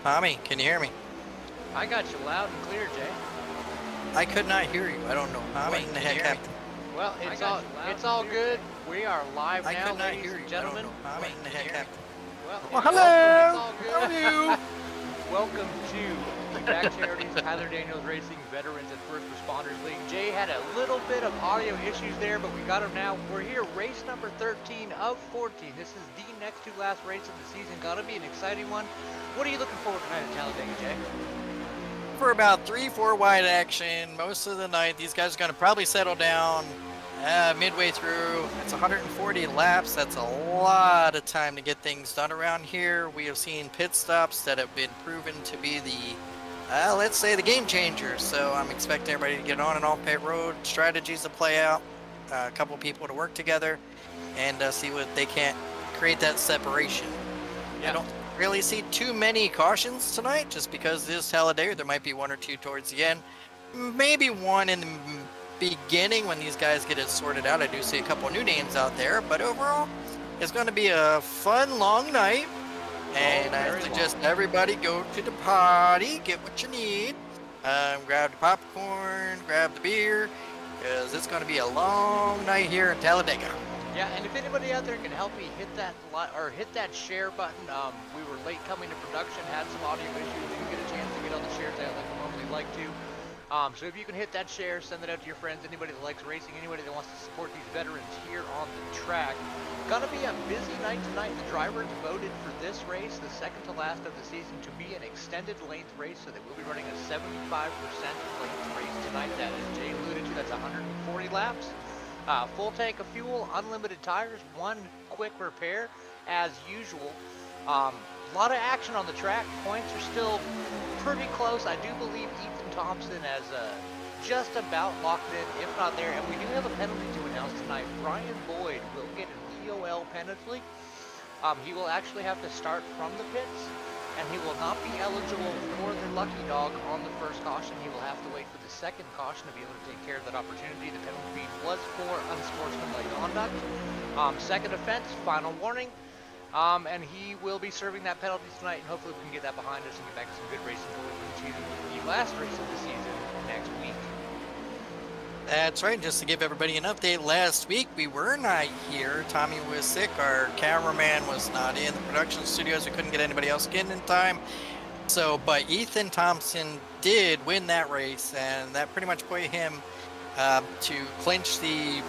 Tommy, can you hear me? I got you loud and clear, Jay. I could not hear you. I don't know. Tommy, What? in the Can heck you hear me? happened? Well, it's all good. We are live I now, could not ladies hear and you. I don't gentlemen. know. Tommy, in the heck happened? Well, Well, welcome. It's hello. all How are you? good. Welcome to the BACC Charities Tyler Daniels Racing Veterans and First Responders League. Jay had a little bit of audio issues there, but we got him now. We're here, race number 13 of 14. This is the next to last race of the season. Gonna be an exciting one. What are you looking forward to tonight at Talladega, Jay? For about 3-4 wide action most of the night. These guys are going to probably settle down midway through. It's 140 laps. That's a lot of time to get things done around here. We have seen pit stops that have been proven to be the, let's say, the game changers. So I'm expecting everybody to get on and off pit road, strategies to play out, a couple people to work together, and see what they can't create that separation. Yeah. I don't really see too many cautions tonight, just because this Talladega. There might be one or two towards the end, maybe one in the beginning when these guys get it sorted out. I do see a couple new names out there, but overall, it's going to be a fun, long night. And I suggest everybody go to the party, get what you need, grab the popcorn, grab the beer, because it's going to be a long night here in Talladega. Yeah, and if anybody out there can help me hit that share button, we were late coming to production, had some audio issues, didn't get a chance to get on the shares out like we normally like to. So if you can hit that share, send it out to your friends, anybody that likes racing, anybody that wants to support these veterans here on the track. Gonna be a busy night tonight. The drivers voted for this race, the second to last of the season, to be an extended length race, so they will be running a 75% length race tonight. That, as Jay alluded to, that's 140 laps. Full tank of fuel, unlimited tires, one quick repair, as usual. A lot of action on the track. Points are still pretty close. I do believe Ethan Thompson has just about locked in, if not there. And we do have a penalty to announce tonight. Brian Boyd will get an EOL penalty. He will actually have to start from the pits, and he will not be eligible for the lucky dog on the first caution. He will have to wait for the second caution to be able to take care of that opportunity. The penalty was for unsportsmanlike conduct. Second offense, final warning. And he will be serving that penalty tonight, and hopefully we can get that behind us and get back to some good racing going into the last race of the season next week. That's right. Just to give everybody an update, last week we were not here. Tommy was sick. Our cameraman was not in the production studios. We couldn't get anybody else in time. So, but Ethan Thompson did win that race, and that pretty much put him to clinch the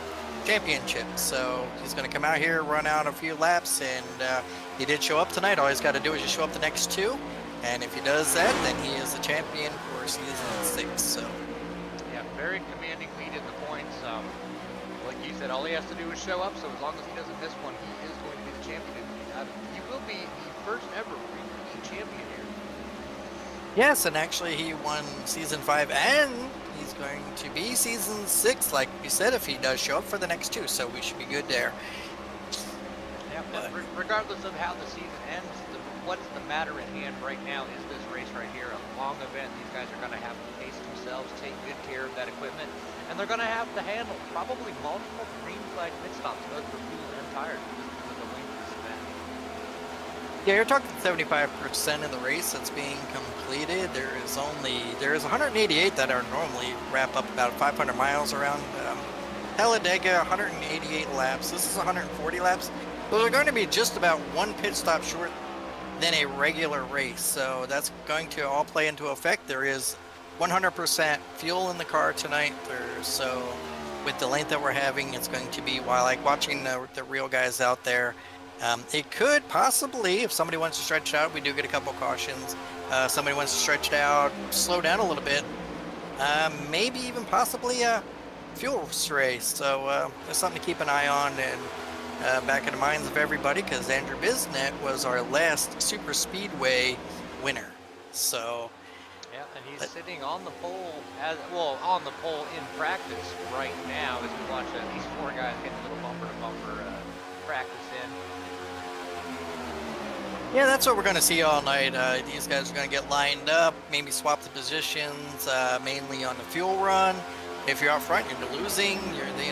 championship. So he's going to come out here, run out a few laps, and he did show up tonight. All he's got to do is just show up the next two, and if he does that, then he is the champion for season 6. So yeah, very commanding lead in the points. Like you said, all he has to do is show up. So as long as he doesn't miss one, he is going to be the champion. He will be the first ever repeat champion here. yes, and actually he won season 5, and he's going to be season 6, like we said, if he does show up for the next two. So we should be good there. Yeah, but regardless of how the season ends, what's the matter at hand right now is this race right here, a long event. These guys are going to have to pace themselves, take good care of that equipment, and they're going to have to handle probably multiple green flag pit stops, both for fuel and tires, with the length of this event. Yeah, you're talking 75% of the race that's being completed. There's 188 that are normally wrap up about 500 miles around Talladega, 188 laps. This is 140 laps. Those are going to be just about one pit stop short than a regular race. So that's going to all play into effect. There is 100% fuel in the car tonight. So with the length that we're having, it's going to be, while like watching the real guys out there, it could possibly, if somebody wants to stretch it out, we do get a couple cautions. Somebody wants to stretch it out, slow down a little bit, maybe even possibly a fuel race. So there's something to keep an eye on, and back in the minds of everybody, because Andrew Bisnet was our last super speedway winner. So yeah, and he's sitting on the pole on the pole in practice right now as we watch these four guys getting a little bumper to bumper practice in. Yeah, that's what we're going to see all night. These guys are going to get lined up, maybe swap the positions, mainly on the fuel run. If you're out front, you're losing.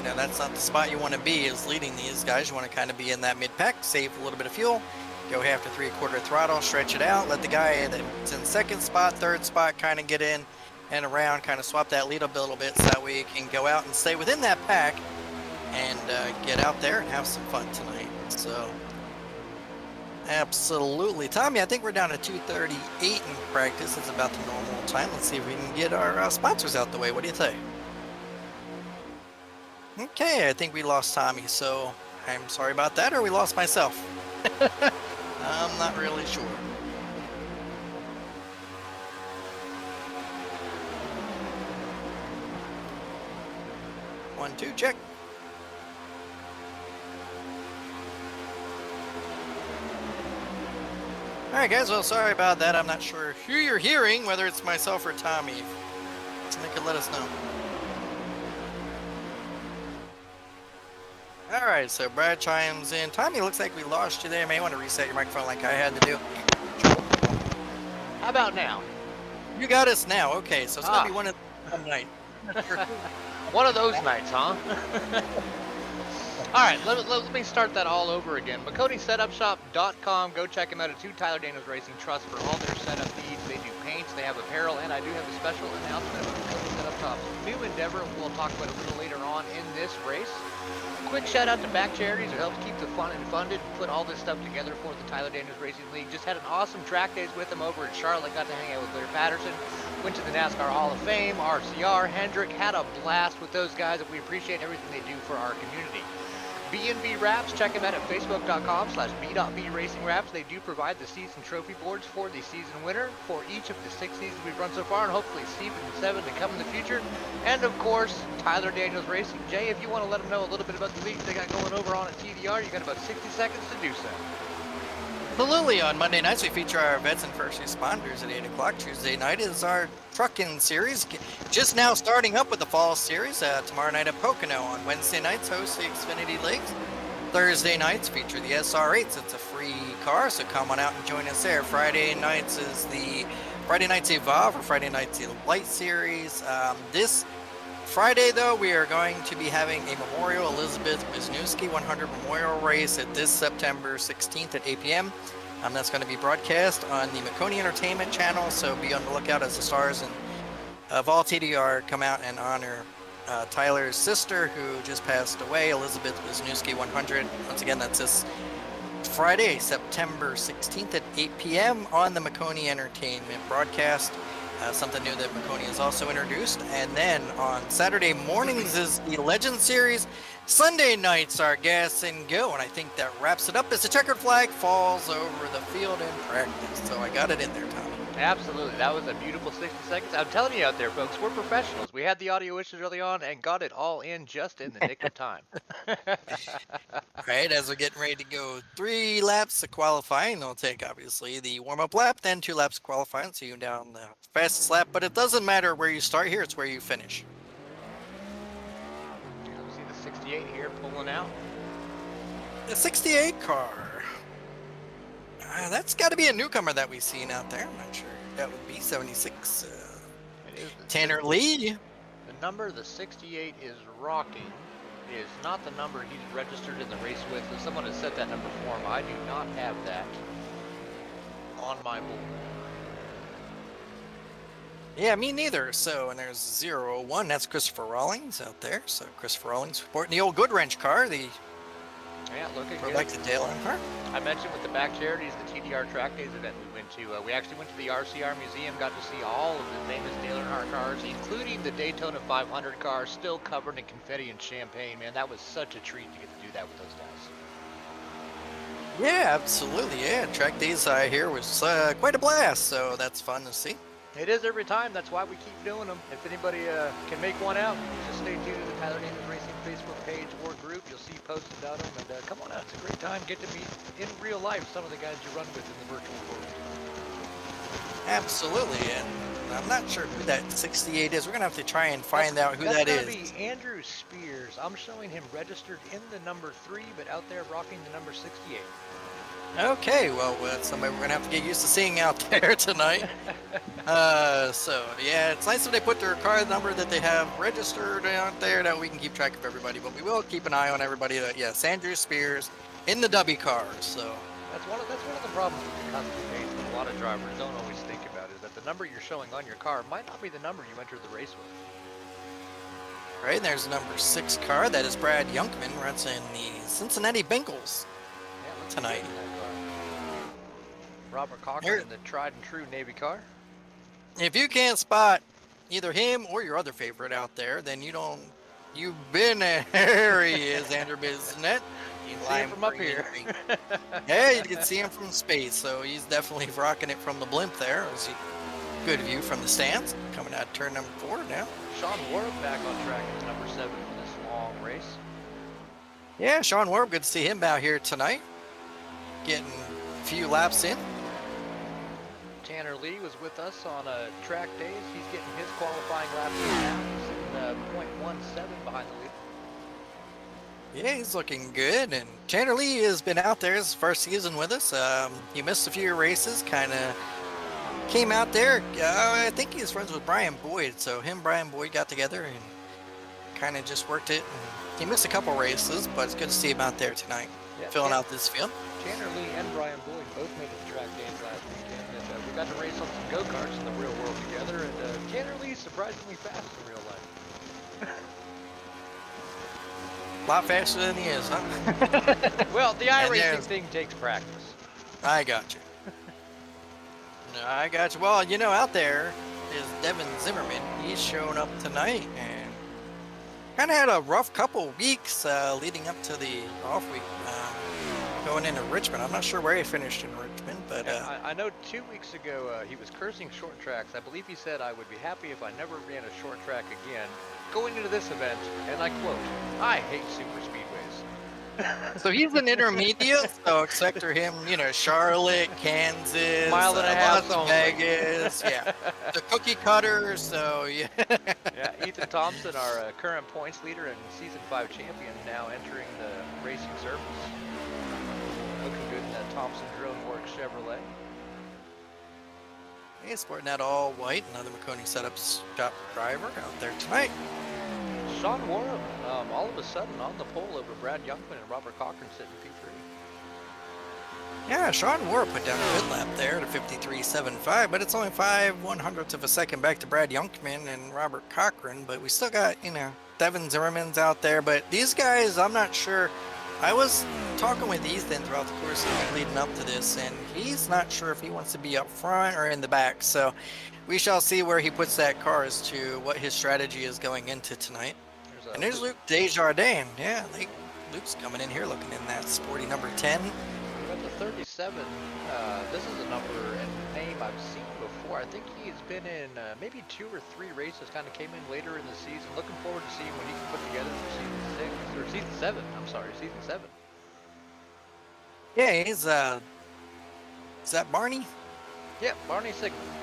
That's not the spot you want to be, is leading these guys. You want to kind of be in that mid-pack, save a little bit of fuel, go half to 3/4 throttle, stretch it out, let the guy that's in second spot, third spot kind of get in and around, kind of swap that lead up a little bit so that way you can go out and stay within that pack and get out there and have some fun tonight. So absolutely. Tommy, I think we're down to 2:38 in practice. It's about the normal time. Let's see if we can get our sponsors out the way. What do you think? Okay, I think we lost Tommy, so I'm sorry about that, or we lost myself. I'm not really sure. One, two, check. All right, guys. Well, sorry about that. I'm not sure who you're hearing, whether it's myself or Tommy. Somebody could let us know. All right, so Brad chimes in. Tommy, looks like we lost you there. You may want to reset your microphone like I had to do. How about now? You got us now. Okay, so it's going to be one of the night. One of those nights, huh? All right, let me start that all over again. McConeySetupShop.com. Go check them out at 2 Tyler Daniels Racing Trust for all their setup needs. They do paints, they have apparel, and I do have a special announcement about McConey Setup Shop's new endeavor we'll talk about a little later on in this race. Quick shout out to BACC Charities who helps keep the fun and funded and put all this stuff together for the Tyler Daniels Racing League. Just had an awesome track days with them over in Charlotte. Got to hang out with Blair Patterson. Went to the NASCAR Hall of Fame, RCR, Hendrick. Had a blast with those guys, and we appreciate everything they do for our community. B&B Wraps, check them out at facebook.com/B.B Racing Wraps. They do provide the season trophy boards for the season winner for each of the 6 seasons we've run so far, and hopefully season 7 to come in the future. And of course, Tyler Daniels Racing. Jay, if you want to let them know a little bit about the leagues they got going over on at TDR, you got about 60 seconds to do so. Absolutely. On Monday nights, we feature our vets and first responders at 8 o'clock. Tuesday night is our trucking series. Just now starting up with the fall series. Tomorrow night at Pocono. On Wednesday nights, host the Xfinity Leagues. Thursday nights feature the SR8s. It's a free car, so come on out and join us there. Friday nights is the Friday Nights Evolve or Friday Nights Light Series. This Friday, though, we are going to be having a Memorial Elizabeth Wisniewski 100 Memorial Race at this September 16th at 8 p.m. That's going to be broadcast on the McConey Entertainment channel, so be on the lookout as the stars of all TDR come out and honor Tyler's sister, who just passed away, Elizabeth Wisniewski 100. Once again, that's this Friday, September 16th at 8 p.m. on the McConey Entertainment broadcast. Something new that McConey has also introduced. And then on Saturday mornings is the Legend Series. Sunday nights are Gas and Go. And I think that wraps it up as the checkered flag falls over the field in practice. So I got it in there, Tommy. Absolutely. That was a beautiful 60 seconds. I'm telling you out there, folks, we're professionals. We had the audio issues early on and got it all in just in the nick of time. Right, as we're getting ready to go 3 laps of qualifying, they'll take obviously the warm-up lap, then 2 laps of qualifying, so you're down the fastest lap. But it doesn't matter where you start here, it's where you finish. You see the 68 here pulling out. The 68 car. That's got to be a newcomer that we've seen out there. I'm not sure. That would be 76. It is Tanner Lee. The number the 68 is rocking is not the number he's registered in the race with. If someone has set that number for him, I do not have that on my board. Yeah, me neither. So, and there's 001. That's Christopher Rawlings out there. So Christopher Rawlings supporting the old Good Wrench car, the looking for good. like the Dale car. I mentioned with the BACC Charities, the TDR Track Days event we went to. We actually went to the RCR Museum, got to see all of the famous Dale Earnhardt cars, including the Daytona 500 car, still covered in confetti and champagne. Man, that was such a treat to get to do that with those guys. Yeah, absolutely. Yeah, Track Days I hear was quite a blast. So that's fun to see. It is every time. That's why we keep doing them. If anybody can make one out, just stay tuned to the Tyler Daniels Racing Facebook page or group. You'll see posts about them. And come on out. It's a great time. Get to meet in real life some of the guys you run with in the virtual world. Absolutely. And I'm not sure who that 68 is. We're going to have to try and find out who that is. That's going to be Andrew Spears. I'm showing him registered in the number 3, but out there rocking the number 68. Okay, well, that's somebody we're going to have to get used to seeing out there tonight. So, yeah, it's nice that they put their car number that they have registered out there that we can keep track of everybody. But we will keep an eye on everybody. Yes, Andrew Spears in the W car. So That's one of the problems with the custom paints that a lot of drivers don't always think about is that the number you're showing on your car might not be the number you entered the race with. Right, and there's number 6 car. That is Brad Youngman, runs in the Cincinnati Bengals Yeah, tonight. Robert Cochran in the tried and true Navy car. If you can't spot either him or your other favorite out there, then you've been there. He is, Andrew Bisnet. You can see him from up here. Yeah, you can see him from space, so he's definitely rocking it from the blimp there. Good view from the stands, coming out of turn number 4 now. Sean Warren back on track at number 7 for this long race. Yeah, Sean Warren, good to see him out here tonight. Getting a few laps in. Tanner Lee was with us on track days. He's getting his qualifying lap now. He's in 0.17 behind the lead. Yeah, he's looking good. And Tanner Lee has been out there his first season with us. He missed a few races, kind of came out there. I think he's friends with Brian Boyd. So him and Brian Boyd got together and kind of just worked it. And he missed a couple races, but it's good to see him out there tonight, filling out this field. Tanner Lee and Brian Boyd both made it to track days last weekend. And we got to race on some go-karts in the real world together. And Tanner Lee's surprisingly fast in real life. A lot faster than he is, huh? Well, the iRacing thing takes practice. I got you. I got you. Well, out there is Devin Zimmerman. He's showing up tonight and kind of had a rough couple weeks leading up to the off week going into Richmond. I'm not sure where he finished in Richmond, but I know 2 weeks ago he was cursing short tracks. I believe he said, "I would be happy if I never ran a short track again." Going into this event, and I quote, "I hate super speedways." So he's an intermediate, so expect for him, Charlotte, Kansas, mile and a half, Las Vegas, yeah, the cookie cutter. So yeah. Yeah, Ethan Thompson, our current points leader and season 5 champion, now entering the racing service. Looking good in that Thompson Droneworks Chevrolet. He's sporting that all white. Another McConey Setups shop driver out there tonight. Sean Warren, all of a sudden on the pole over Brad Youngman and Robert Cochran sitting P3. Yeah, Sean Warren put down a good lap there to 53.75, but it's only 5/100ths of a second back to Brad Youngman and Robert Cochran. But we still got, Devin Zimmerman's out there. But these guys, I'm not sure. I was talking with Ethan throughout the course of the week leading up to this, and he's not sure if he wants to be up front or in the back. So we shall see where he puts that car as to what his strategy is going into tonight. And there's Luke Desjardins. Yeah, Luke's coming in here looking in that sporty number 10. We got the 37. This is a number and name I've seen before. I think he's been in maybe 2 or 3 races, kind of came in later in the season. Looking forward to seeing what he can put together for season 6, or season 7. I'm sorry, season 7. Yeah, he's, is that Barney? Yeah, Barney Sigmund.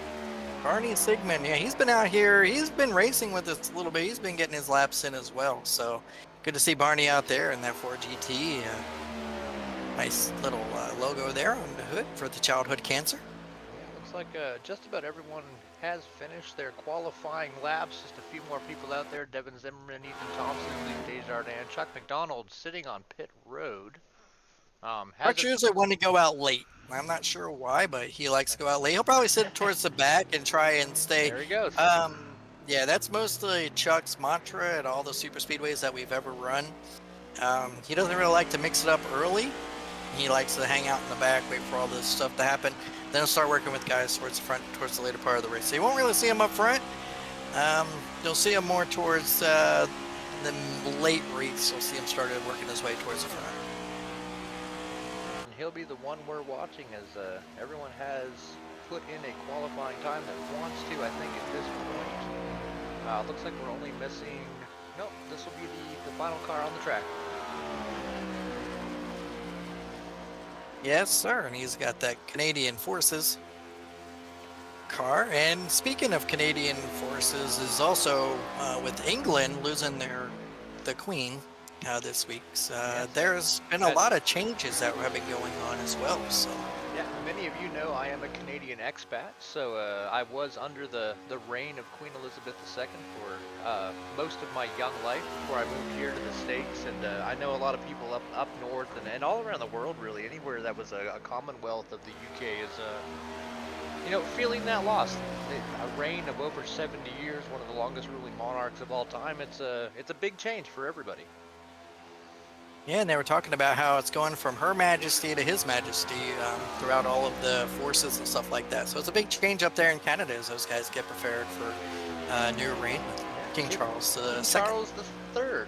Barney Sigmund, yeah, he's been out here. He's been racing with us a little bit. He's been getting his laps in as well. So good to see Barney out there in that Ford GT. Nice little logo there on the hood for the childhood cancer. Yeah, looks like just about everyone has finished their qualifying laps. Just a few more people out there. Devin Zimmerman, Ethan Thompson, Luke Desjardins, Chuck McDonald sitting on pit road. Chuck's usually one to go out late. I'm not sure why, but he likes to go out late. He'll probably sit towards the back and try and stay. There he goes. Yeah, that's mostly Chuck's mantra at all the super speedways that we've ever run. He doesn't really like to mix it up early. He likes to hang out in the back, wait for all this stuff to happen. Then he'll start working with guys towards the front, towards the later part of the race. So you won't really see him up front. You'll see him more towards the late race. You'll see him started working his way towards the front. He'll be the one we're watching as everyone has put in a qualifying time that wants to, I think, at this point. Looks like we're only missing... Nope, this will be the final car on the track. Yes, sir, and he's got that Canadian Forces car. And speaking of Canadian Forces, is also with England losing the Queen this week. There's been a lot of changes that have been going on as well. So yeah, many of you know, I am a Canadian expat, so I was under the reign of Queen Elizabeth II for most of my young life before I moved here to the States, and I know a lot of people up north and all around the world, really, anywhere that was a commonwealth of the UK is, feeling that loss. A reign of over 70 years, one of the longest ruling monarchs of all time, it's a big change for everybody. Yeah, and they were talking about how it's going from Her Majesty to His Majesty throughout all of the forces and stuff like that. So it's a big change up there in Canada as those guys get prepared for new reign with King Charles King II. Charles the Third.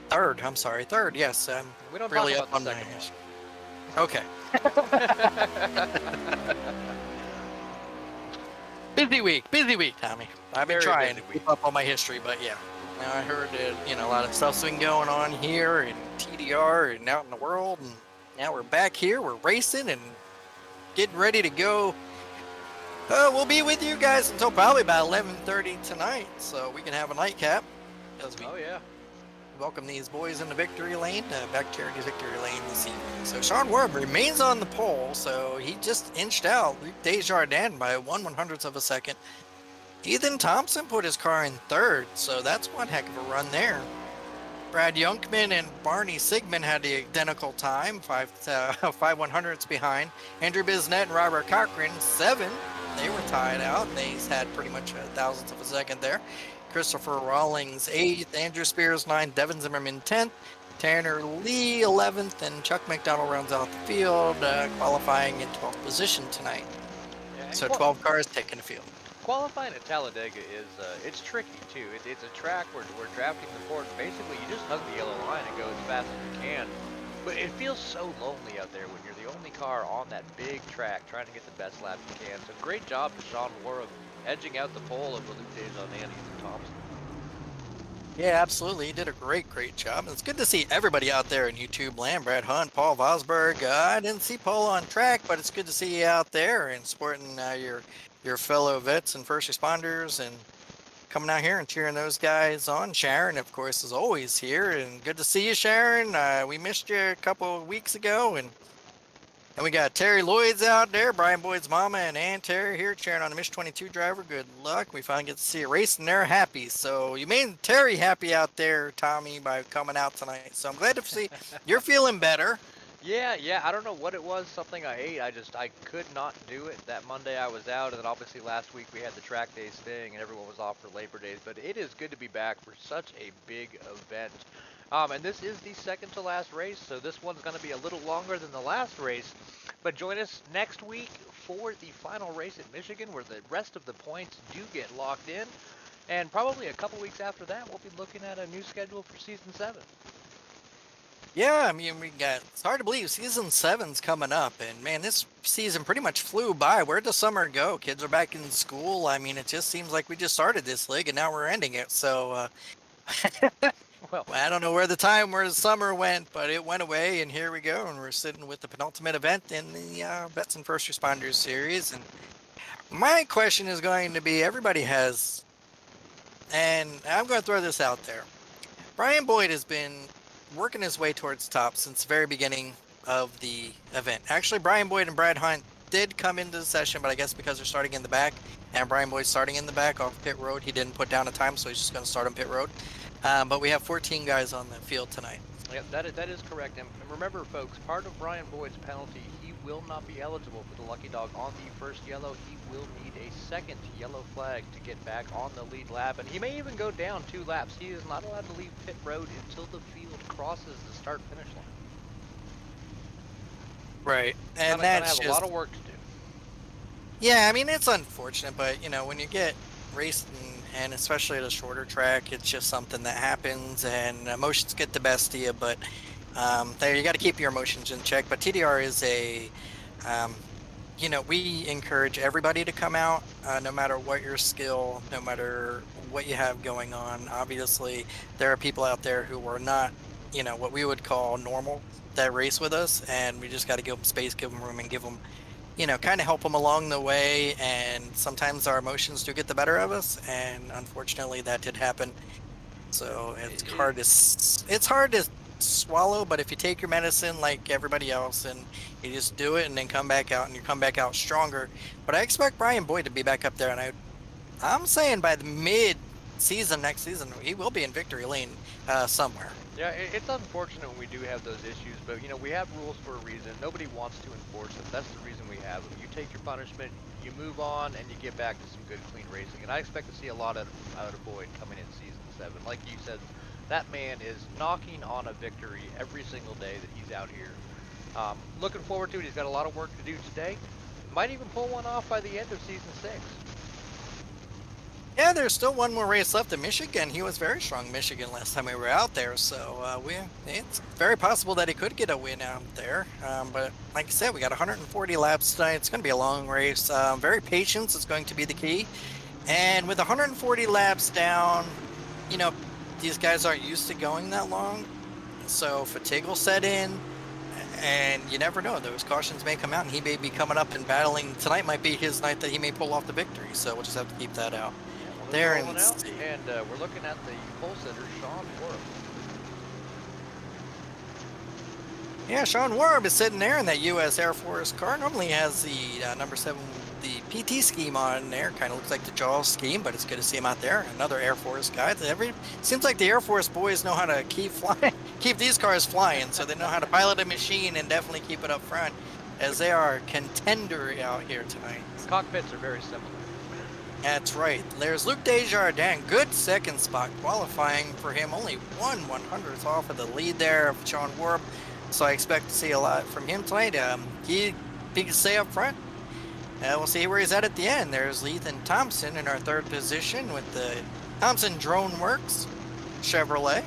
Third, I'm sorry, third. Yes, I'm We don't really talk up about on the my second history. Okay. Busy week, Tommy. I've been Very trying busy to week. keep up on my history, but yeah. Now I heard that, a lot of stuff's been going on here in TDR and out in the world, and now we're back here. We're racing and getting ready to go. We'll be with you guys until probably about 11:30 tonight, so we can have a nightcap as we Oh yeah. welcome these boys into victory lane, back to victory lane this evening. So Sean Warren remains on the pole, so he just inched out Luke Desjardins by 1/100th of a second. Ethan Thompson put his car in third, so that's one heck of a run there. Brad Youngman and Barney Sigmund had the identical time, 5/100ths behind. Andrew Bisnett and Robert Cochran, 7. They were tied out. They had pretty much a thousandth of a second there. Christopher Rawlings, 8th. Andrew Spears, 9th. Devin Zimmerman, 10th. Tanner Lee, 11th. And Chuck McDonald rounds out the field, qualifying in 12th position tonight. Yeah, So 12 cars taking the field. Qualifying at Talladega is it's tricky too. It's a track where drafting the board. Basically, you just hug the yellow line and go as fast as you can. But it feels so lonely out there when you're the only car on that big track trying to get the best lap you can. So great job to Sean Warren edging out the pole over Luke Desjardins and Ethan Thompson. Yeah, absolutely. He did a great job. It's good to see everybody out there in YouTube land. Brad Hunt, Paul Vosberg. I didn't see Paul on track, but it's good to see you out there and supporting your fellow vets and first responders and coming out here and cheering those guys on. Sharon, of course, is always here, and good to see you, Sharon. We missed you a couple of weeks ago, and we got Terry Lloyd's out there, Brian Boyd's mama, and Ann Terry here cheering on the Mish 22 driver. Good luck. We finally get to see you racing. They're happy. So you made Terry happy out there, Tommy, by coming out tonight. So I'm glad to see you're feeling better. Yeah. I don't know what it was. Something I ate. I could not do it. That Monday I was out, and then obviously last week we had the track days thing, and everyone was off for Labor Days. But it is good to be back for such a big event. And this is the second to last race, so this one's going to be a little longer than the last race. But join us next week for the final race at Michigan, where the rest of the points do get locked in. And probably a couple weeks after that, we'll be looking at a new schedule for Season 7. Yeah, I mean, it's hard to believe Season 7's coming up, and man, this season pretty much flew by. Where'd the summer go? Kids are back in school. I mean, it just seems like we just started this league, and now we're ending it, so... Well, I don't know where the summer went, but it went away, and here we go, and we're sitting with the penultimate event in the Vets and First Responders series. And my question is going to be, everybody has, and I'm going to throw this out there. Brian Boyd has been working his way towards top since the very beginning of the event. Actually, Brian Boyd and Brad Hunt did come into the session, but I guess because they're starting in the back, and Brian Boyd's starting in the back off pit road, he didn't put down a time, so he's just going to start on pit road. But we have 14 guys on the field tonight. Yep, that is correct. And remember, folks, part of Brian Boyd's penalty, he will not be eligible for the Lucky Dog on the first yellow. He will need a second yellow flag to get back on the lead lap. And he may even go down 2 laps. He is not allowed to leave pit road until the field crosses the start-finish line. Right. And that's just a lot of work to do. Yeah, I mean, it's unfortunate, but, when you get racing, and especially at a shorter track, it's just something that happens, and emotions get the best of you, but there, you got to keep your emotions in check. But TDR is we encourage everybody to come out, no matter what your skill, no matter what you have going on. Obviously, there are people out there who are not, what we would call normal that race with us, and we just got to give them space, give them room, and give them kind of help them along the way. And sometimes our emotions do get the better of us, and unfortunately that did happen. So it's hard to swallow, but if you take your medicine like everybody else and you just do it and then come back out and you come back out stronger. But I expect Brian Boyd to be back up there, and I'm saying by the mid season next season he will be in victory lane somewhere. Yeah, it's unfortunate when we do have those issues, but you know, we have rules for a reason. Nobody wants to enforce them. That's the reason we have them. You take your punishment, you move on, and you get back to some good, clean racing. And I expect to see a lot out of Boyd coming in season 7. Like you said, that man is knocking on a victory every single day that he's out here. Looking forward to it. He's got a lot of work to do today. Might even pull one off by the end of season 6. Yeah, there's still one more race left in Michigan. He was very strong in Michigan last time we were out there, so it's very possible that he could get a win out there. But like I said, we got 140 laps tonight. It's going to be a long race. Very patience is going to be the key. And with 140 laps down, you know, these guys aren't used to going that long, so fatigue will set in. And you never know, those cautions may come out and he may be coming up and battling. Tonight might be his night that he may pull off the victory, so we'll just have to keep that out. There and we're looking at the pole sitter, Sean Warb. Yeah, Sean Warb is sitting there in that U.S. Air Force car. Normally has the number 7, the PT scheme on there. Kind of looks like the Jaws scheme, but it's good to see him out there. Another Air Force guy. Seems like the Air Force boys know how to keep flying, keep these cars flying, so they know how to pilot a machine and definitely keep it up front, as they are contender out here tonight. The cockpits are very similar. That's right. There's Luke Desjardins. Good second spot qualifying for him. Only 1/100th off of the lead there of Sean Warb. So I expect to see a lot from him tonight. He can stay up front. We'll see where he's at the end. There's Ethan Thompson in our 3rd position with the Thompson Drone Works Chevrolet.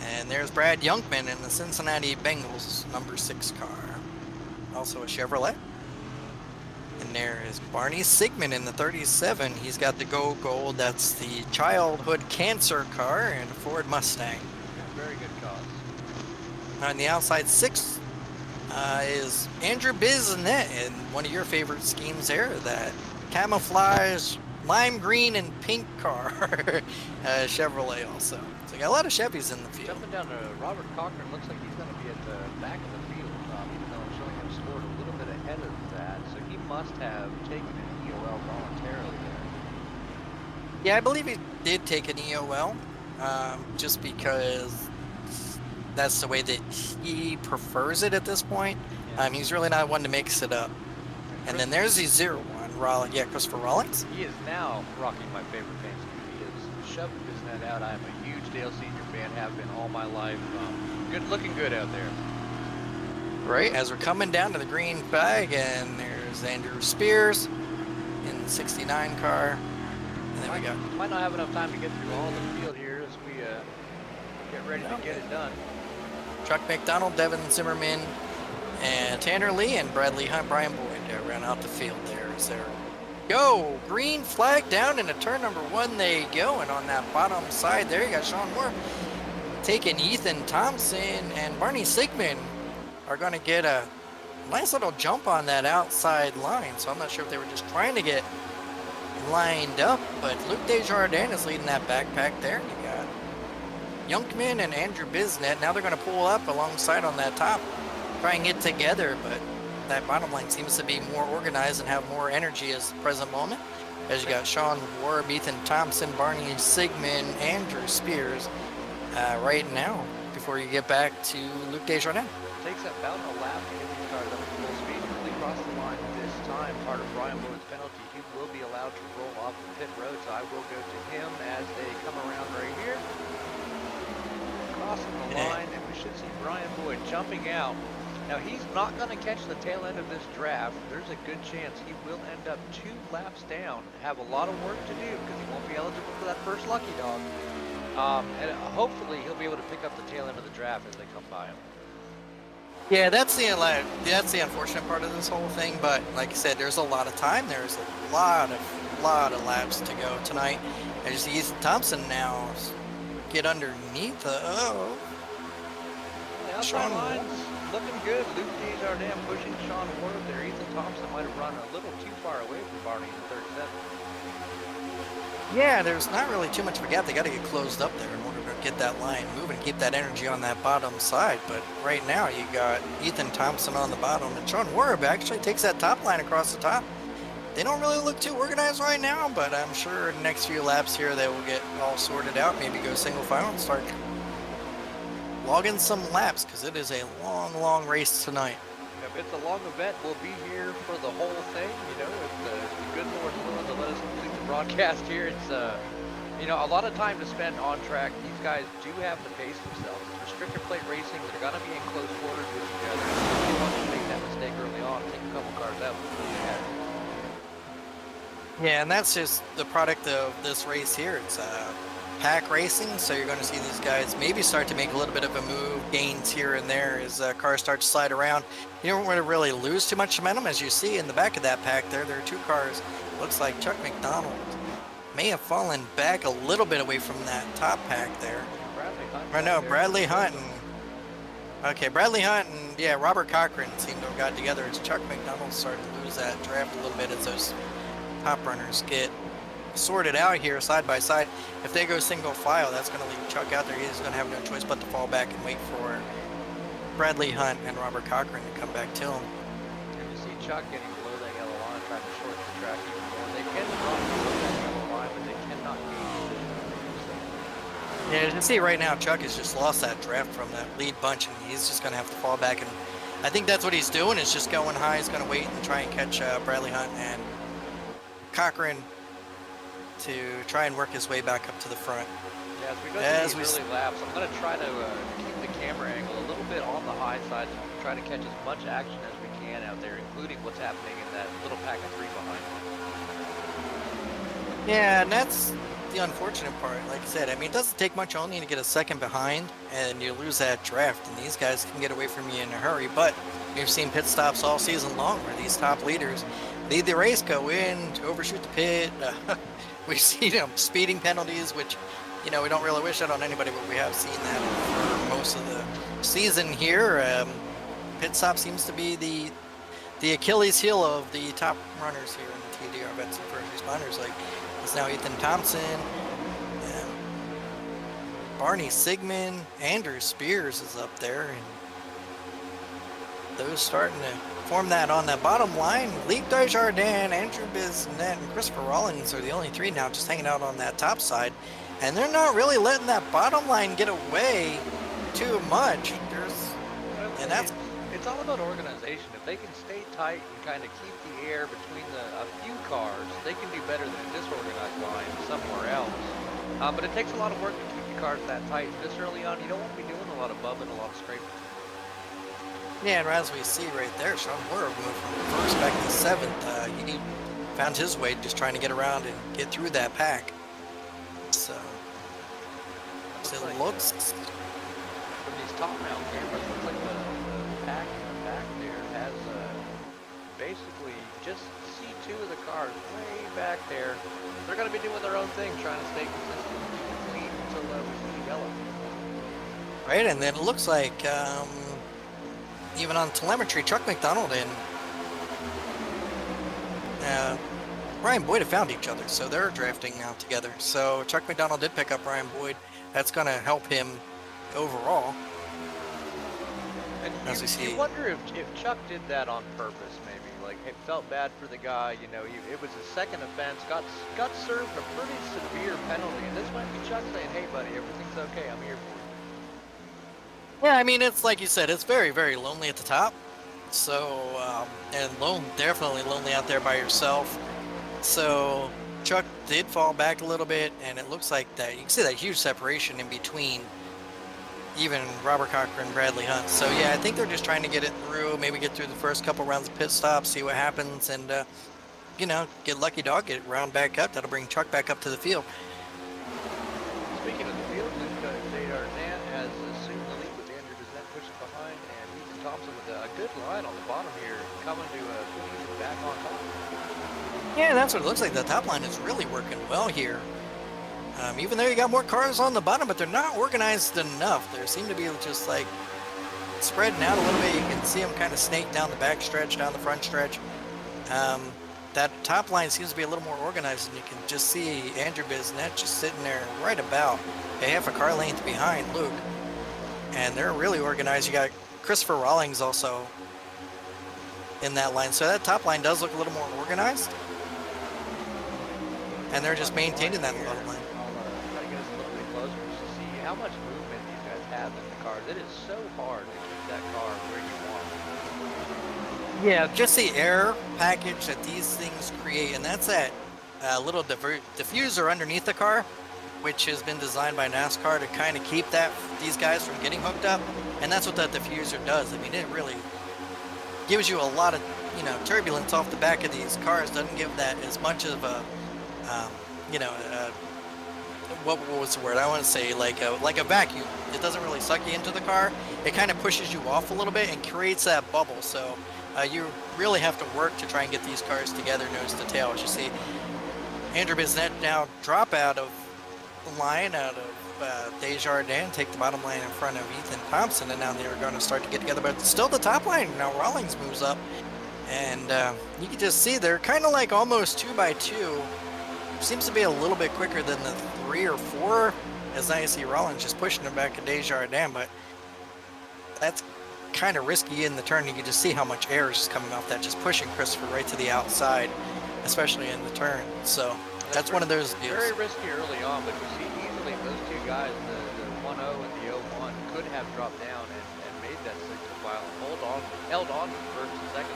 And there's Brad Youngman in the Cincinnati Bengals number 6 car. Also a Chevrolet. And there is Barney Sigmund in the 37. He's got the Go Gold. That's the childhood cancer car and a Ford Mustang. Very good cause. On the outside 6 is Andrew Biznett in one of your favorite schemes there, that camouflage lime green and pink car. Chevrolet also. So we got a lot of Chevys in the field. Jumping down to Robert Cochran, looks like he's going to be at the back of the field, even though I'm showing him scored a little bit ahead of that. So he must have taken an EOL voluntarily there. Yeah, I believe he did take an EOL, just because that's the way that he prefers it at this point. Yeah. He's really not one to mix it up. And then there's the 01, Christopher Rawlings. He is now rocking my favorite paint scheme. He has shoved his net out. I am a huge Dale Senior fan, have been all my life. Looking good out there. Right, as we're coming down to the green flag, and there's Andrew Spears in the 69 car. And then we got... Might not have enough time to get through all the field here as we get ready to get it done. Chuck McDonald, Devin Zimmerman, and Tanner Lee, and Bradley Hunt, Brian Boyd ran out the field there. Is there go? Green flag down into turn number 1 they go, and on that bottom side there you got Sean Moore taking Ethan Thompson, and Barney Sigmund are going to get a nice little jump on that outside line. So I'm not sure if they were just trying to get lined up, but Luke Desjardins is leading that backpack there. You got Youngman and Andrew Biznett. Now they're going to pull up alongside on that top, try and get together, but that bottom line seems to be more organized and have more energy at the present moment. As you got Sean Warb, Ethan Thompson, Barney Sigmund, Andrew Spears right now before you get back to Luke Desjardins. Takes about a lap to get these cars up to full speed. Really cross the line this time. Part of Brian Boyd's penalty. He will be allowed to roll off the pit road, so I will go to him as they come around right here. Crossing the line, and we should see Brian Boyd jumping out. Now, he's not going to catch the tail end of this draft. There's a good chance he will end up 2 laps down, have a lot of work to do because he won't be eligible for that first lucky dog. And hopefully he'll be able to pick up the tail end of the draft as they come by him. Yeah, that's the unfortunate part of this whole thing. But like I said, there's a lot of time. There's a lot of laps to go tonight. And just Ethan Thompson now get underneath the The outside line's looking good. Luke Desjardins pushing Sean Ward there. Ethan Thompson might have run a little too far away from Barney in the 37. Yeah, there's not really too much of a gap. They got to get closed up there in order to get that line moving, keep that energy on that bottom side. But right now you got Ethan Thompson on the bottom, and Sean Warb actually takes that top line across the top. They don't really look too organized right now, but I'm sure in the next few laps here they will get all sorted out, maybe go single file and start logging some laps, because it is a long race tonight. If it's a long event, we'll be here for the whole thing. You know, if the good Lord's willing to let us complete the broadcast here, it's you know, a lot of time to spend on track. These guys do have to pace themselves. It's restrictor plate racing. They're gonna be in close quarters with each other. They don't want to make that mistake early on, take a couple cars out before they have it. Yeah, and that's just the product of this race here. It's pack racing, so you're going to see these guys maybe start to make a little bit of a move, gains here and there as cars start to slide around. You don't want to really lose too much momentum, as you see in the back of that pack there. There are two cars. Looks like Chuck McDonald may have fallen back a little bit away from that top pack there. Bradley Hunt and yeah, Robert Cochran seem to have got together as Chuck McDonald started to lose that draft a little bit as those top runners get sorted out here side by side. If they go single file, that's going to leave Chuck out there. He's going to have no choice but to fall back and wait for Bradley Hunt and Robert Cochran to come back to him. And you see Chuck getting below that yellow line, trying to shorten the track even more. They can run below that yellow line, but they cannot gain. Yeah, as you see right now, Chuck has just lost that draft from that lead bunch, and he's just going to have to fall back. And I think that's what he's doing, is just going high. He's going to wait and try and catch Bradley Hunt and Cochran to try and work his way back up to the front. Yeah, as we go through these early laps, I'm going to try to keep the camera angle a little bit on the high side to try to catch as much action as we can out there, including what's happening in that little pack of three behind. Yeah, and that's the unfortunate part. Like I said, I mean, it doesn't take much only to get a second behind, and you lose that draft, and these guys can get away from you in a hurry. But we've seen pit stops all season long where these top leaders lead the race, go in, to overshoot the pit. We've seen speeding penalties, which, you know, we don't really wish that on anybody, but we have seen that for most of the season here. Pit stop seems to be the Achilles heel of the top runners here in the TDR VETS and first responders. Like, it's now Ethan Thompson, Barney Sigmund, Andrew Spears is up there, and those starting to form that on that bottom line. Luc Desjardins, Andrew Bisnet, and Christopher Rollins are the only three now just hanging out on that top side, and they're not really letting that bottom line get away too much. It's all about organization. If they can stay tight and kind of keep the air between a few cars, they can do better than a disorganized line somewhere else. But it takes a lot of work to keep the cars that tight. This early on, you don't want to be doing a lot of bumping, a lot of scraping. Yeah, and as we see right there, Sean Warb moved from first back to seventh. He found his way just trying to get around and get through that pack. So it looks from these top mount cameras, looks like the pack in the back there has basically just C2 of the cars way back there. They're going to be doing their own thing, trying to stay consistent, keep it clean until we see yellow. Right, and then it looks like even on telemetry, Chuck McDonald and Ryan Boyd have found each other, so they're drafting now together. So Chuck McDonald did pick up Ryan Boyd. That's going to help him overall. And you wonder if Chuck did that on purpose, maybe. Like, it felt bad for the guy, you know, it was a second offense, got served a pretty severe penalty, and this might be Chuck saying, hey buddy, everything's okay, I'm here for you. Yeah, I mean, it's like you said, it's very, very lonely at the top. So, and definitely lonely out there by yourself. So Chuck did fall back a little bit, and it looks like that you can see that huge separation in between even Robert Cochran and Bradley Hunt. So yeah, I think they're just trying to get it through, maybe get through the first couple rounds of pit stops, see what happens, and you know, get lucky dog, get it round back up. That'll bring Chuck back up to the field. Speaking of the field, Luc Desjardins has assumed the lead with Andrew Bisnet pushing behind, and Ethan Thompson with a good line on the bottom here, coming to put Ethan back on top. Yeah, that's what it looks like. The top line is really working well here. Even though you got more cars on the bottom, but they're not organized enough. They seem to be just like spreading out a little bit. You can see them kind of snake down the back stretch, down the front stretch. that top line seems to be a little more organized, and you can just see Andrew Bisnet just sitting there right about a half a car length behind Luke. And they're really organized. You got Christopher Rawlings also in that line. So that top line does look a little more organized. And they're just maintaining that low line. I'll try to get us a little bit closer just to see how much movement these guys have in the cars. It is so hard to keep that car where you want it. Yeah, just the air package that these things create, and that's that little diffuser underneath the car, which has been designed by NASCAR to kind of keep these guys from getting hooked up, and that's what that diffuser does. I mean, it really gives you a lot of turbulence off the back of these cars. Doesn't give that as much of a what was the word I want to say, like a vacuum. It doesn't really suck you into the car. It kind of pushes you off a little bit and creates that bubble. So you really have to work to try and get these cars together nose to tail. As you see, Andrew Bisnet now drop out of the line, out of Desjardins, take the bottom line in front of Ethan Thompson, and now they're going to start to get together. But still the top line. Now Rawlings moves up, and you can just see they're kind of like almost 2 by 2. Seems to be a little bit quicker than the 3 or 4, as I see Rawlings just pushing him back to Desjardins, but that's kind of risky in the turn. You can just see how much air is just coming off that, just pushing Christopher right to the outside, especially in the turn. So that's one of those deals. Very risky early on, but you see easily those two guys, the 1-0 and the 0-1, could have dropped down and made that signal file and held on to first and second.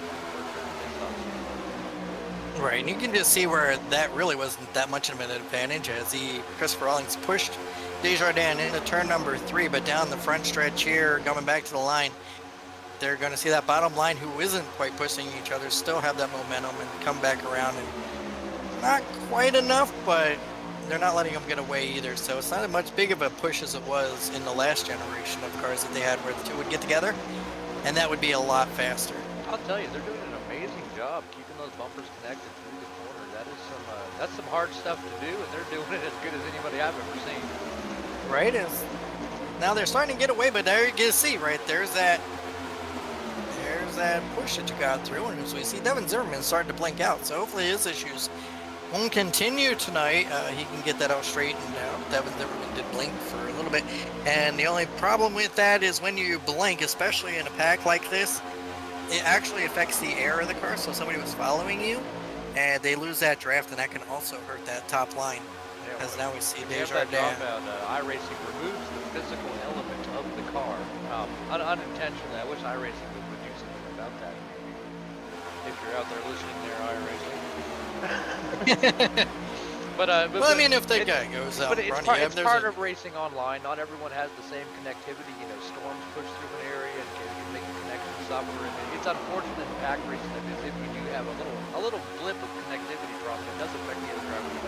Right, and you can just see where that really wasn't that much of an advantage, as Christopher Rawlings pushed Desjardins into turn number 3, but down the front stretch here, coming back to the line, they're going to see that bottom line, who isn't quite pushing each other, still have that momentum and come back around, and not quite enough, but they're not letting them get away either. So it's not as much big of a push as it was in the last generation of cars that they had, where the two would get together, and that would be a lot faster. I'll tell you, they're doing an amazing job keeping those bumpers connected through the corner. That's some hard stuff to do, and they're doing it as good as anybody I've ever seen. Right, now they're starting to get away, but there you can see, right, there's that push that you got through, and as we see Devin Zimmerman starting to blink out, so hopefully his issues won't continue tonight. He can get that all straightened out. Devin Zimmerman did blink for a little bit, and the only problem with that is when you blink, especially in a pack like this, it actually affects the air of the car. So somebody was following you, and they lose that draft, and that can also hurt that top line. Yeah, as now we see Desjardins. Desjardins. iRacing removes the physical element of the car, unintentionally. I wish iRacing would do something about that. If you're out there listening there, iRacing. But well, I mean, if the guy goes out but it's front, it's part of racing online. Not everyone has the same connectivity. You know, storms push through an area and can make the connection suffer. And it's unfortunate in pack racing that if you do have a little blip of connectivity drop, it does affect the other drivers.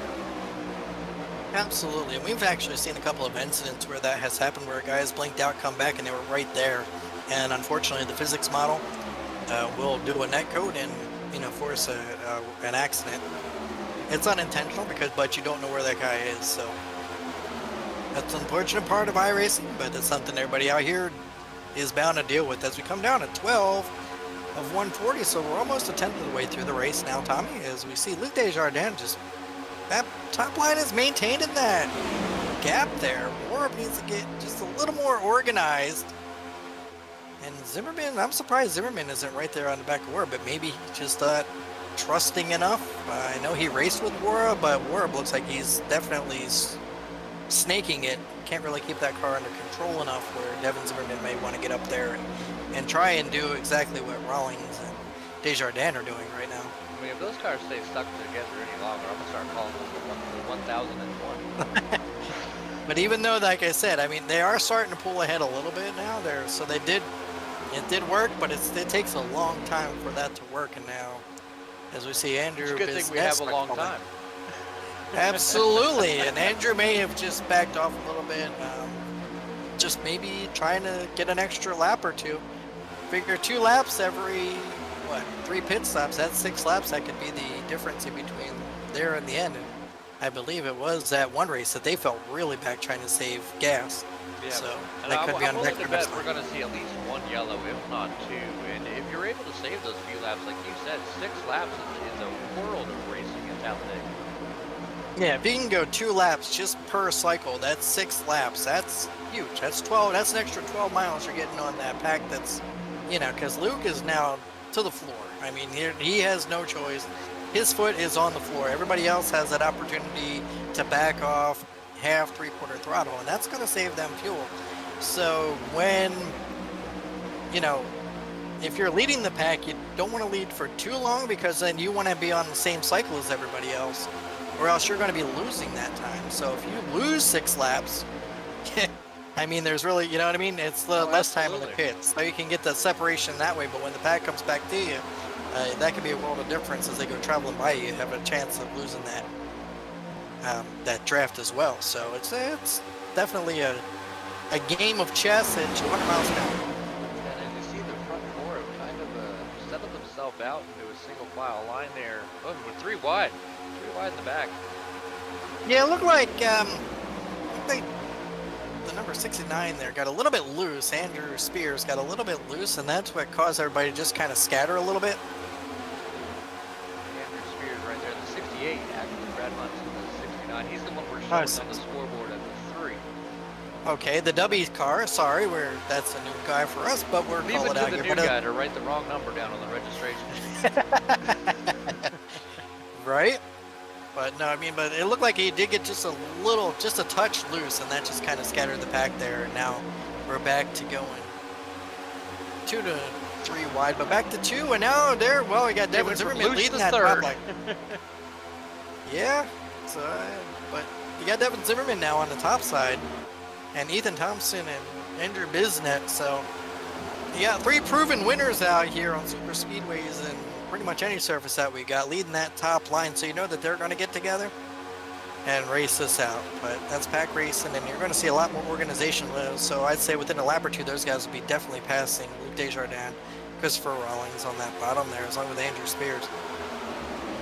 Absolutely, and we've actually seen a couple of incidents where that has happened, where guys blinked out, come back, and they were right there. And unfortunately, the physics model will do a netcode and force an accident. It's unintentional but you don't know where that guy is, so that's an unfortunate part of iRacing, but it's something everybody out here is bound to deal with as we come down to 12 of 140. So we're almost a tenth of the way through the race now, Tommy, as we see Luke Desjardins that top line is maintaining that gap there. Warp needs to get just a little more organized. And Zimmerman, I'm surprised Zimmerman isn't right there on the back of Warp, but maybe just trusting enough. I know he raced with Wara, but Wara looks like he's definitely snaking it. Can't really keep that car under control enough, where Devin Zimmerman may want to get up there and try and do exactly what Rawlings and Desjardins are doing right now. I mean, if those cars stay stuck together any longer, I'm gonna start calling them the 1001. But even though, like I said, I mean, they are starting to pull ahead a little bit now. So it did work, but it takes a long time for that to work. And now, as we see Andrew, it's a good thing we have a long time. Absolutely, and Andrew may have just backed off a little bit, just maybe trying to get an extra lap or two. Figure 2 laps every 3 pit stops. That's 6 laps. That could be the difference in between there and the end. And I believe it was that one race that they felt really back trying to save gas. Yeah, so that could be on I'm willing to bet next we're going to see at least 1 yellow, if not 2. And if you're able able to save those few laps, like you said, 6 laps is a world of racing at Talladega. Yeah, if you can go 2 laps just per cycle, that's 6 laps. That's huge. That's 12. That's an extra 12 miles you're getting on that pack. That's, you know, because Luke is now to the floor. I mean, he has no choice. His foot is on the floor. Everybody else has that opportunity to back off half, 3/4 throttle, and that's going to save them fuel. So when, you know, if you're leading the pack, you don't want to lead for too long because then you want to be on the same cycle as everybody else, or else you're going to be losing that time. So if you lose 6 laps, I mean, there's really, you know what I mean? It's less time in the pits. So you can get the separation that way, but when the pack comes back to you, that could be a world of difference as they go traveling by you. You have a chance of losing that draft as well. So it's definitely a game of chess at 200 miles an hour. And as you see, the front 4 have kind of settled themselves out into a single file line there. Oh, we're 3 wide. 3 wide in the back. Yeah, it looked like the number 69 there got a little bit loose. Andrew Spears got a little bit loose, and that's what caused everybody to just kind of scatter a little bit. Andrew Spears right there, the 68, actually. Brad Munson, the 69. He's the one we're showing on the scoreboard at the 3. Okay, the W car, sorry, that's a new guy for us, but we're Leave calling it to out the here. new guy to write the wrong number down on the registration. Right? But no, I mean, but it looked like he did get just a touch loose, and that just kind of scattered the pack there. And now we're back to going 2 to 3 wide, but back to 2, and now there, well, we got Devin Zimmerman leading that top line. Yeah, so, but you got Devin Zimmerman now on the top side, and Ethan Thompson and Andrew Bisnet. So you got 3 proven winners out here on super speedways and pretty much any surface that we got leading that top line. So you know that they're going to get together and race this out. But that's pack racing, and you're going to see a lot more organization. So I'd say within a lap or 2, those guys will be definitely passing Luke Desjardins, Christopher Rawlings on that bottom there, along with Andrew Spears.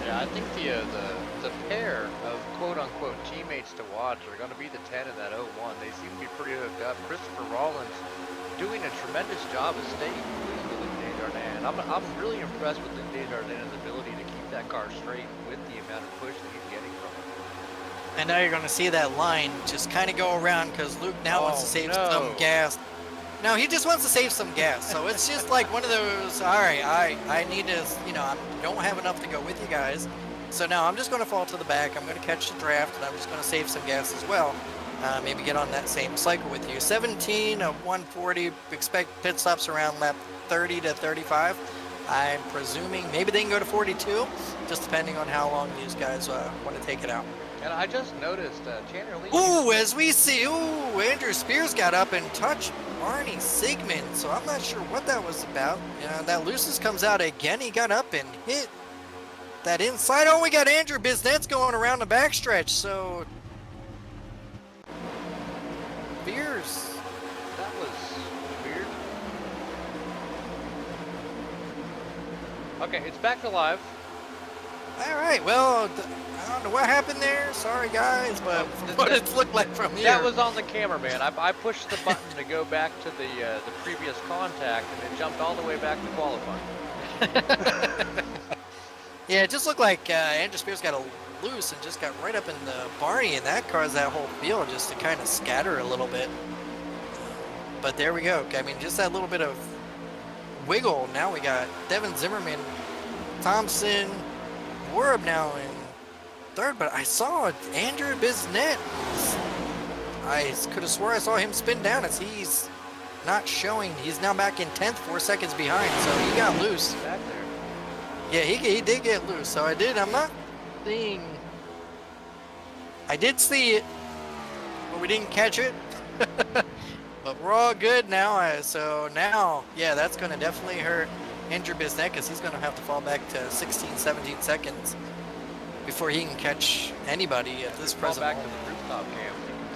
Yeah, I think the pair of quote-unquote teammates to watch are going to be the 10 and that 01. They seem to be pretty hooked up. Christopher Rawlings doing a tremendous job of staying clean with Luke Desjardins. And I'm really impressed with Luke Desjardins' ability to keep that car straight with the amount of push that he's getting from it. And now you're going to see that line just kind of go around because Luke now wants to save some gas. No, he just wants to save some gas. So it's just like one of those, all right, I need to, you know, I don't have enough to go with you guys. So now I'm just going to fall to the back. I'm going to catch the draft, and I'm just going to save some gas as well. Maybe get on that same cycle with you. 17 of 140, expect pit stops around lap 30 to 35. I'm presuming maybe they can go to 42, just depending on how long these guys want to take it out. And I just noticed Tanner Lee. Ooh, as we see, Andrew Spears got up and touched Barney Sigmund. So I'm not sure what that was about. You know, that Lucis comes out again. He got up and hit that inside. Oh, we got Andrew Bisnet's going around the backstretch. So Spears. That was weird. Okay, it's back to live. All right, well, I don't know what happened there. Sorry, guys, but from what it looked like from here. That was on the camera, man. I pushed the button to go back to the previous contact, and it jumped all the way back to qualifying. Yeah, it just looked like Andrew Spears got loose and just got right up into Barney, and that caused that whole field just to kind of scatter a little bit. But there we go. I mean, just that little bit of wiggle. Now we got Devin Zimmerman, Thompson, Warb now in third, but I saw Andrew Bisnet. I could have swore I saw him spin down as he's not showing. He's now back in 10th, 4 seconds behind, so he got loose. Back there. Yeah, he did get loose, so I'm not seeing. I did see it, but we didn't catch it. But we're all good now, so now, yeah, that's going to definitely hurt Andrew Bisnet because he's going to have to fall back to 16, 17 seconds before he can catch anybody at this present moment. Back moment. to the rooftop cam, you can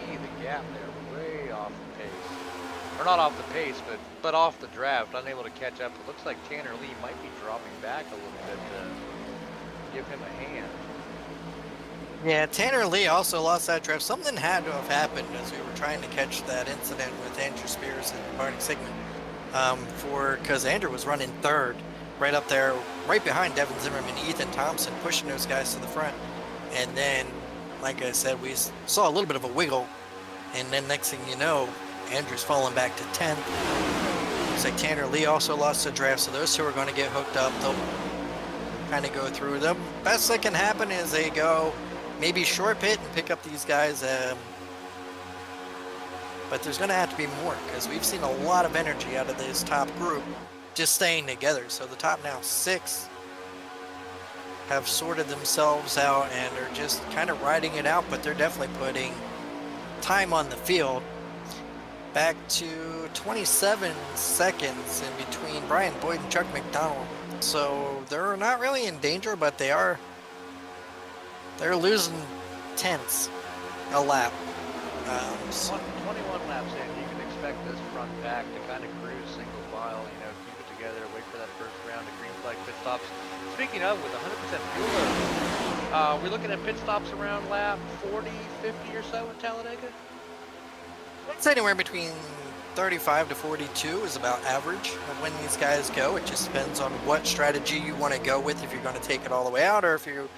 see the gap there way off the pace. Or not off the pace, but off the draft, unable to catch up. It looks like Tanner Lee might be dropping back a little bit to give him a hand. Yeah, Tanner Lee also lost that draft. Something had to have happened as we were trying to catch that incident with Andrew Spears and Barney Sigmund. because Andrew was running third, right up there, right behind Devin Zimmerman, Ethan Thompson, pushing those guys to the front. And then, like I said, we saw a little bit of a wiggle, and then next thing you know, Andrew's falling back to 10th. Looks like Tanner Lee also lost the draft, so those two are going to get hooked up. They'll kind of go through. The best that can happen is they go maybe short pit and pick up these guys. But there's going to have to be more, because we've seen a lot of energy out of this top group just staying together. So the top now 6 have sorted themselves out and are just kind of riding it out, but they're definitely putting time on the field. Back to 27 seconds in between Brian Boyd and Chuck McDonald. So they're not really in danger, but they're losing tenths a lap. 21 laps in, you can expect this front pack to kind of cruise single file, you know, keep it together, wait for that first round of green flag pit stops. Speaking of, with 100% fuel load, we're looking at pit stops around lap 40, 50 or so in Talladega? It's anywhere between 35 to 42 is about average of when these guys go. It just depends on what strategy you want to go with, if you're going to take it all the way out or if you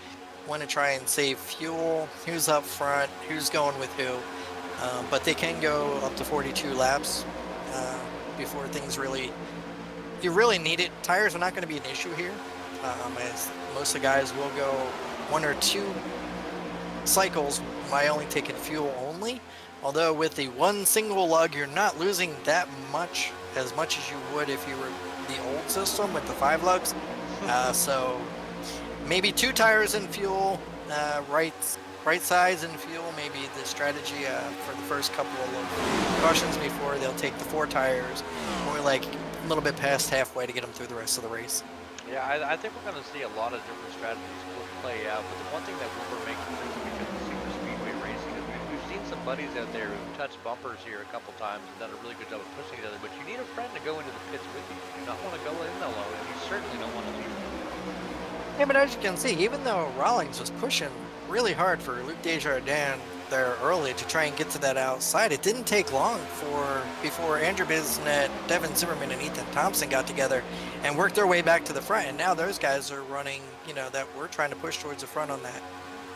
want to try and save fuel, who's up front, who's going with who. But they can go up to 42 laps before things really, you really need it. Tires are not going to be an issue here, as most of the guys will go 1 or 2 cycles by only taking fuel only. Although with the one single lug, you're not losing that much, as much as you would if you were the old system with the 5 lugs. So maybe 2 tires in fuel, right sides in fuel, maybe the strategy for the first couple of cautions before they'll take the 4 tires, or like a little bit past halfway to get them through the rest of the race. Yeah, I think we're going to see a lot of different strategies play out, but the one thing that we're making through because of super speedway racing is we've seen some buddies out there who've touched bumpers here a couple times and done a really good job of pushing each other, but you need a friend to go into the pits with you. You do not want to go in alone, and you certainly don't want to leave. Yeah, but as you can see, even though Rawlings was pushing really hard for Luke Desjardins there early to try and get to that outside, it didn't take long before Andrew Bisnet, Devin Zimmerman, and Ethan Thompson got together and worked their way back to the front. And now those guys are running, you know, that we're trying to push towards the front on that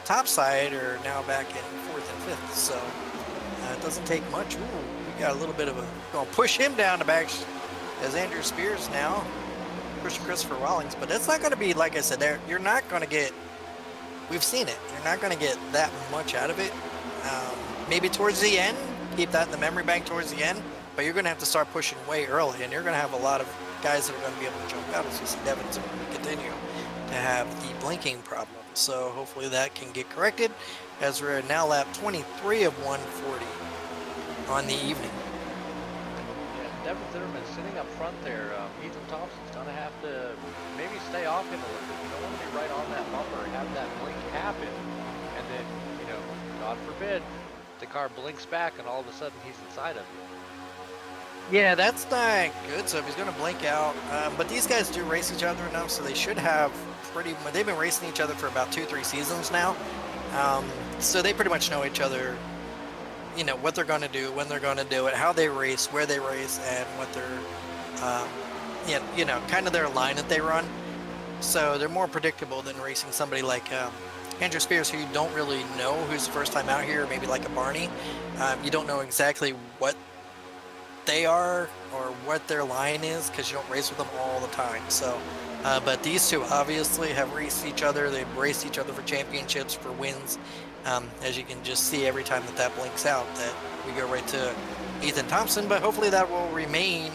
top side are now back in 4th and 5th. So it doesn't take much. Ooh, we got a little bit of a, gonna push him down the back as Andrew Spears now pushing Christopher Rawlings. But it's not going to be, like I said, you're not going to get, we've seen it, you're not going to get that much out of it. Maybe towards the end, keep that in the memory bank towards the end, but you're going to have to start pushing way early, and you're going to have a lot of guys that are going to be able to jump out as you see Devin Zimmerman continue to have the blinking problem. So hopefully that can get corrected, as we're now lap 23 of 140 on the evening. Yeah, Devin Zimmerman sitting up front there. Ethan Thompson's going to have to maybe stay off him a little bit. You don't want to be right on that bumper and have that blink happen, and then, you know, God forbid, the car blinks back and all of a sudden he's inside of you. Yeah, that's not good. So if he's going to blink out, but these guys do race each other enough, so they should have they've been racing each other for about 2-3 seasons now. So they pretty much know each other, you know, what they're going to do, when they're going to do it, how they race, where they race, and what their, you know, kind of their line that they run. So they're more predictable than racing somebody like Andrew Spears, who you don't really know, who's the first time out here, maybe like a Barney. You don't know exactly what they are or what their line is because you don't race with them all the time. So, but these two obviously have raced each other. They've raced each other for championships, for wins. As you can just see every time that blinks out, that we go right to Ethan Thompson, but hopefully that will remain.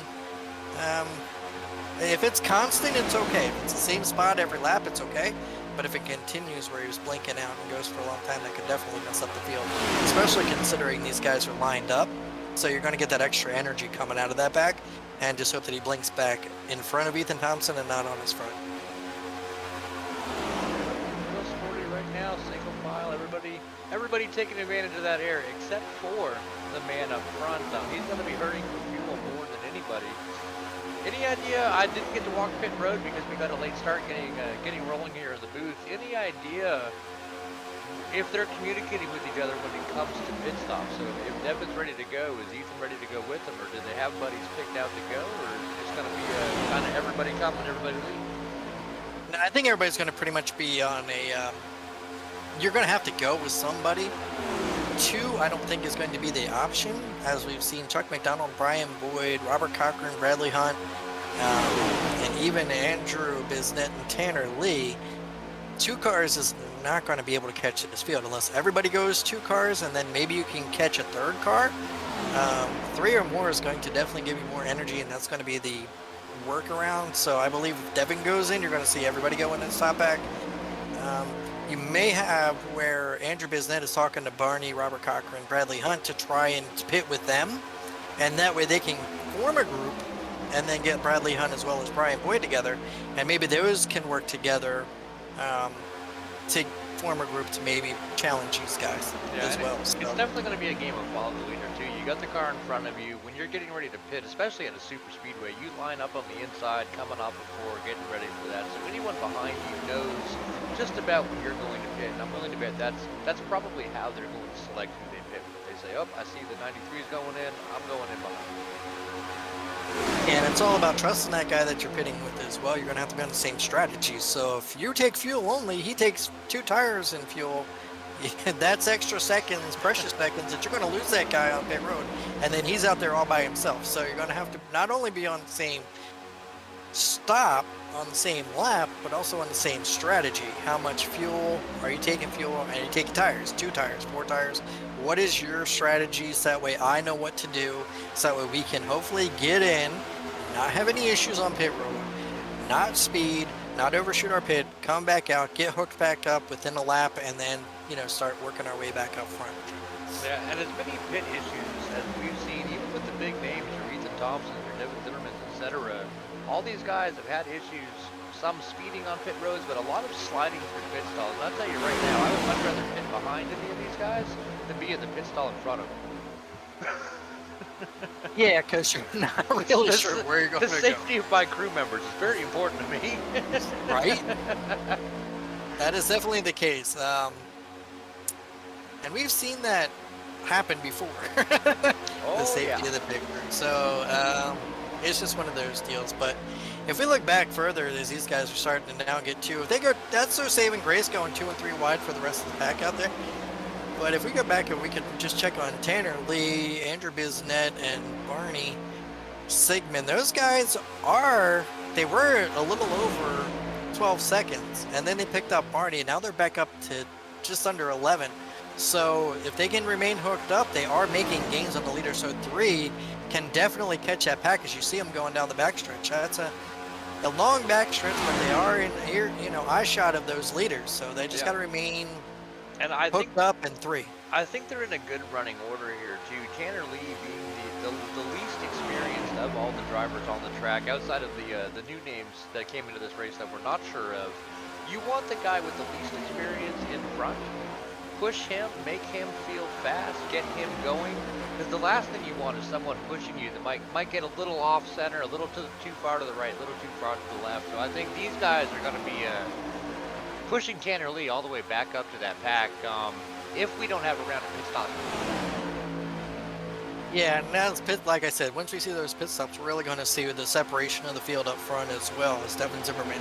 If it's constant, it's okay. If it's the same spot every lap, it's okay. But if it continues where he was blinking out and goes for a long time, that could definitely mess up the field, especially considering these guys are lined up. So you're going to get that extra energy coming out of that back, and just hope that he blinks back in front of Ethan Thompson and not on his front. Real sporty right now, single file, everybody taking advantage of that air except for the man up front. He's going to be hurting for fuel more than anybody. Any idea? I didn't get to walk pit road because we got a late start getting rolling here in the booth. Any idea if they're communicating with each other when it comes to pit stops. So if Devin's ready to go, is Ethan ready to go with him, or do they have buddies picked out to go, or is it just going to be kind of everybody come and everybody leave? No, I think everybody's going to pretty much be on a. You're going to have to go with somebody. 2, I don't think is going to be the option, as we've seen Chuck McDonald, Brian Boyd, Robert Cochran, Bradley Hunt, and even Andrew Bisnet and Tanner Lee. 2 cars is not going to be able to catch this field unless everybody goes 2 cars, and then maybe you can catch a 3rd car. 3 or more is going to definitely give you more energy, and that's going to be the workaround. So I believe if Devin goes in, you're going to see everybody go in and stop back. You may have where Andrew Bisnet is talking to Barney, Robert Cochran, Bradley Hunt to try and pit with them, and that way they can form a group and then get Bradley Hunt as well as Brian Boyd together, and maybe those can work together to form a group to maybe challenge these guys as well. It's definitely going to be a game of follow the leader too. You got the car in front of you. When you're getting ready to pit, especially at a super speedway, you line up on the inside, coming off before, getting ready for that. So anyone behind you knows just about when you're going to pit. And I'm willing to bet that's probably how they're going to select who they pit. They say, oh, I see the 93's going in, I'm going in behind. And it's all about trusting that guy that you're pitting with as well. You're going to have to be on the same strategy. So if you take fuel only, he takes 2 tires in fuel. That's extra seconds, precious seconds, that you're going to lose that guy on pit road. And then he's out there all by himself. So you're going to have to not only be on the same stop, on the same lap, but also on the same strategy. How much fuel are you taking? Fuel, and you taking tires, 2 tires, 4 tires. What is your strategy? So that way I know what to do. So that way we can hopefully get in, not have any issues on pit road, not speed, not overshoot our pit, come back out, get hooked back up within a lap, and then, you know, start working our way back up front. Yeah, and as many pit issues as we've seen, even with the big names, your Ethan Thompson, your Devin Zimmerman, etc., all these guys have had issues, some speeding on pit roads, but a lot of sliding through pit stalls. And I'll tell you right now, I would much rather pit behind any of these guys than be in the pit stall in front of them. Yeah, because you're not really sure where you're going to go. The safety of my crew members is very important to me. Right? That is definitely the case. And we've seen that happen before. The safety of the pit crew. So it's just one of those deals. But if we look back further, as these guys are starting to now get 2, if they go, that's their saving grace, going 2 and 3 wide for the rest of the pack out there. But if we go back and we could just check on Tanner Lee, Andrew Bisnet, and Barney Sigmund, those guys they were a little over 12 seconds, and then they picked up Barney, and now they're back up to just under 11. So if they can remain hooked up, they are making gains on the leader. So 3 can definitely catch that pack as you see them going down the backstretch. That's a long backstretch, but they are in here, you know, eye shot of those leaders. So they just got to remain hooked up in 3. I think they're in a good running order here too. Tanner Lee being the least experienced of all the drivers on the track, outside of the new names that came into this race that we're not sure of. You want the guy with the least experience in front. Push him, make him feel fast, get him going. Because the last thing you want is someone pushing you that might get a little off center, a little too far to the right, a little too far to the left. So I think these guys are going to be pushing Tanner Lee all the way back up to that pack if we don't have a round of pit stops. Yeah, and now like I said, once we see those pit stops, we're really going to see the separation of the field up front as well as Devin Zimmerman,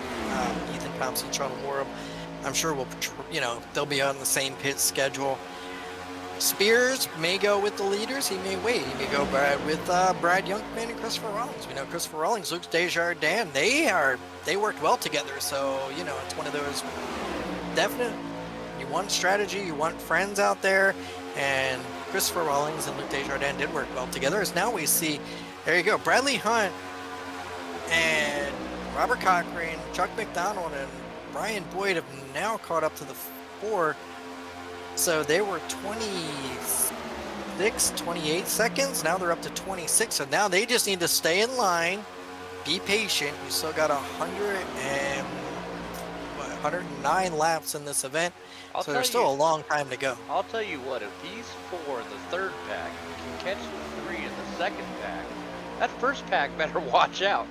Ethan Thompson, Sean Warham. I'm sure they'll be on the same pit schedule. Spears may go with the leaders. He may wait. He may go with Brad Youngman and Christopher Rawlings. We know Christopher Rawlings, Luke Desjardins, they worked well together. So, it's one of those definite, you want strategy, you want friends out there, and Christopher Rawlings and Luke Desjardins did work well together. As now we see, there you go, Bradley Hunt and Robert Cochran, Chuck McDonald, and Brian Boyd have now caught up to the 4. So they were 26, 28 seconds. Now they're up to 26. So now they just need to stay in line, be patient. You still got 109 laps in this event. So there's still a long time to go. I'll tell you what, if these 4 in the third pack can catch the 3 in the second pack, that first pack better watch out.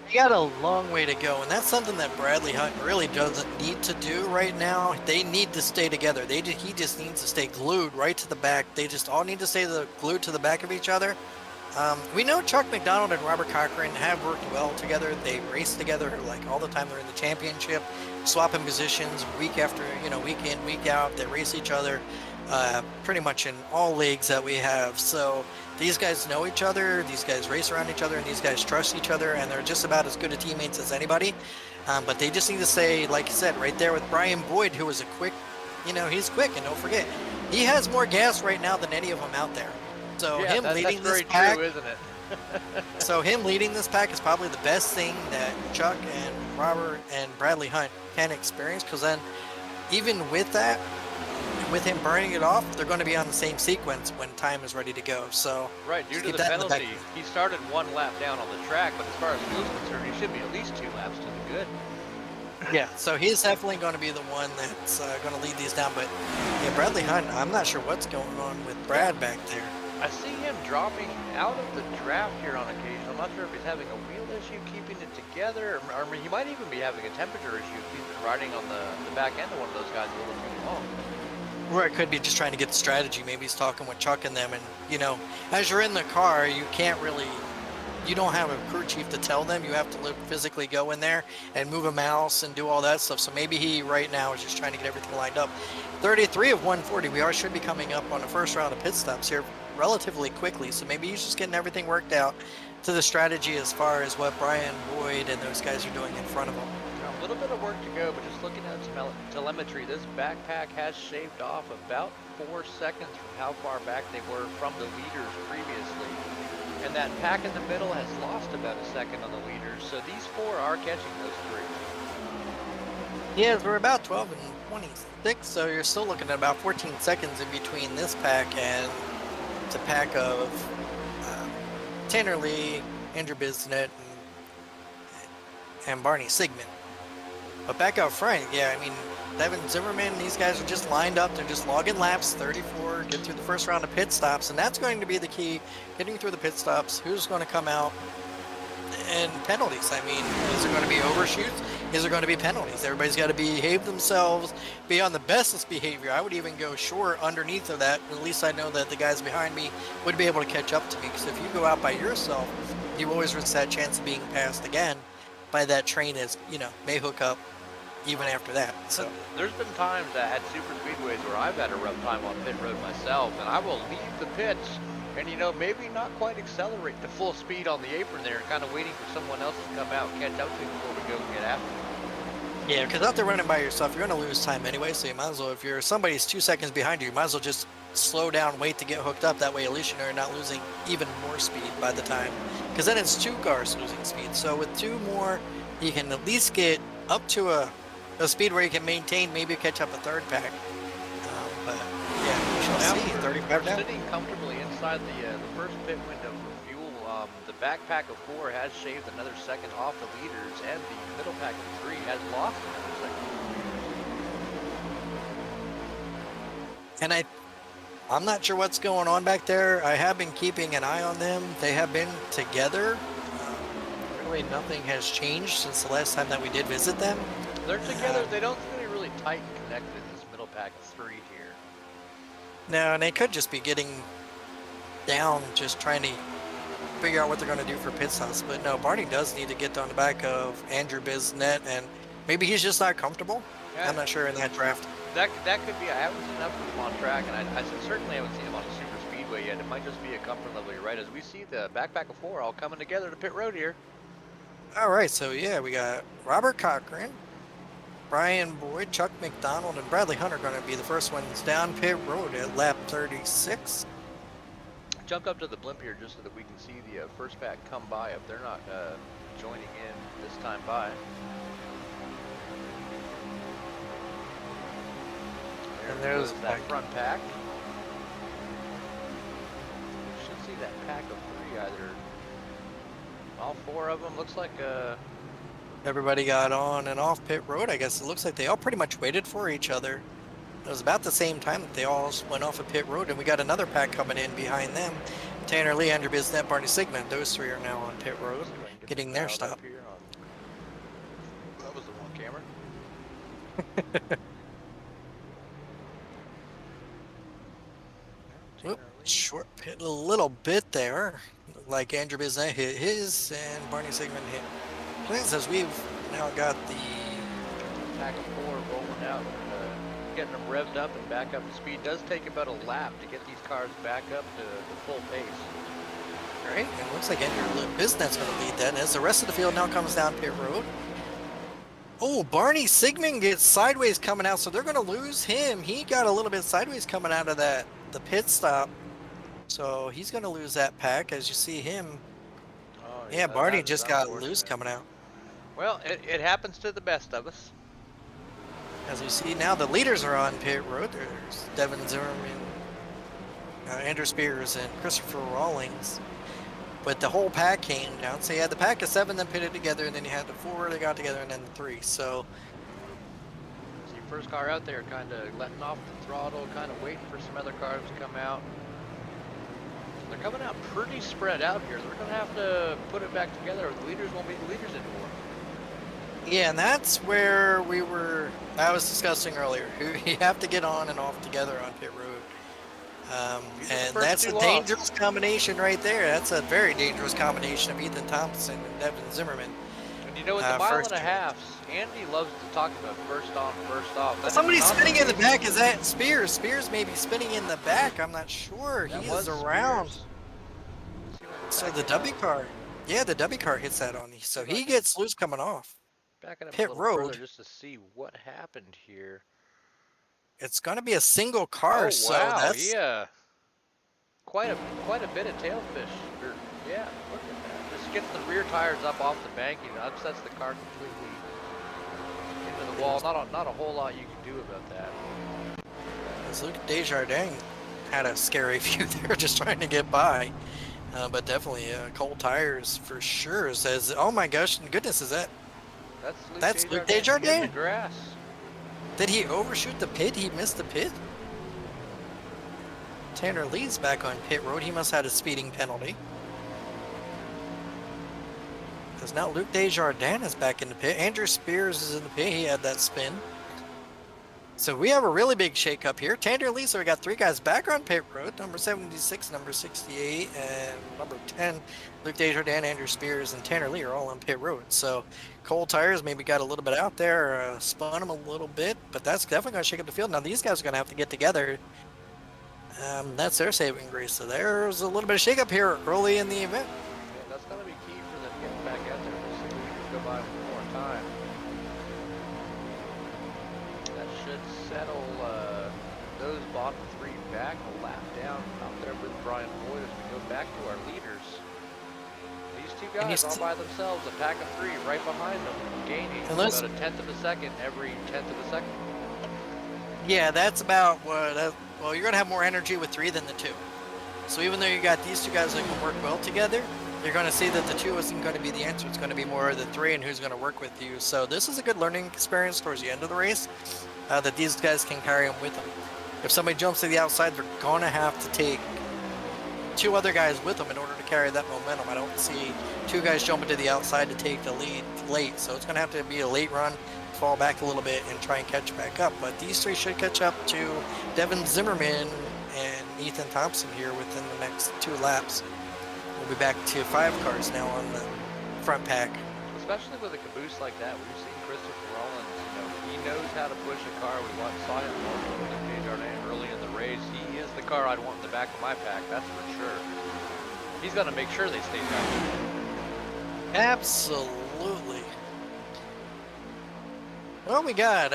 He got a long way to go, and that's something that Bradley Hunt really doesn't need to do right now. They need to stay together. He just needs to stay glued right to the back. They just all need to stay glued to the back of each other. We know Chuck McDonald and Robert Cochran have worked well together. They race together like all the time. They're in the championship, swapping positions week after, week in, week out. They race each other pretty much in all leagues that we have. So these guys know each other. These guys race around each other, and these guys trust each other, and they're just about as good of teammates as anybody. But they just need to stay, like you said, right there with Brian Boyd, who is a quick, he's quick, and don't forget, he has more gas right now than any of them out there. So yeah, him leading that's very this pack, true, isn't it? so him leading this pack is probably the best thing that Chuck and Robert and Bradley Hunt can experience, because then even with that, with him burning it off, they're going to be on the same sequence when time is ready to go. So right, due to the penalty, he started 1 lap down on the track, but as far as fuel's concerned, he should be at least 2 laps to the good. Yeah, so he's definitely going to be the one that's going to lead these down. But yeah, Bradley Hunt, I'm not sure what's going on with Brad back there. I see him dropping out of the draft here on occasion. I'm not sure if he's having a wheel issue keeping it together, or he might even be having a temperature issue if he's been riding on the back end of one of those guys a little too long. Or it could be just trying to get the strategy. Maybe he's talking with Chuck and them, and as you're in the car, you can't really, you don't have a crew chief to tell them. You have to physically go in there and move a mouse and do all that stuff. So maybe he right now is just trying to get everything lined up. 33 of 140. We should be coming up on the first round of pit stops here relatively quickly. So maybe he's just getting everything worked out to the strategy as far as what Brian Boyd and those guys are doing in front of him. A little bit of work to go, but just looking at telemetry, this backpack has shaved off about 4 seconds from how far back they were from the leaders previously. And that pack in the middle has lost about a second on the leaders, so these 4 are catching those 3. Yeah, we're about 12 and 26, so you're still looking at about 14 seconds in between this pack and the pack of Tanner Lee, Andrew Bisnet, and Barney Sigmund. But back out front, yeah, I mean, Devin Zimmerman, these guys are just lined up. They're just logging laps, 34, get through the first round of pit stops, and that's going to be the key, getting through the pit stops, who's going to come out, and penalties. I mean, is there going to be overshoots? Is there going to be penalties? Everybody's got to behave themselves, be on the bestest behavior. I would even go short underneath of that. At least I know that the guys behind me would be able to catch up to me, because if you go out by yourself, you always risk that chance of being passed again by that train as, may hook up even after that. So there's been times at super speedways where I've had a rough time on pit road myself, and I will leave the pits and maybe not quite accelerate to full speed on the apron there, kind of waiting for someone else to come out and catch up to me before we go and get after them. Yeah, because out there running by yourself, you're going to lose time anyway, so you might as well, if somebody's 2 seconds behind you, you might as well just slow down, wait to get hooked up. That way at least you're not losing even more speed by the time, because then it's 2 cars losing speed. So with 2 more, you can at least get up to a speed where you can maintain, maybe catch up a 3rd pack. But yeah, we shall see. 35 down. Sitting comfortably inside the first pit window for fuel. The backpack of 4 has shaved another second off the leaders, and the middle pack of 3 has lost another second. And I'm not sure what's going on back there. I have been keeping an eye on them. They have been together. Really nothing has changed since the last time that we did visit them. They're together. They don't seem to be really tight and connected in this middle pack of 3 here. No, and they could just be getting down, just trying to figure out what they're going to do for pit stops. But no, Barney does need to get on the back of Andrew Bisnet, and maybe he's just not comfortable. Yeah. I'm not sure in that draft. That could be. I haven't seen enough of him on track, and I certainly haven't seen him on a super speedway yet. It might just be a comfort level. You're right, as we see the backpack of 4 all coming together to pit road here. All right, so yeah, we got Robert Cochran, Brian Boyd, Chuck McDonald, and Bradley Hunt are going to be the first ones down pit road at lap 36. Jump up to the blimp here just so that we can see the first pack come by if they're not joining in this time by. And there's that front pack. We should see that pack of 3 either. All 4 of them. Looks like everybody got on and off pit road. I guess it looks like they all pretty much waited for each other. It was about the same time that they all went off of pit road, and we got another pack coming in behind them. Tanner Lee, Andrew Bisnet, Barney Sigmund. Those 3 are now on pit road, getting their stop. Here on was the wrong camera. Whoop, short pit a little bit there. Like Andrew Bizet hit his and Barney Sigmund hit his as we've now got the Pack of 4 rolling out, getting them revved up and back up to speed. It does take about a lap to get these cars back up to full pace. right. And it looks like Andrew Biznet's going to lead that as the rest of the field now comes down pit road. Oh, Barney Sigmund gets sideways coming out, so they're going to lose him. He got a little bit sideways coming out of the pit stop. So he's going to lose that pack as you see him. Oh, yeah, Barney just got loose coming out. Well, it happens to the best of us. As you see now, the leaders are on pit road. There's Devin Zimmerman, Andrew Spears, and Christopher Rawlings. But the whole pack came down. So you had the pack of 7 that pitted together, and then you had the 4 that got together, and then the 3. So your first car out there kind of letting off the throttle, kind of waiting for some other cars to come out. They're coming out pretty spread out here. They're going to have to put it back together, or the leaders won't be the leaders anymore. yeah, and that's where I was discussing earlier. You have to get on and off together on pit road. And that's a dangerous combination right there. That's a very dangerous combination of Ethan Thompson and Devin Zimmerman. And you know, with the mile and a half, Andy loves to talk about first on, first off. Somebody's spinning in the back. Is that Spears? Spears may be spinning in the back. I'm not sure. He is around. So the W car. Yeah, the W car hits that on. So he gets loose coming off. Backing up pit a little road further just to see what happened here. It's going to be a single car. Oh, so wow, that's quite a bit of tailfish. Yeah, look at that. Just gets the rear tires up off the banking, upsets the car completely into the wall. Not a whole lot you can do about that. As Luke Desjardins had a scary view there, just trying to get by. But definitely cold tires for sure. Says, oh my gosh, goodness, is that? That's Luke Desjardins. In the grass. Did he overshoot the pit? He missed the pit? Tanner Lee's back on pit road. He must have had a speeding penalty. Because now Luke Desjardins is back in the pit. Andrew Spears is in the pit. He had that spin. So we have a really big shakeup here. Tanner Lee, so we got 3 guys back on pit road. Number 76, number 68, and number 10. Luke Desjardins, Andrew Spears, and Tanner Lee are all on pit road. So cold tires maybe got a little bit out there, spun them a little bit, but that's definitely going to shake up the field. Now these guys are going to have to get together. That's their saving grace. So there's a little bit of shakeup here early in the event. Yeah, that's going to be key for them getting back out there. We'll see if we can go by one more time. That should settle those bottom 3 back a lap down out there with Brian Boyd as we go back to our leaders. These 2 guys all by themselves, a pack of 3 right behind them, gaining about a 1/10 of a second every 1/10 of a second. Yeah, that's about what. Well, you're going to have more energy with 3 than the 2. So even though you got these 2 guys that can work well together, you're going to see that the 2 isn't going to be the answer. It's going to be more the 3 and who's going to work with you. So this is a good learning experience towards the end of the race, that these guys can carry them with them. If somebody jumps to the outside, they're going to have to take 2 other guys with them in order to carry that momentum. I don't see 2 guys jumping to the outside to take the lead late. So it's going to have to be a late run, fall back a little bit, and try and catch back up. But these 3 should catch up to Devin Zimmerman and Ethan Thompson here within the next 2 laps. We'll be back to 5 cars now on the front pack. Especially with a caboose like that, we've seen Christopher Rollins. You know, he knows how to push a car. We saw him with Desjardins early in the race. He is the car I'd want in the back of my pack, that's for sure. He's going to make sure they stay down. Absolutely. Well, we got,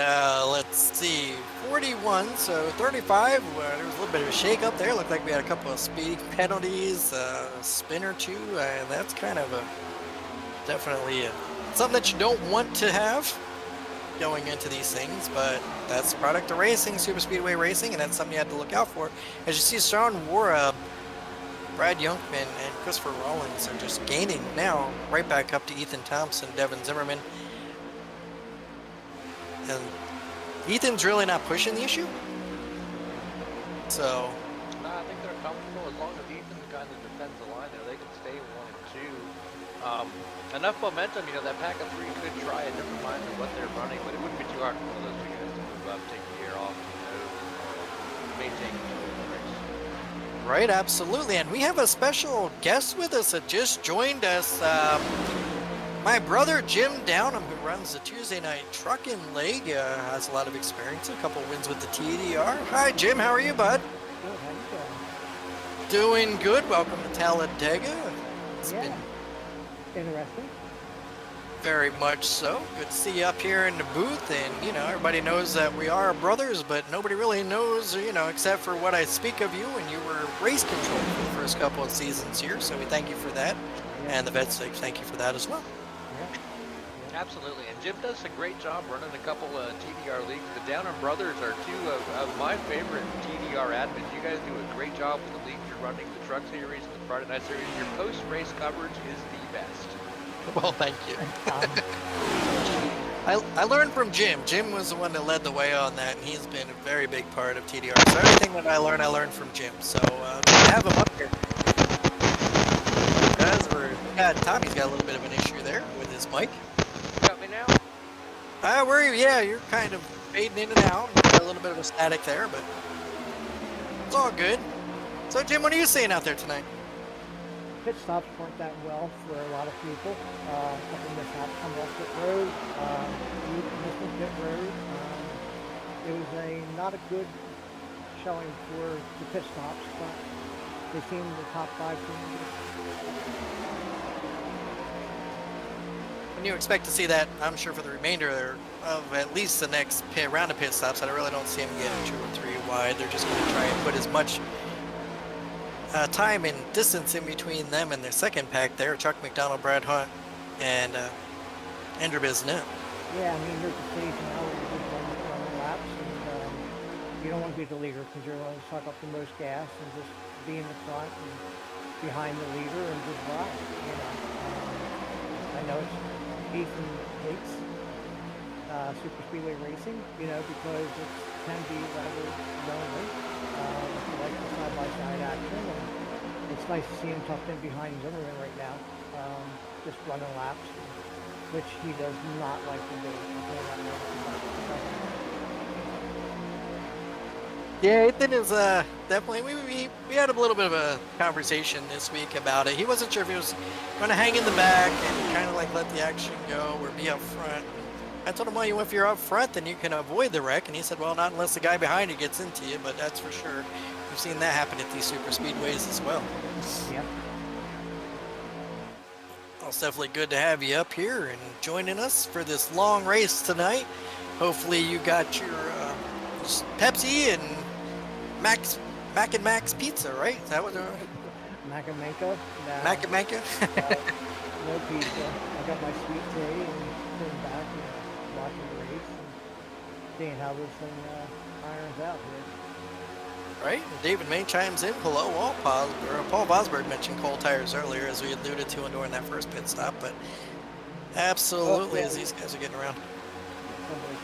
let's see, 41, so 35. There was a little bit of a shake-up there. Looked like we had a couple of speed penalties, a spin or 2, and that's kind of definitely something that you don't want to have going into these things, but that's the product of racing, super speedway racing, and that's something you had to look out for. As you see, Sean Wara, Brad Youngman, and Christopher Rawlings are just gaining now, right back up to Ethan Thompson, Devin Zimmerman. And Ethan's really not pushing the issue. So I think they're comfortable as long as Ethan kind of defends the line there. They can stay 1 and enough momentum, you know, that pack of 3 could try a different line than what they're running, but it wouldn't be too hard for those two guys to move up, take the air off, you know, and maintain control of the race. Right, absolutely. And we have a special guest with us that just joined us. My brother Jim Downham, who runs the Tuesday Night Trucking League, has a lot of experience, a couple wins with the TDR. Hi, Jim. How are you, bud? Good, how you Doing good. Welcome to Talladega. It's doing? been Yeah, interesting. very much so. Good to see you up here in the booth. And, you know, everybody knows that we are brothers, but nobody really knows, you know, except for what I speak of you. And you were race control for the first couple of seasons here. So we thank you for that. And the VETS thank you for that as well. Yeah. Absolutely, and Jim does a great job running a couple of TDR leagues. The Downham brothers are two of my favorite TDR admins. You guys do a great job with the leagues you're running, the Truck Series and the Friday Night Series. Your post-race coverage is the best. Well, thank you. I learned from Jim. Jim was the one that led the way on that, and he's been a very big part of TDR. So everything that I learned from Jim. So have him up here. Tommy's got a little bit of an issue there with his mic. Got me now? Yeah, you're kind of fading in and out. Got a little bit of a static there, but it's all good. So, Jim, what are you seeing out there tonight? Pit stops weren't that well for a lot of people. A couple mishaps coming off pit road. Missing pit road. It was not a good showing for the pit stops, but they seemed the top 5 teams. And you expect to see that, I'm sure, for the remainder of at least the next round of pit stops. I really don't see them getting 2 or 3 wide. They're just going to try and put as much time and distance in between them and their second pack there. Chuck McDonald, Brad Hunt, and Andrew Bisnet. Yeah, I mean, there's a stage now where you're just running laps, and you don't want to be the leader because you're going to suck up the most gas and just be in the front and behind the leader and just ride, you know. I know it's Ethan hates super speedway racing, you know, because it can be rather lonely. He likes the side-by-side action, and it's nice to see him tucked in behind Zimmerman right now, just running laps, which he does not like to do. Yeah, Ethan is definitely. We had a little bit of a conversation this week about it. He wasn't sure if he was going to hang in the back and kind of like let the action go or be up front. I told him, well, if you're up front, then you can avoid the wreck. And he said, well, not unless the guy behind you gets into you. But that's for sure. We've seen that happen at these super speedways as well. Yep. Well, it's definitely good to have you up here and joining us for this long race tonight. Hopefully you got your Pepsi and Mac and Max pizza, right? Is that what they're... Macamanca? Nah, Mac and Manca? no pizza. I got my sweet tea and sitting back and watching the race and seeing how this thing irons out here. Right? David May chimes in. Hello, all. Paul Bosberg mentioned cold tires earlier, as we alluded to during that first pit stop, but absolutely, as these guys are getting around. Somebody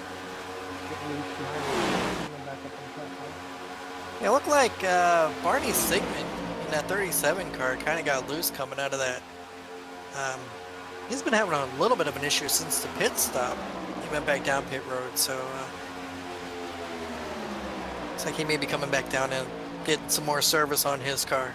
getting loose behind me and then back up in front. Yeah, it looked like Barney Sigmund in that 37 car kind of got loose coming out of that. He's been having a little bit of an issue since the pit stop. He went back down pit road, so looks like he may be coming back down and getting some more service on his car.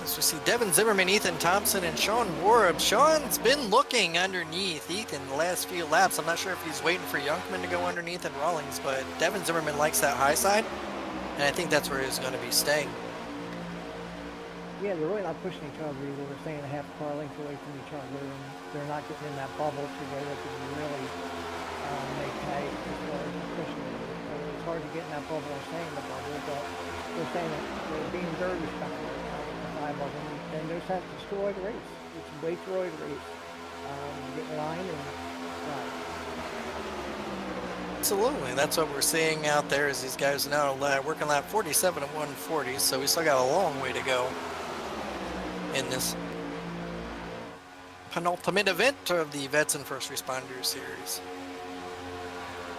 As we see Devin Zimmerman, Ethan Thompson, and Sean Warab. Sean's been looking underneath Ethan the last few laps. I'm not sure if he's waiting for Youngman to go underneath and Rawlings, but Devin Zimmerman likes that high side, and I think that's where he's going to be staying. Yeah, they're really not pushing each other either. They're staying a half car length away from each other, and they're not getting in that bubble to where they can really make hay as far as pushing it. So it's hard to get in that bubble and stay in the bubble, but they're saying that they're being very respectful of them, and they're set to destroy the race. It's a way to destroy the race. Get in line and ride. Absolutely, that's what we're seeing out there. Is these guys now working lap 47 at 140, so we still got a long way to go in this penultimate event of the Vets and First Responders series.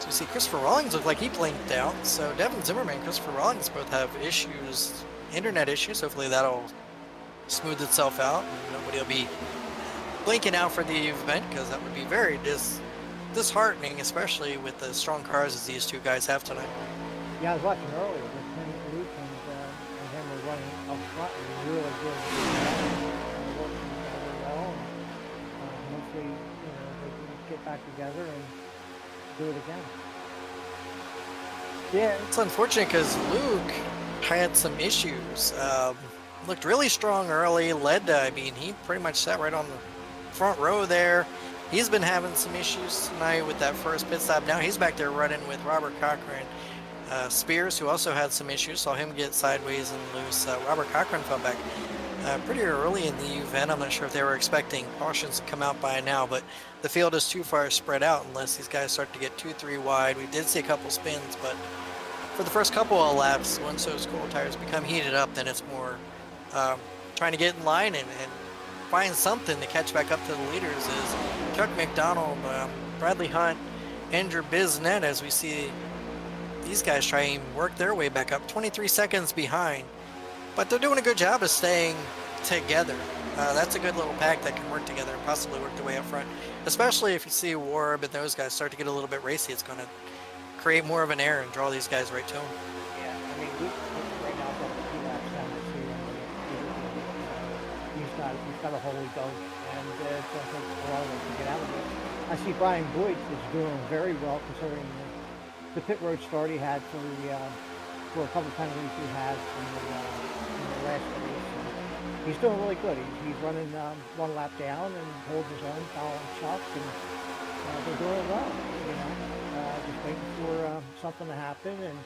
So we see Christopher Rawlings look like he blinked out. So Devin Zimmerman and Christopher Rawlings both have issues, internet issues. Hopefully that'll smooth itself out, and nobody will be blinking out for the event, because that would be very disheartening, especially with the strong cars as these two guys have tonight. Yeah, I was watching earlier with him, Luke, and him were running up front and really good. Working together well. And hopefully, they can get back together and do it again. Yeah, it's unfortunate because Luke had some issues. Looked really strong early, I mean, he pretty much sat right on the front row there. He's been having some issues tonight with that first pit stop. Now he's back there running with Robert Cochran. Spears, who also had some issues, saw him get sideways and loose. Robert Cochran fell back pretty early in the event. I'm not sure if they were expecting cautions to come out by now, but the field is too far spread out unless these guys start to get 2-3 wide. We did see a couple spins, but for the first couple of laps, once those cold tires become heated up, then it's more trying to get in line and find something to catch back up to the leaders. Is Chuck McDonald, Bradley Hunt, Andrew Bisnet, as we see these guys try and work their way back up, 23 seconds behind, but they're doing a good job of staying together. That's a good little pack that can work together and possibly work their way up front, especially if you see Warb and those guys start to get a little bit racy. It's going to create more of an air and draw these guys right to them. Yeah, I mean, Luke right now got 2 laps down the field. He's got a holy go, and it's going to take a while to get out of it. I see Brian Boyd is doing very well considering the pit road start he had for a couple of penalties he had in the last race. And he's doing really good. He's running 1 lap down and holding his own, following Chuck, and they're doing well. Just waiting for something to happen and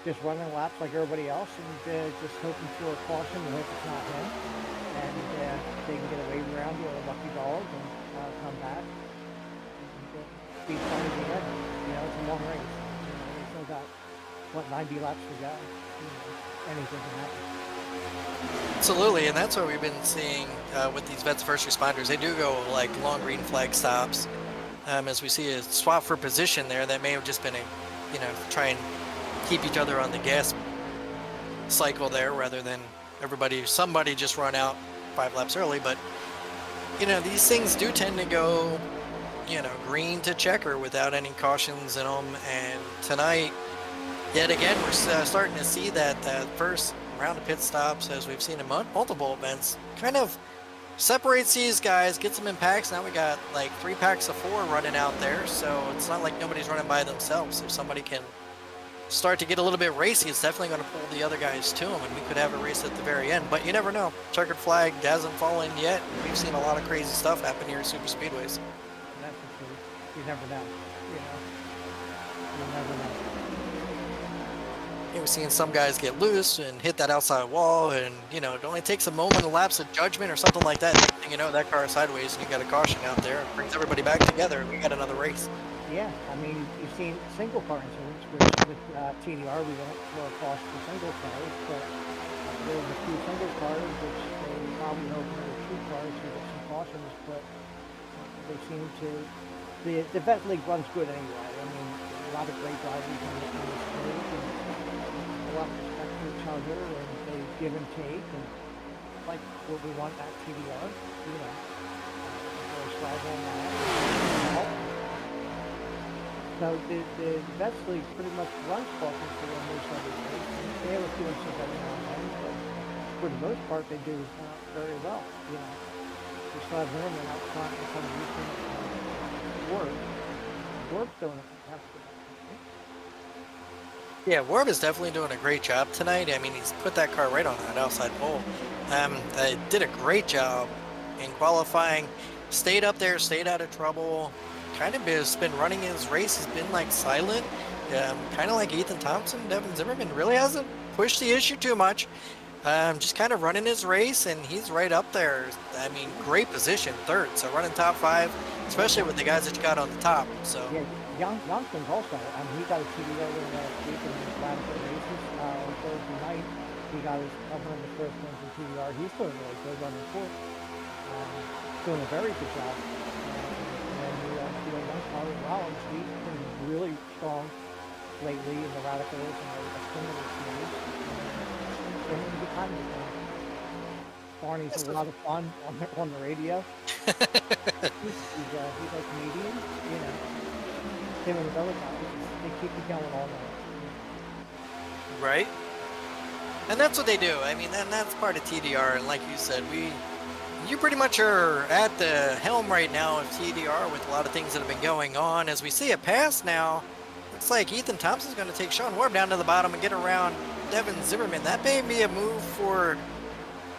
just running laps like everybody else, and just hoping for a caution and hope it's not him, and they can get a wave around to a lucky dog and come back and be fine at the end. It's a long race. We've still got 90 laps to go. Anything can happen. Absolutely, and that's what we've been seeing with these VETS first responders. They do go like long green flag stops. As we see a swap for position there, that may have just been try and keep each other on the gas cycle there, rather than somebody just run out 5 laps early. But these things do tend to go green to checker without any cautions in them. And tonight, yet again, we're starting to see that first round of pit stops, as we've seen in multiple events, kind of separates these guys, gets them in packs. Now we got like 3 packs of 4 running out there, so it's not like nobody's running by themselves. If somebody can start to get a little bit racy, it's definitely going to pull the other guys to them, and we could have a race at the very end. But you never know. Checkered flag hasn't fallen yet. We've seen a lot of crazy stuff happen here at super speedways. That's the truth. You never know. You never know. We've seen some guys get loose and hit that outside wall, and it only takes a moment, a lapse of judgment or something like that. And that car is sideways, and you got a caution out there. It brings everybody back together, and we got another race. Yeah, I mean, you've seen single car incidents, which with TDR we don't throw a cost for single cars, but there was a few single cars which they probably hoping there were 2 cars who get some cautions, but they seem to. The VET League runs good anyway. I mean, a lot of great drivers in this league, and a lot of respect for each other, and they give and take, and like what we want at TDR, strive on that. So the VETS League pretty much runs cautions for almost every race. They have a few instances every now and then, but for the most part they do very well. We still have Norman out front and some recent work. Work's doing a fantastic job. Yeah, Warb is definitely doing a great job tonight. I mean, he's put that car right on that outside pole. They did a great job in qualifying. Stayed up there, stayed out of trouble. Kind of has been running his race. He's been like silent, kind of like Ethan Thompson. Devin Zimmerman really hasn't pushed the issue too much. Just kind of running his race, and he's right up there. I mean, great position, 3rd. So running top 5, especially with the guys that you got on the top. So yeah, Johnston's also. He got a TDR win last week in his last 2 races. On Thursday night, he got one of the first wins in TDR. He's doing really good, running 4th. Doing a very good job. Young Rollins, he's been really strong lately in the radicals and the similar series. And behind the Barney's That's a lot of fun on the radio. He's a comedian, you know. Him and his other guys, they keep it going all night. right. And that's what they do. I mean, and that's part of TDR. And like you said, you pretty much are at the helm right now of TDR with a lot of things that have been going on. As we see it pass now, looks like Ethan Thompson's going to take Sean Warb down to the bottom and get around Devin Zimmerman. That may be a move for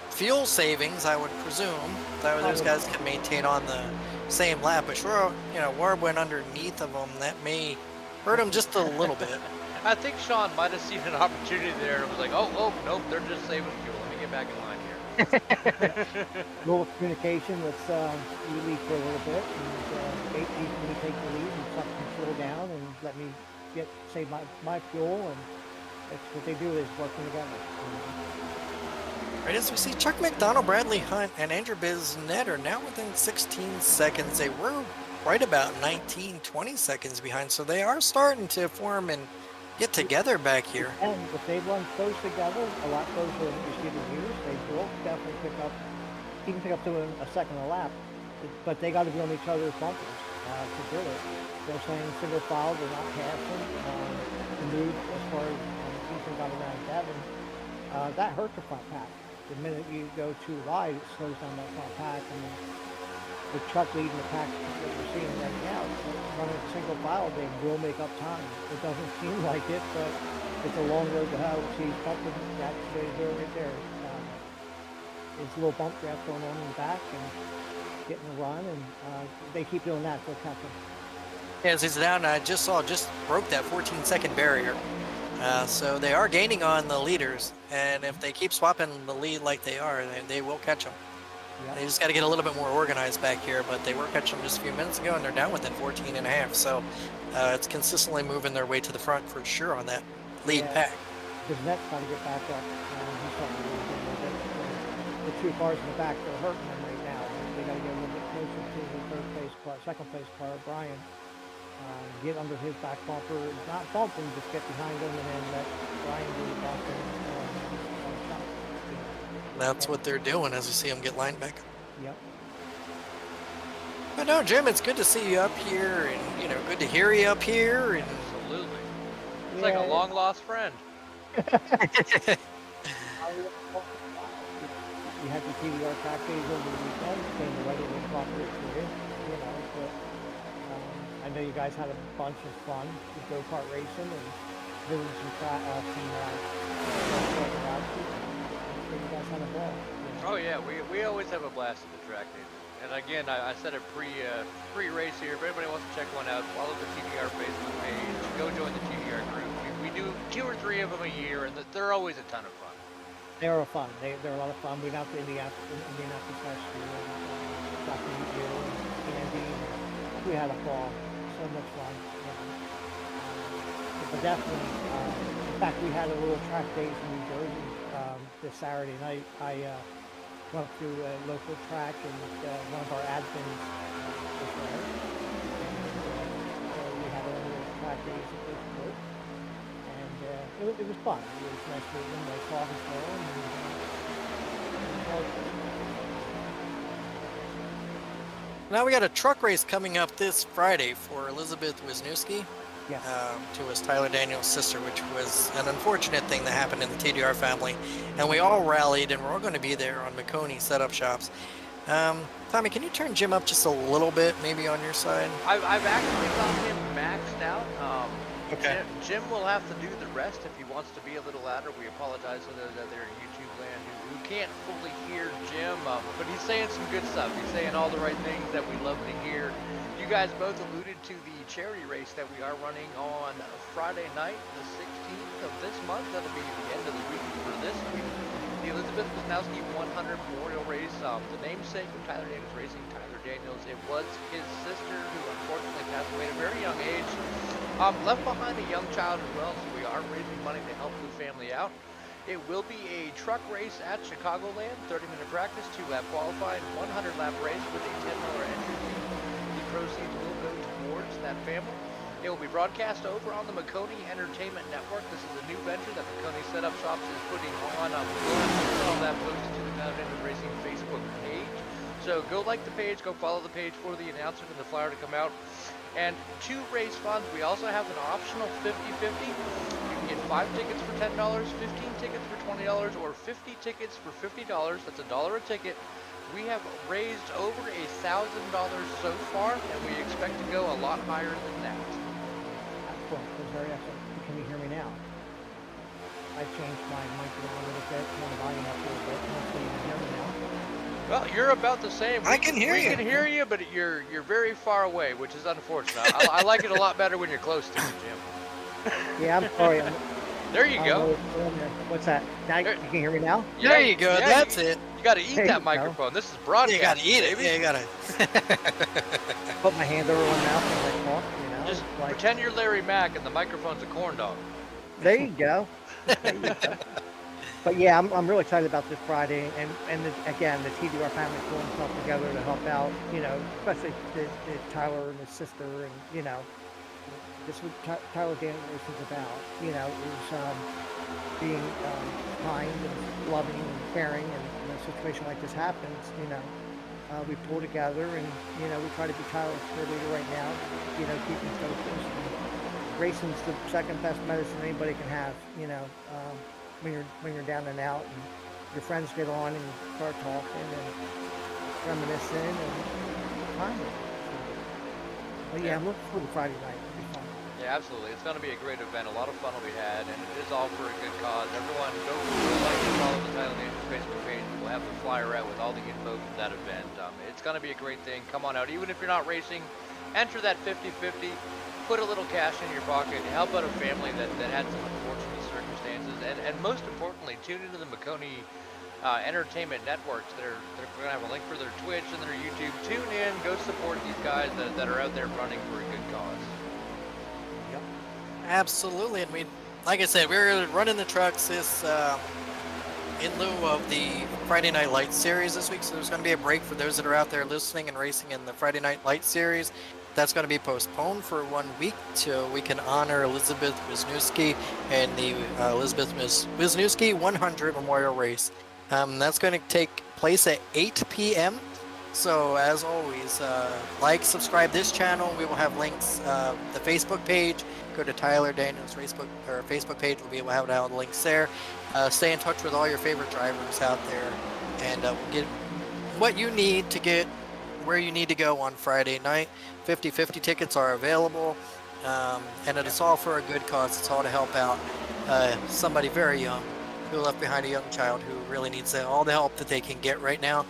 fuel savings, I would presume. That those guys can maintain on the same lap. But sure, you know, Warb went underneath of him. That may hurt him just a little bit. I think Sean might have seen an opportunity there and was like, oh, nope, they're just saving fuel. Let me get back in line here. A little communication with you lead for a little bit, and he's going to take the lead and suck some fuel down and let me save my fuel, and that's what they do, is working together. Right, as we see Chuck McDonald, Bradley Hunt, and Andrew Biznett are now within 16 seconds. They were right about 19, 20 seconds behind, so they are starting to form and get together back here. And if they run close together, a lot closer than receiving years, they will definitely pick up to a second a lap. But they got to be on each other's bumpers to do it. They're saying single file, they're not passing. The move as far as Ethan got around Devin, that hurt the front pack. The minute you go too wide, it slows down that front pack. And the truck leading the pack that we're seeing right now, running single file, they will make up time. It doesn't seem like it, but it's a long road to hoe. See, pumping, that's the way to do it right there. There's a little bump draft going on in the back and getting a run, and they keep doing that, they'll catch them. As he's down, I just broke that 14-second barrier. So they are gaining on the leaders, and if they keep swapping the lead like they are, they will catch them. Yep. They just got to get a little bit more organized back here, but they were catching them just a few minutes ago, and they're down within 14 and a half. So it's consistently moving their way to the front for sure on that lead pack. Biznett's got to get back up. He's starting to lose a little bit. The two cars in the back, they're hurting them right now. They got to get a little bit closer to the second place car, Brian. Get under his back bumper, not bump him, just get behind him, and then let Brian do the bumping. That's what they're doing as you see them get lined back. Yep. But no, Jim, it's good to see you up here, and you know, good to hear you up here. And absolutely, it's like a long lost friend. You had the TDR track days over the weekend, came the weather was cooperative for you, you know. But I know you guys had a bunch of fun with go-kart racing and doing some you guys had a ball. Oh yeah, we always have a blast at the track days. And again, I said a pre-race here. If anybody wants to check one out, follow the TDR Facebook page. Go join the TDR group. We do 2 or 3 of them a year, and they're always a ton of fun. They are fun. They're a lot of fun. We went out to Indianapolis last year. Got to meet you and Andy. We had a ball. So much fun. You know. But definitely, in fact, we had a little track days in New Jersey this Saturday night. I went through a local track, and one of our admins was there. And so we had a little track days at this court. And it was fun. It was nice meeting them, nice talking to them. now we got a truck race coming up this Friday for Elizabeth Wisniewski. Yeah. To his Tyler Daniels' sister, which was an unfortunate thing that happened in the TDR family. And we all rallied, and we're all going to be there on McConey Setup Shops. Tommy, can you turn Jim up just a little bit, maybe on your side? I've actually got him maxed out. Okay. Jim will have to do the rest if he wants to be a little louder. We apologize to those out there in YouTube land who can't fully hear Jim, but he's saying some good stuff. He's saying all the right things that we love to hear. You guys both alluded to the charity race that we are running on Friday night, the 16th of this month. That'll be the end of the week for this week. The Elizabeth Wisniewski 100 Memorial Race. The namesake of Tyler Daniels Racing, Tyler Daniels. It was his sister who unfortunately passed away at a very young age. Left behind a young child as well, so we are raising money to help the family out. It will be a truck race at Chicagoland, 30-minute practice, 2-lap qualifying, 100-lap race with a $10 entry fee. The proceeds will go towards that family. It will be broadcast over on the Maconi Entertainment Network. This is a new venture that Maconi Setup Shops is putting on. All that posted to the Mountain End Racing Facebook page. So go like the page, go follow the page for the announcement and the flyer to come out. And to raise funds, we also have an optional 50-50. You can get 5 tickets for $10, 15 tickets for $20, or 50 tickets for $50. That's $1 a ticket. We have raised over $1,000 so far, and we expect to go a lot higher than that. Cool. That's very excellent. Can you hear me now? I changed my microphone a little bit, turn the volume up a little bit. Hopefully you can hear me now. Well, you're about the same. I can hear you. We can hear you, but you're very far away, which is unfortunate. I like it a lot better when you're close to me, Jim. Yeah, I'm sorry. There you go. What's that? Now you can hear me now? There you go. Yeah, That's it. You got to eat There that you microphone. This is broadcast. You gotta eat it. baby. Yeah, you gotta. Put my hand over my mouth and I talk, you know? Just like, pretend you're Larry Mack and the microphone's a corn dog. there you go. There you go. But yeah, I'm really excited about this Friday, and again, the TDR family pulling itself together to help out, you know, especially the Tyler and his sister, and you know, this is what Tyler Daniel Racing's about, you know, is being kind and loving and caring, and when a situation like this happens, you know, we pull together, and you know, we try to be Tyler's cheerleader right now, you know, keep him focused. And racing's the second best medicine anybody can have, you know. When you're down and out, and your friends get on and start talking and reminiscing and fun. But yeah, I'm looking forward to Friday night. It'll be fun. Yeah, absolutely. It's going to be a great event. A lot of fun will be had, and it is all for a good cause. Everyone, go like and follow the Title Dangerous Facebook page. We'll have the flyer out with all the info for that event. It's going to be a great thing. Come on out. Even if you're not racing, enter that 50-50. Put a little cash in your pocket. Help out a family that had some unfortunate circumstances. And most importantly, tune into the Maconi Entertainment Networks. They're going to have a link for their Twitch and their YouTube. Tune in. Go support these guys that are out there running for a good cause. Yep. Absolutely, and we, like I said, we're running the trucks this in lieu of the Friday Night Lights series this week. So there's going to be a break for those that are out there listening and racing in the Friday Night Lights series. That's going to be postponed for 1 week so we can honor Elizabeth Wisniewski and the Elizabeth Wisniewski 100 Memorial Race. That's going to take place at 8 p.m. So as always, like, subscribe this channel. We will have links. The Facebook page. Go to Tyler Daniels Facebook page. We'll be able to have all the links there. Stay in touch with all your favorite drivers out there, and we'll get what you need to get where you need to go on Friday night. 50-50 tickets are available, and it's all for a good cause. It's all to help out somebody very young who left behind a young child who really needs all the help that they can get right now.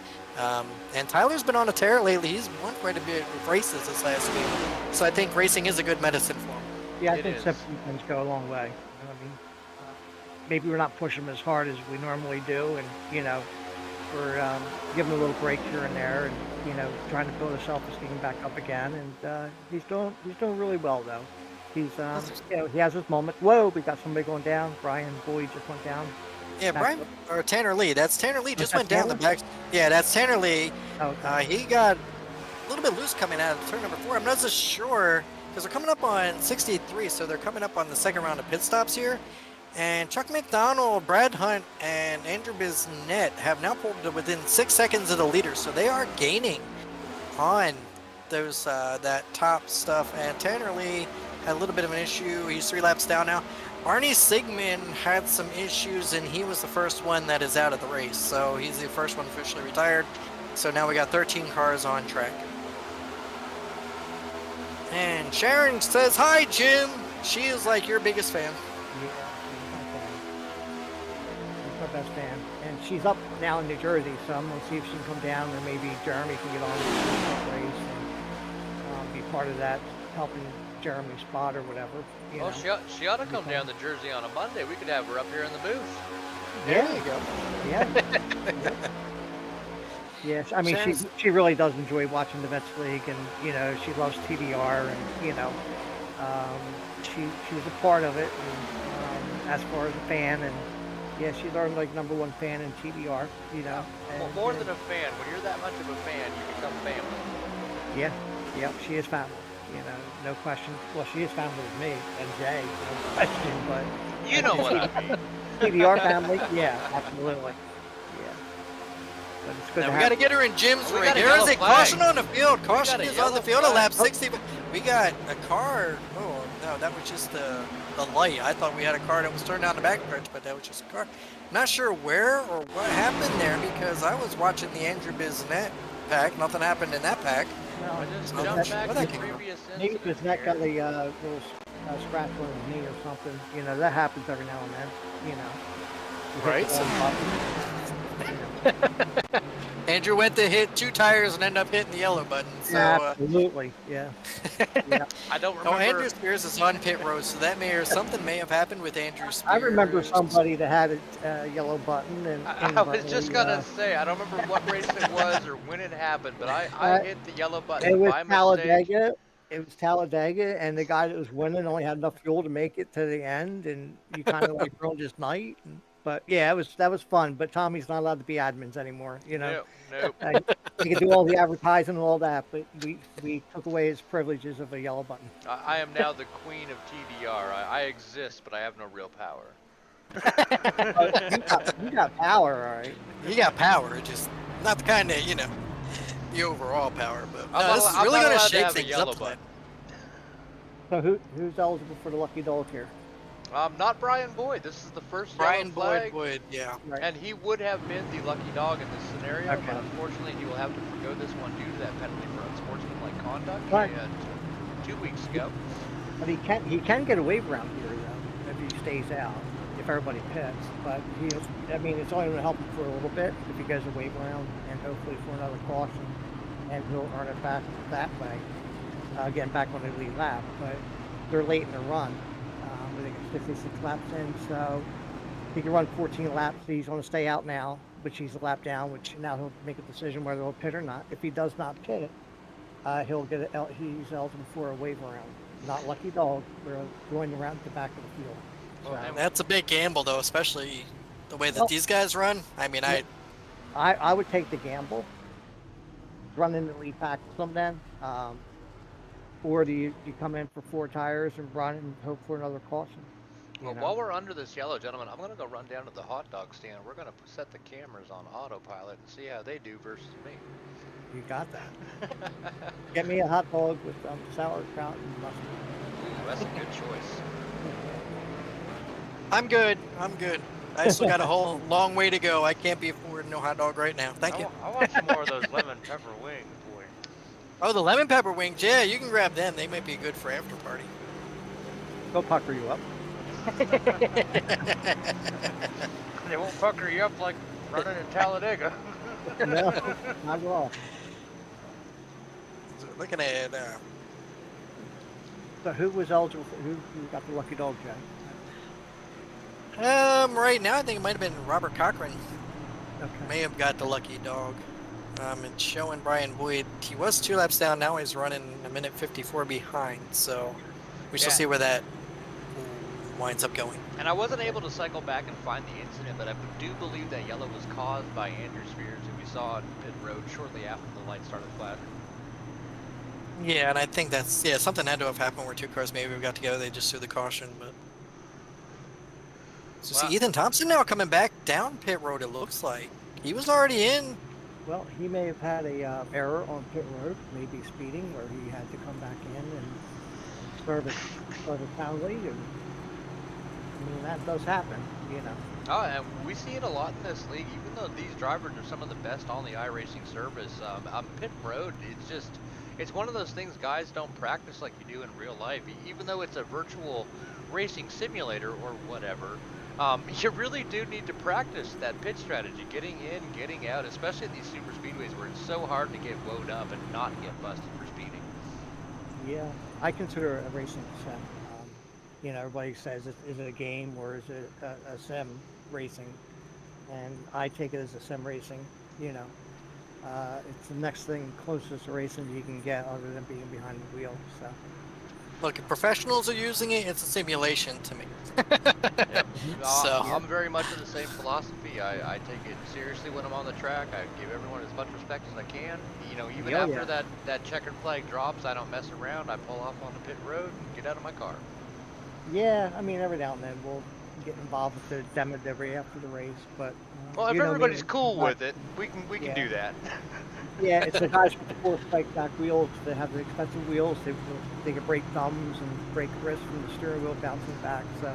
And Tyler's been on a tear lately. He's won quite a bit of races this last week, so I think racing is a good medicine for him. Yeah, I think separate weekends go a long way. You know what I mean? Maybe we're not pushing them as hard as we normally do, and you know, we're giving him a little break here and there, and you know, trying to build his self-esteem back up again. And he's doing really well though. He's you know, he has his moment. Whoa, we got somebody going down. Brian Boyd just went down. Yeah, Brian or Tanner Lee. That's Tanner Lee just went Tanner? down the back. Yeah, that's Tanner Lee. Okay. He got a little bit loose coming out of turn number 4. I'm not so sure because they're coming up on 63, so they're coming up on the second round of pit stops here. And Chuck McDonald, Brad Hunt, and Andrew Bisnett have now pulled to within 6 seconds of the leader, so they are gaining on those that top stuff. And Tanner Lee had a little bit of an issue. He's 3 laps down now. Arnie Sigmund had some issues, and he was the first one that is out of the race. So he's the first one officially retired. So now we got 13 cars on track. And Sharon says, "Hi, Jim." She is like your biggest fan. Yeah, she's my best fan. And she's up now in New Jersey, so I'm going to see if she can come down, or maybe Jeremy can get on the race and be part of that, helping Jeremy spot or whatever. You Well, know. she ought to come down to Jersey on a Monday. We could have her up here in the booth. Yeah. There you go. Yeah. Yes, I mean, she really does enjoy watching the VETS League, and you know, she loves TDR, and you know, she was a part of it, and as far as a fan, and yeah, she's our like #1 fan in TDR, you know. Well, And, more than a fan, when you're that much of a fan, you become family. Yeah, yep, she is family. you know, no question. Well, she is family with me and Jay, no question. But You know what I mean. TDR family, yeah, absolutely, yeah. But it's good Now to we got to have. get her in Jim's Oh, we rig. got a There is yellow a flag. caution on the field. We Caution got a is on the yellow field at flag. lap 60. We got a car. Oh no, that was just the light. I thought we had a car that was turned down the back stretch, but that was just a car. Not sure where or what happened there because I was watching the Andrew Biznett pack. Nothing happened in that pack. No, I just Oh, jumped that's- back where to that the came from? previous maybe incident because that here. got a little scratch on his knee or something. You know, that happens every now and then. You know, you hit Right, the so- wrong button, you know. Andrew went to hit 2 tires and ended up hitting the yellow button. So, Absolutely, yeah. Yeah. I don't oh, remember. Andrew Spears is on pit road, so that may or something may have happened with Andrew Spears. I remember somebody that had a yellow button, and I was just gonna say, I don't remember what race it was or when it happened, but I hit the yellow it button was by mistake. Talladega. It was Talladega, and the guy that was winning only had enough fuel to make it to the end, and you kind of like ruined his night. But yeah, that was fun. But Tommy's not allowed to be admins anymore. You know, Nope. he could do all the advertising and all that, but we took away his privileges of a yellow button. I am now the queen of TDR. I exist, but I have no real power. You got power, all right. He got power, just not the kind of, the overall power. But I'm no, not this al- is I'm really not going to allowed to shake have a things yellow up tonight. So who's eligible for the lucky dog here? Not Brian Boyd. This is the first Brian yellow flag, Boyd, yeah. Right. and he would have been the lucky dog in this scenario, Okay. but unfortunately he will have to forgo this one due to that penalty for unsportsmanlike conduct Right. he had 2 weeks ago. But he can get a wave around here though if he stays out, if everybody pits. But I mean, it's only going to help him for a little bit if he goes a wave around and hopefully for another caution, and he'll earn it back that way. Getting back on the lead lap, but they're late in the run. I think it's 56 laps in, so he can run 14 laps. So he's going to stay out now, which he's a lap down. Which now he'll make a decision whether he'll pit or not. If he does not pit, he'll get he's eligible for a wave around. Not lucky dog. We're going around the back of the field. Well, So, and That's a big gamble, though, especially the way that Well- these guys run. I mean, I would take the gamble. Run in the lead pack with them then. Or do you come in for 4 tires and run and hope for another caution? You Well, know? while we're under this yellow, gentlemen, I'm going to go run down to the hot dog stand. We're going to set the cameras on autopilot and see how they do versus me. You got that. Get me a hot dog with sauerkraut and mustard. Ooh, that's a good choice. I'm good. I still got a whole long way to go. I can't be affording no hot dog right now. Thank you. I want some more of those lemon pepper wings, boy. Oh, the lemon pepper wings. Yeah, you can grab them. They might be good for after party. Go pucker you up. They won't pucker you up like running in Talladega. No, not at all. So looking at So who was eligible for, who got the lucky dog, Jay? right now, I think it might have been Robert Cochran. Okay. May have got the lucky dog. It's showing Brian Boyd. He was 2 laps down. Now he's running a minute 54 behind. So we shall Yeah. see where that winds up going. And I wasn't able to cycle back and find the incident, but I do believe that yellow was caused by Andrew Spears, who we saw on pit road shortly after the light started flashing. Yeah, and I think that's something had to have happened where 2 cars maybe got together. They just threw the caution, but. So Well- see Ethan Thompson now coming back down pit road. It looks like he was already in. Well, he may have had a error on pit road, maybe speeding, where he had to come back in and serve his penalty. And I mean, that does happen, you know. Oh, and we see it a lot in this league. Even though these drivers are some of the best on the iRacing service, on pit road, it's one of those things guys don't practice like you do in real life. Even though it's a virtual racing simulator or whatever, you really do need to practice that pit strategy, getting in, getting out, especially at these super speedways where it's so hard to get woed up and not get busted for speeding. Yeah, I consider it a racing sim. You know, everybody says, is it a game or is it a sim racing? And I take it as a sim racing, you know. It's the next thing closest to racing you can get other than being behind the wheel. So Look, if professionals are using it, it's a simulation to me. Yep. So, I'm very much of the same philosophy. I take it seriously when I'm on the track. I give everyone as much respect as I can. You know, even Oh, after yeah. that checkered flag drops, I don't mess around. I pull off on the pit road and get out of my car. Yeah, I mean, every now and then we'll get involved with the demo debris after the race, but Well, if you know me, everybody's cool but with it, we can yeah, do that. yeah, it's the guys with the 4 spike back wheels that have the expensive wheels. They can break thumbs and break wrists from the steering wheel bouncing back. So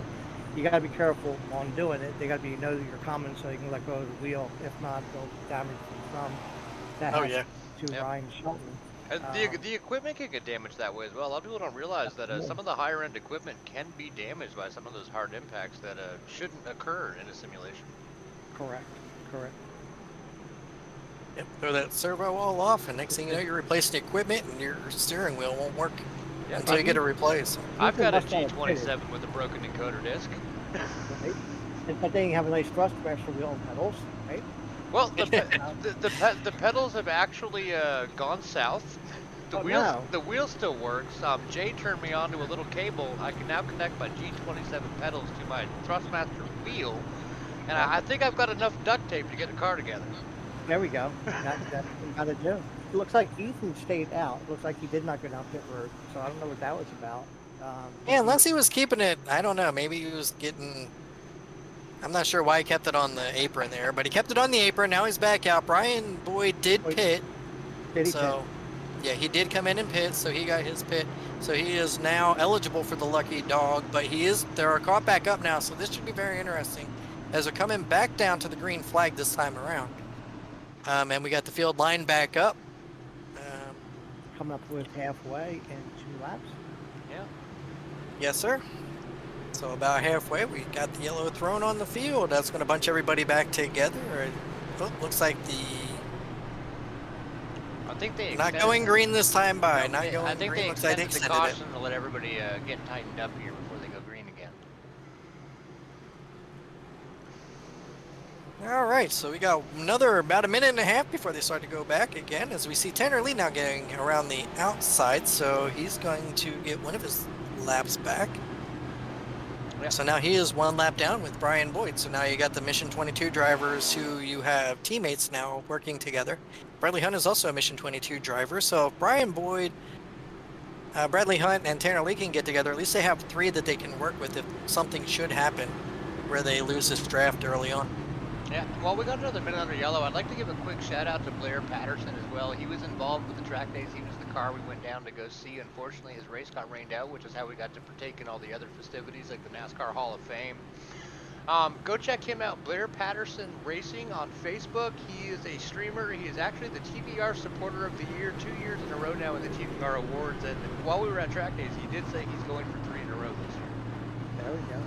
you got to be careful on doing it. They got to be know that you're coming so you can let go of the wheel. If not, they'll damage the thumb. That oh happened yeah. to Yep. Ryan Shelton. The equipment can get damaged that way as well. A lot of people don't realize that Yeah, some of the higher end equipment can be damaged by some of those hard impacts that shouldn't occur in a simulation. correct, correct. Yep. Throw that servo all off, and next thing you know, you're replacing the equipment, and your steering wheel won't work Yep, until you get it replaced. I've got a Must not have pitted, G27 with a broken encoder disc. right? But then you have a nice thrust pressure wheel and pedals, right? Well, Uh, the pedals have actually gone south. oh no. The wheel still works. Jay turned me on to a little cable. I can now connect my G27 pedals to my Thrustmaster wheel, and I think I've got enough duct tape to get the car together. There we go. That's what we got to do. It looks like Ethan stayed out. It looks like he did not go down pit road. So I don't know what that was about. Yeah, unless he was keeping it, I don't know. Maybe he was getting. I'm not sure why he kept it on the apron there, but he kept it on the apron. Now he's back out. Brian Boyd did Wait, pit, did he so yeah, he did come in and pit. So he got his pit. So he is now eligible for the lucky dog. But they're caught back up now. So this should be very interesting as they're coming back down to the green flag this time around. And we got the field line back up. coming up with halfway in 2 laps? Yeah. Yes, sir. So about halfway, we got the yellow throne on the field. That's going to bunch everybody back together. Looks like I think they not extended- going green this time by. No, Not going I think green. they Looks like they extended the extended it. caution to let everybody get tightened up here before they go green again. All right, so we got about a minute and a half before they start to go back again, as we see Tanner Lee now getting around the outside, so he's going to get one of his laps back. Yeah. So now he is 1 lap down with Brian Boyd. So now you got the Mission 22 drivers who you have teammates now working together. Bradley Hunt is also a Mission 22 driver. So if Brian Boyd, Bradley Hunt, and Tanner Lee can get together, at least they have 3 that they can work with if something should happen where they lose this draft early on. Yeah, well, we got another minute under yellow. I'd like to give a quick shout out to Blair Patterson as well. He was involved with the track days. He was the car we went down to go see. Unfortunately, his race got rained out, which is how we got to partake in all the other festivities like the NASCAR Hall of Fame. Go check him out, Blair Patterson Racing on Facebook. He is a streamer. He is actually the TBR Supporter of the Year 2 years in a row now in the TBR Awards. And while we were at track days, he did say he's going for 3 in a row this year. There we go.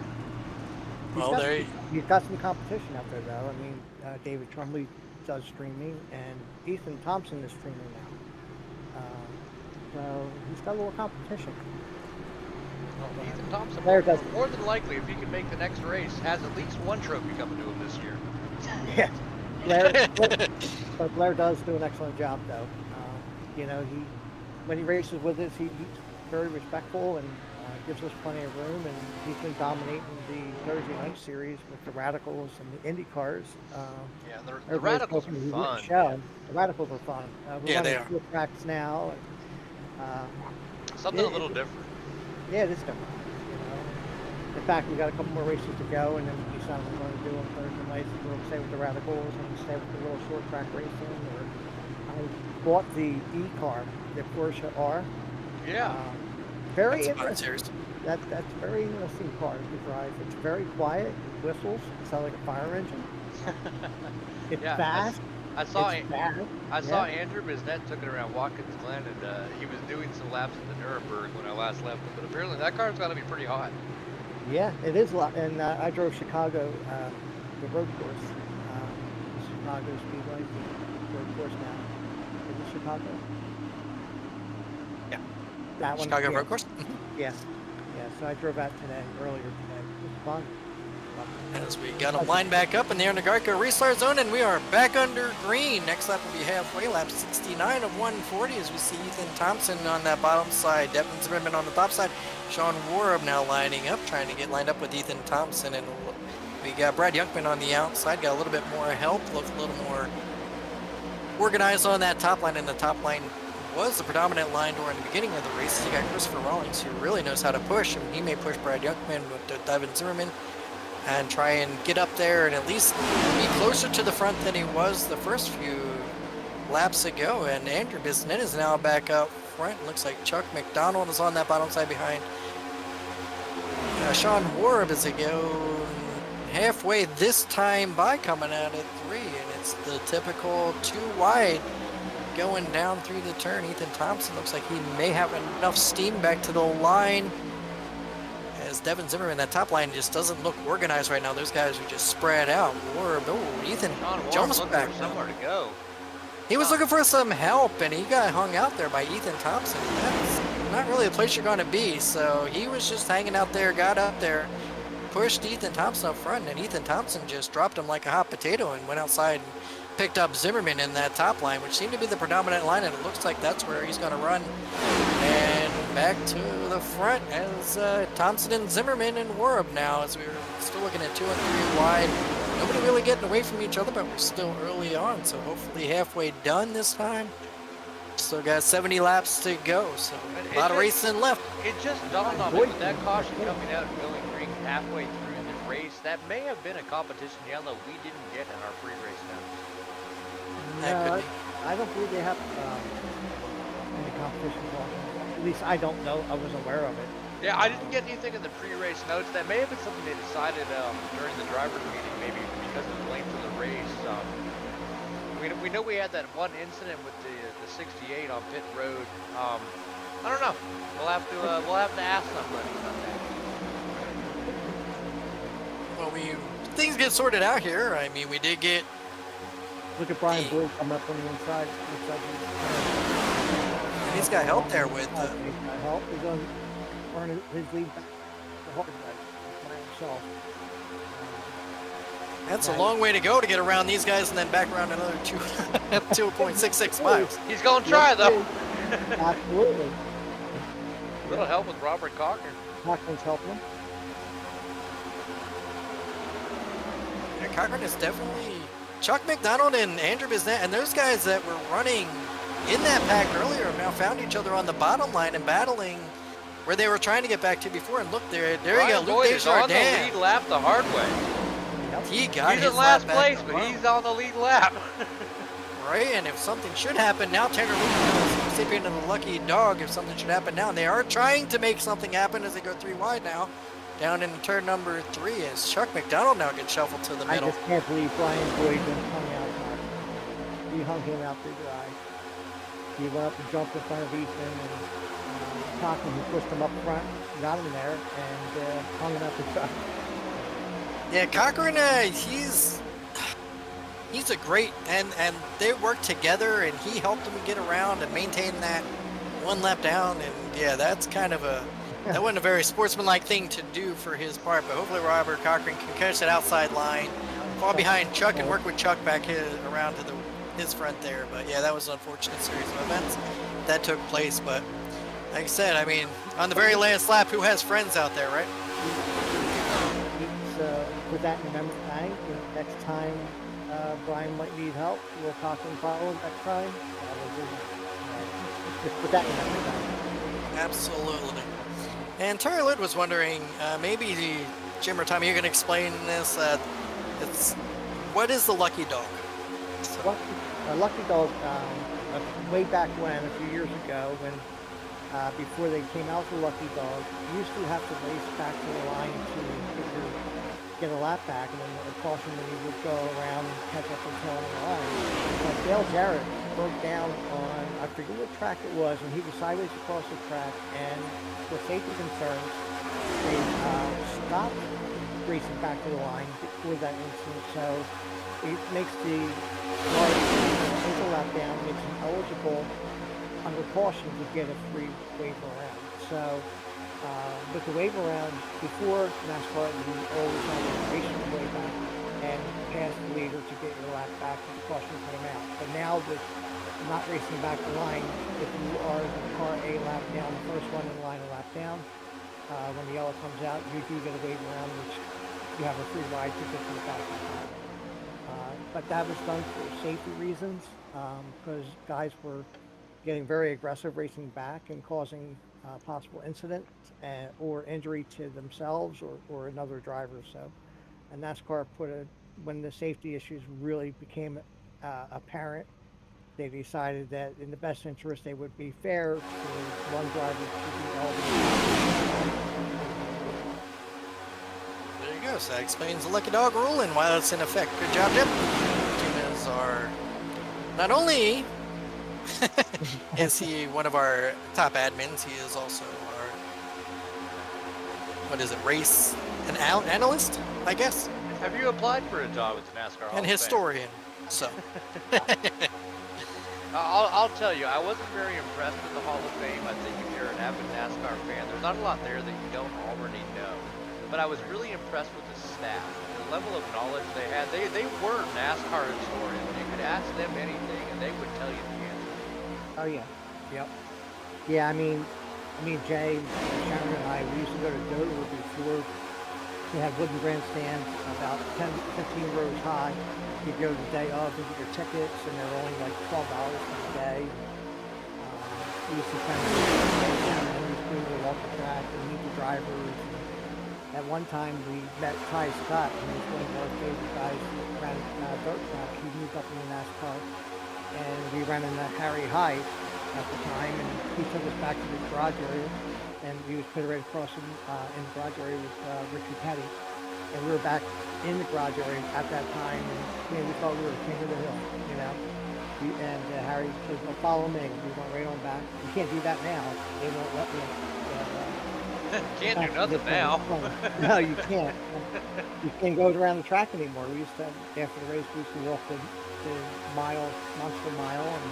He's got some competition out there, though. I mean, David Trumley does streaming, and Ethan Thompson is streaming now. So he's got a little competition. Well, Ethan Thompson, Blair does. more than likely, if he can make the next race, has at least 1 trophy coming to him this year. Yeah. But Blair does do an excellent job, though. You know, when he races with us, he's very respectful and gives us plenty of room, and he's been dominating the Thursday night series with the Radicals and the Indy cars. Yeah, the Radicals are fun. The Radicals are fun. We're they running are. 4 tracks now. Something a little different. Yeah, it is different. You know, in fact, we got a couple more races to go, and then we decide what we're going to do on Thursday nights. We'll stay with the Radicals and stay with the little short track racing. Or I bought the E car, the Porsche R. Yeah. Very That's a fun interesting. series. That's a very interesting car to drive. It's very quiet. It whistles. It sounds like a fire engine. It's Yeah, fast. I saw It's fast. I saw Andrew Biznett took it around Watkins Glen, and he was doing some laps at the Nuremberg when I last left him. But apparently that car's got to be pretty hot. Yeah, it is a lot. And I drove Chicago, the road course. Chicago Speedway, the road course now. Is it Chicago? Yeah. That one. Chicago yeah. Road Course? Yeah. Yeah, so I drove out today, earlier today. It was fun. As we got them lined back up in the Undergarco restart zone, and we are back under green. Next lap will be halfway, lap 69 of 140, as we see Ethan Thompson on that bottom side, Devin Zimmerman on the top side, Sean Warab now lining up, trying to get lined up with Ethan Thompson, and we got Brad Youngman on the outside, got a little bit more help, looked a little more organized on that top line, and the top line was the predominant line during the beginning of the race. You got Christopher Rawlings, who really knows how to push, and he may push Brad Youngman with Devin Zimmerman and try and get up there and at least be closer to the front than he was the first few laps ago. And Andrew Bisnet is now back up front. Looks like Chuck McDonald is on that bottom side behind Sean Warab as they go halfway this time by, coming out at 3, and it's the typical 2 wide going down through the turn. Ethan Thompson looks like he may have enough steam back to the line, as Devin Zimmerman, that top line just doesn't look organized right now. Those guys are just spread out. Ethan jumps back. Somewhere to go. He was looking for some help, and he got hung out there by Ethan Thompson. That's not really a place you're going to be. So he was just hanging out there, got up there, pushed Ethan Thompson up front, and Ethan Thompson just dropped him like a hot potato and went outside and picked up Zimmerman in that top line, which seemed to be the predominant line, and it looks like that's where he's going to run. And back to the front as Thompson and Zimmerman and Warab now, as we're still looking at 2 and 3 wide. Nobody really getting away from each other, but we're still early on, so hopefully halfway done this time. Still got 70 laps to go, so a lot of racing left. It just dawned on me with that caution coming out and going green halfway through the race, that may have been a competition yellow we didn't get in our pre-race notes. No, I don't believe they have any competition going. At least I don't know. I wasn't aware of it. Yeah, I didn't get anything in the pre-race notes. That may have been something they decided during the drivers' meeting, maybe because of the length of the race. We know we had that one incident with the 68 on pit road. I don't know. We'll have to ask somebody about that. Well, things get sorted out here. I mean, we did get. Look at Brian Boyd coming up on the inside. Looks like he's got help there with. He's got help. He's going to earn his lead back by himself. That's a long way to go to get around these guys and then back around another 2.66 miles. He's going to try, though. Absolutely. A little help with Robert Cochran. Cochran's helping him. Yeah, Cochran is definitely. Chuck McDonald and Andrew Bisnet and those guys that were running in that pack earlier have now found each other on the bottom line and battling where they were trying to get back to before. And look, there you go. Luke Is on the Desjardins. lead lap the hard way. He got He's his in last lap place, back but well. he's on the lead lap. Right, and if something should happen now, Tanner Luke is recipient of the lucky dog if something should happen now. And they are trying to make something happen as they go 3 wide now. Down in turn number 3 as Chuck McDonald now gets shuffled to the middle. I just can't believe Brian Boyd hung out Cochran. He hung him out to dry. He went up and jumped in front of Ethan, and Cochran, who pushed him up front, got him there, and hung him out to dry. Yeah, Cochran, he's a great, and they worked together, and he helped him get around and maintain that 1 lap down, and yeah, that's kind of that wasn't a very sportsmanlike thing to do for his part, but hopefully Robert Cochran can catch that outside line, fall behind Chuck, and work with Chuck back around to his front there. But yeah, that was an unfortunate series of events that took place. But like I said, I mean, on the very last lap, who has friends out there, right? Put that in the memory bank. Next time Brian might need help, will Cochran follow next time? Just put that in the memory bank. Absolutely. And Terry Litt was wondering, maybe Jim or Tommy, you're going to explain this. What is the lucky dog? So. Lucky dog, way back when, a few years ago, when before they came out with Lucky Dog, you used to have to race back to the line to get a lap back, and then the caution when you would go around and catch up and tail on the line. But Dale Jarrett broke down on, I forget what track it was, and he was sideways across the track, and for safety concerns, they stopped racing back to the line before that incident. So it makes the lap down, makes him eligible under caution to get a free waiver around. So With the wave around, before NASCAR, you always had to race your way back and pass the leader to get your lap back and the caution to come out. But now with not racing back the line, if you are the car a lap down, the first one in line a lap down, when the yellow comes out, you do get a wave around, which you have a free ride to get to the back of the car. But that was done for safety reasons, because guys were getting very aggressive racing back and causing possible incidents or injury to themselves or another driver. So, and NASCAR when the safety issues really became apparent, they decided that in the best interest they would be fair to one driver to be eligible. There you go. So that explains the lucky dog rule and why it's in effect. Good job, Jim. Jim is our not only is he one of our top admins, he is also our, what is it, race and analyst, I guess? Have you applied for a job at the NASCAR Hall And of Fame? historian, so. I'll tell you, I wasn't very impressed with the Hall of Fame. I think if you're an avid NASCAR fan, there's not a lot there that you don't already know. But I was really impressed with the staff, the level of knowledge they had. They were NASCAR historians. You could ask them anything, and they would tell you the answer. Oh yeah, yep. Yeah, I mean, Jay, Sharon, and I, we used to go to Dover before. They had wooden grandstands about 10, 15 rows high. You'd go the day of and get your tickets, and they're only like $12 for the day. We used to kind of go down and we would walk the track and meet the drivers. At one time, we met Ty Scott, who was one of our favorite guys who ran dirt track. He moved up in the NASCAR, and we ran in the Harry Hyde at the time, and he took us back to the garage area, and we was put right across in the garage area with Richard Petty, and we were back in the garage area at that time, and we thought we were king of the hill, you know. And Harry said, "Well, follow me." We went right on back. You can't do that now; they won't let me. Can't do nothing now. No, you can't. You can't go around the track anymore. We used to, after the race, we used to walk the monster mile, and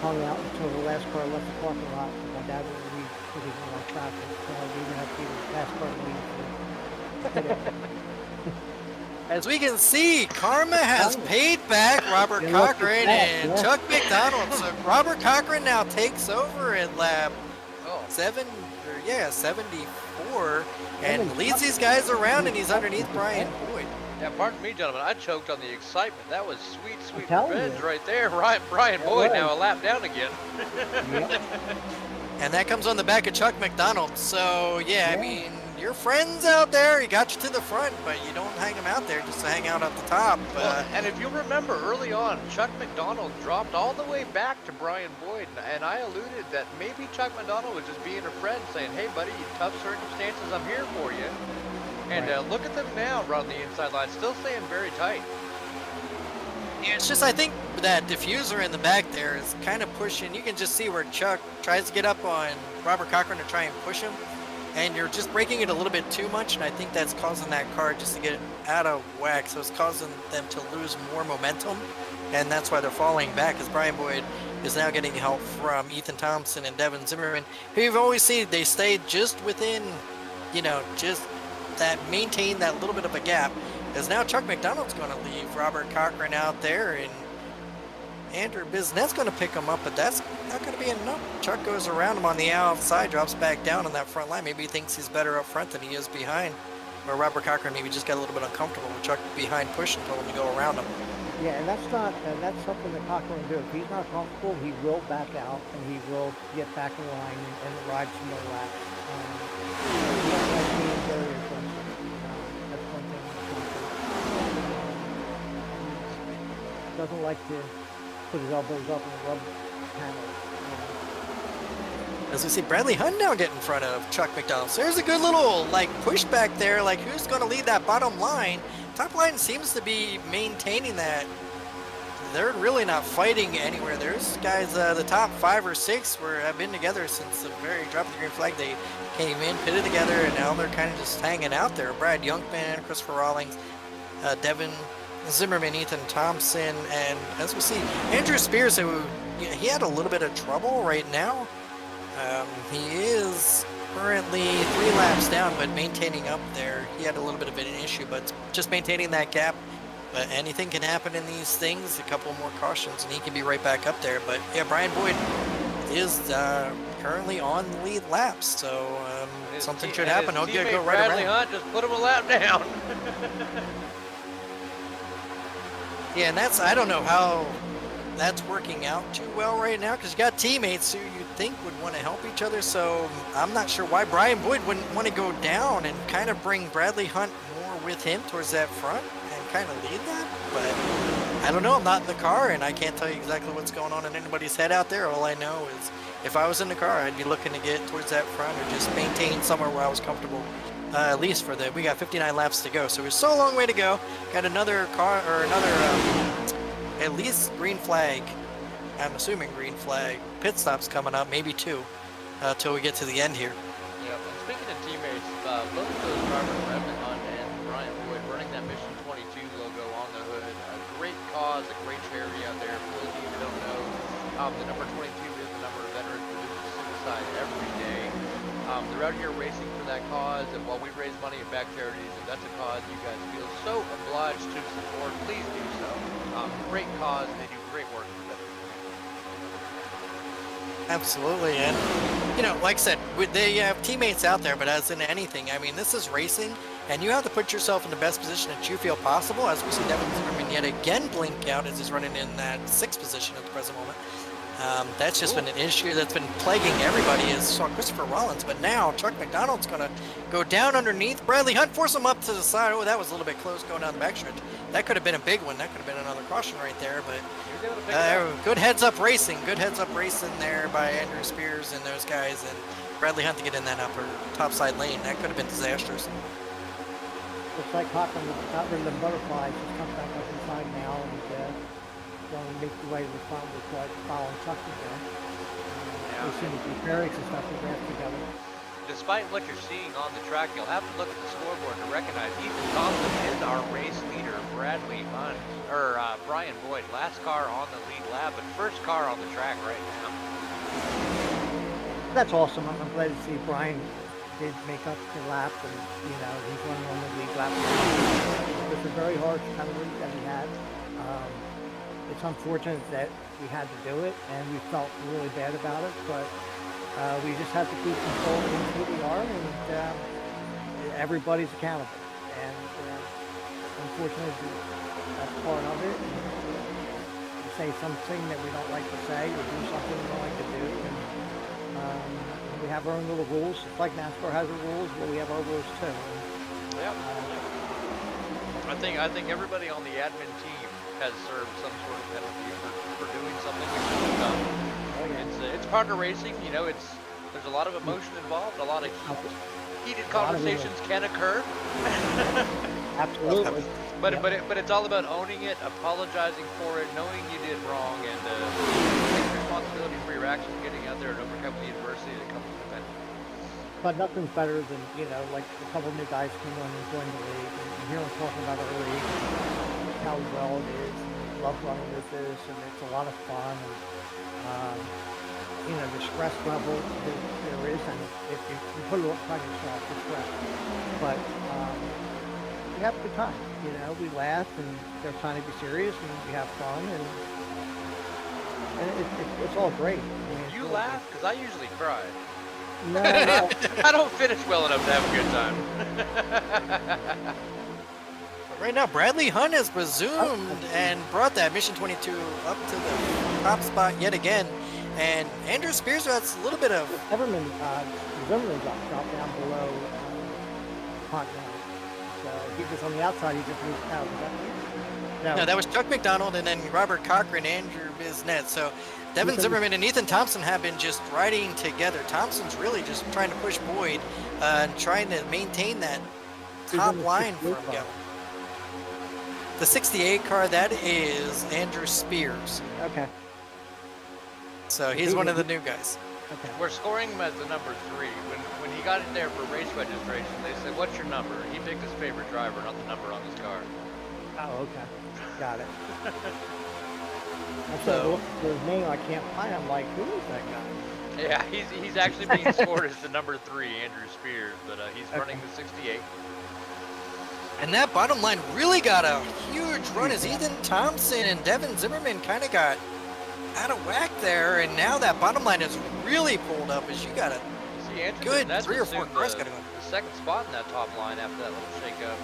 hung out until the last car left the parking lot. My dad would leave because he didn't want traffic, so we didn't have to be the last car to leave. As we can see, Karma has paid back Robert Cochran and Chuck McDonald. So Robert Cochran now takes over at lap 74 and leads these guys around, and he's underneath Brian Boyd. Yeah, pardon me, gentlemen. I choked on the excitement. That was sweet, sweet telling revenge you. right there. Brian Boyd now a lap down again. Yep. And that comes on the back of Chuck McDonald. So, yeah, I mean, your friends out there, he got you to the front, but you don't hang him out there just to hang out at the top. Well, and if you remember early on, Chuck McDonald dropped all the way back to Brian Boyd, and I alluded that maybe Chuck McDonald was just being a friend, saying, "Hey, buddy, tough circumstances, I'm here for you." And look at them now running the inside line, still staying very tight. It's just, I think that diffuser in the back there is kind of pushing. You can just see where Chuck tries to get up on Robert Cochran to try and push him, and you're just breaking it a little bit too much, and I think that's causing that car just to get out of whack. So it's causing them to lose more momentum, and that's why they're falling back, as Brian Boyd is now getting help from Ethan Thompson and Devin Zimmerman, who you've always seen they stayed just within, you know, just that maintain that little bit of a gap. As now Chuck McDonald's going to leave Robert Cochran out there, and Andrew Bisnet's going to pick him up, but that's not going to be enough. Chuck goes around him on the outside, drops back down on that front line. Maybe he thinks he's better up front than he is behind, where Robert Cochran maybe just got a little bit uncomfortable with Chuck behind pushing, told him to go around him. Yeah, and that's something that Cochran will do. If he's not comfortable, he will back out and he will get back in line and ride some more laps. That's being very aggressive. That's one thing. Doesn't like to put his elbows up in the rub panel. As we see Bradley Hunt now get in front of Chuck McDonald. So there's a good little like push back there, like who's going to lead that bottom line. Top line seems to be maintaining that. They're really not fighting anywhere. There's guys, the top 5 or 6 have been together since the very drop of the green flag. They came in, pitted together, and now they're kind of just hanging out there. Brad Youngman, Christopher Rawlings, Devin Zimmerman, Ethan Thompson, and as we see, Andrew Spears, who he had a little bit of trouble right now. He is currently 3 laps down, but maintaining up there. He had a little bit of an issue, but just maintaining that gap. But anything can happen in these things. A couple more cautions, and he can be right back up there. But yeah, Brian Boyd is currently on the lead laps, so something should happen. He'll go right Bradley around. Hunt just put him a lap down. Yeah, and I don't know how that's working out too well right now, because you got teammates who you'd think would want to help each other. So I'm not sure why Brian Boyd wouldn't want to go down and kind of bring Bradley Hunt more with him towards that front and kind of lead that. But I don't know. I'm not in the car, and I can't tell you exactly what's going on in anybody's head out there. All I know is if I was in the car, I'd be looking to get towards that front or just maintain somewhere where I was comfortable. At least for we got 59 laps to go, so there's so long way to go. Got another car or another at least green flag. I'm assuming green flag pit stops coming up, maybe 2, till we get to the end here. Yeah, and speaking of teammates, both of those drivers, Bradley Hunt and Brian Boyd, running that Mission 22 logo on the hood. A great cause, a great charity out there. For those of you who don't know, the number 22 is the number of veterans who lose to suicide every day. They're out here racing for that cause, and while we raise money at BACC charities, if that's a cause you guys feel so obliged to support, please do so. Great cause, and they do great work for them. Absolutely, and you know, like I said, they have teammates out there, but as in anything, I mean, this is racing, and you have to put yourself in the best position that you feel possible. As we see Devin Zimmerman yet again blink out as he's running in that 6th position at the present moment. That's just been an issue that's been plaguing everybody, as saw Christopher Rollins, but now Chuck McDonald's going to go down underneath. Bradley Hunt force him up to the side. Oh, that was a little bit close going down the backstretch. That could have been a big one. That could have been another caution right there, but good heads-up racing. Good heads-up racing there by Andrew Spears and those guys, and Bradley Hunt to get in that upper topside lane. That could have been disastrous. Looks like Cochran got rid of the butterflies. He's come back up inside now and going to make the way to the front with what following Chuck again. They seem to be very successful together. Despite what you're seeing on the track, you'll have to look at the scoreboard to recognize Ethan Thompson is our race leader. Bradley Hunt, or Brian Boyd, last car on the lead lap, but first car on the track right now. That's awesome. I'm glad to see Brian did make up the lap, and he's running on the lead lap. It was a very hard penalty that he had. It's unfortunate that we had to do it, and we felt really bad about it, but we just have to keep controlling who we are, and everybody's accountable. And unfortunately, that's part of it. We say something that we don't like to say, or do something we don't like to do, and we have our own little rules. It's like NASCAR has their rules, but we have our rules too. Yep. I think everybody on the admin team has served some sort of penalty for doing something we shouldn't have done. Oh, yeah. It's part of racing, there's a lot of emotion involved, a lot of heated conversations can occur. Absolutely. But it's all about owning it, apologizing for it, knowing you did wrong, and taking responsibility for your actions, getting out there and overcoming the adversity that comes with the penalty. But nothing's better than, like a couple of new guys came on and joined the league, and hear them talking about our league, how well it is, and love running with this, and it's a lot of fun, and, the stress level there is, and if you put it on yourself, the stress, but we have a good time, we laugh, and they're trying to be serious, and we have fun, and it's all great. I mean, You laugh? Because I usually cry. No. I don't finish well enough to have a good time. Right now, Bradley Hunt has resumed and brought that Mission 22 up to the top spot yet again. And Andrew Spears has a little bit of... Zimmerman dropped down below Hunt now. So he was on the outside, he just moved out. No, that was Chuck McDonald and then Robert Cochran, Andrew Bisnet. So Devin Zimmerman and Ethan Thompson have been just riding together. Thompson's really just trying to push Boyd and trying to maintain that top line for him going. The 68 car, that is Andrew Spears. Okay. So he's one of the new guys. Okay. We're scoring him as the number 3. When he got in there for race registration, they said, "What's your number?" He picked his favorite driver, not the number on his car. Oh, okay. Got it. I So- said, look for his name, I can't find him. I'm like, who is that guy? Yeah, he's actually being scored as the number 3, Andrew Spears, but he's running the 68. And that bottom line really got a huge run as Ethan Thompson and Devin Zimmerman kind of got out of whack there, and now that bottom line is really pulled up as you got a See, Andrew, good that's 3 or 4 cars the got to go. second spot in that top line after that little shake-up.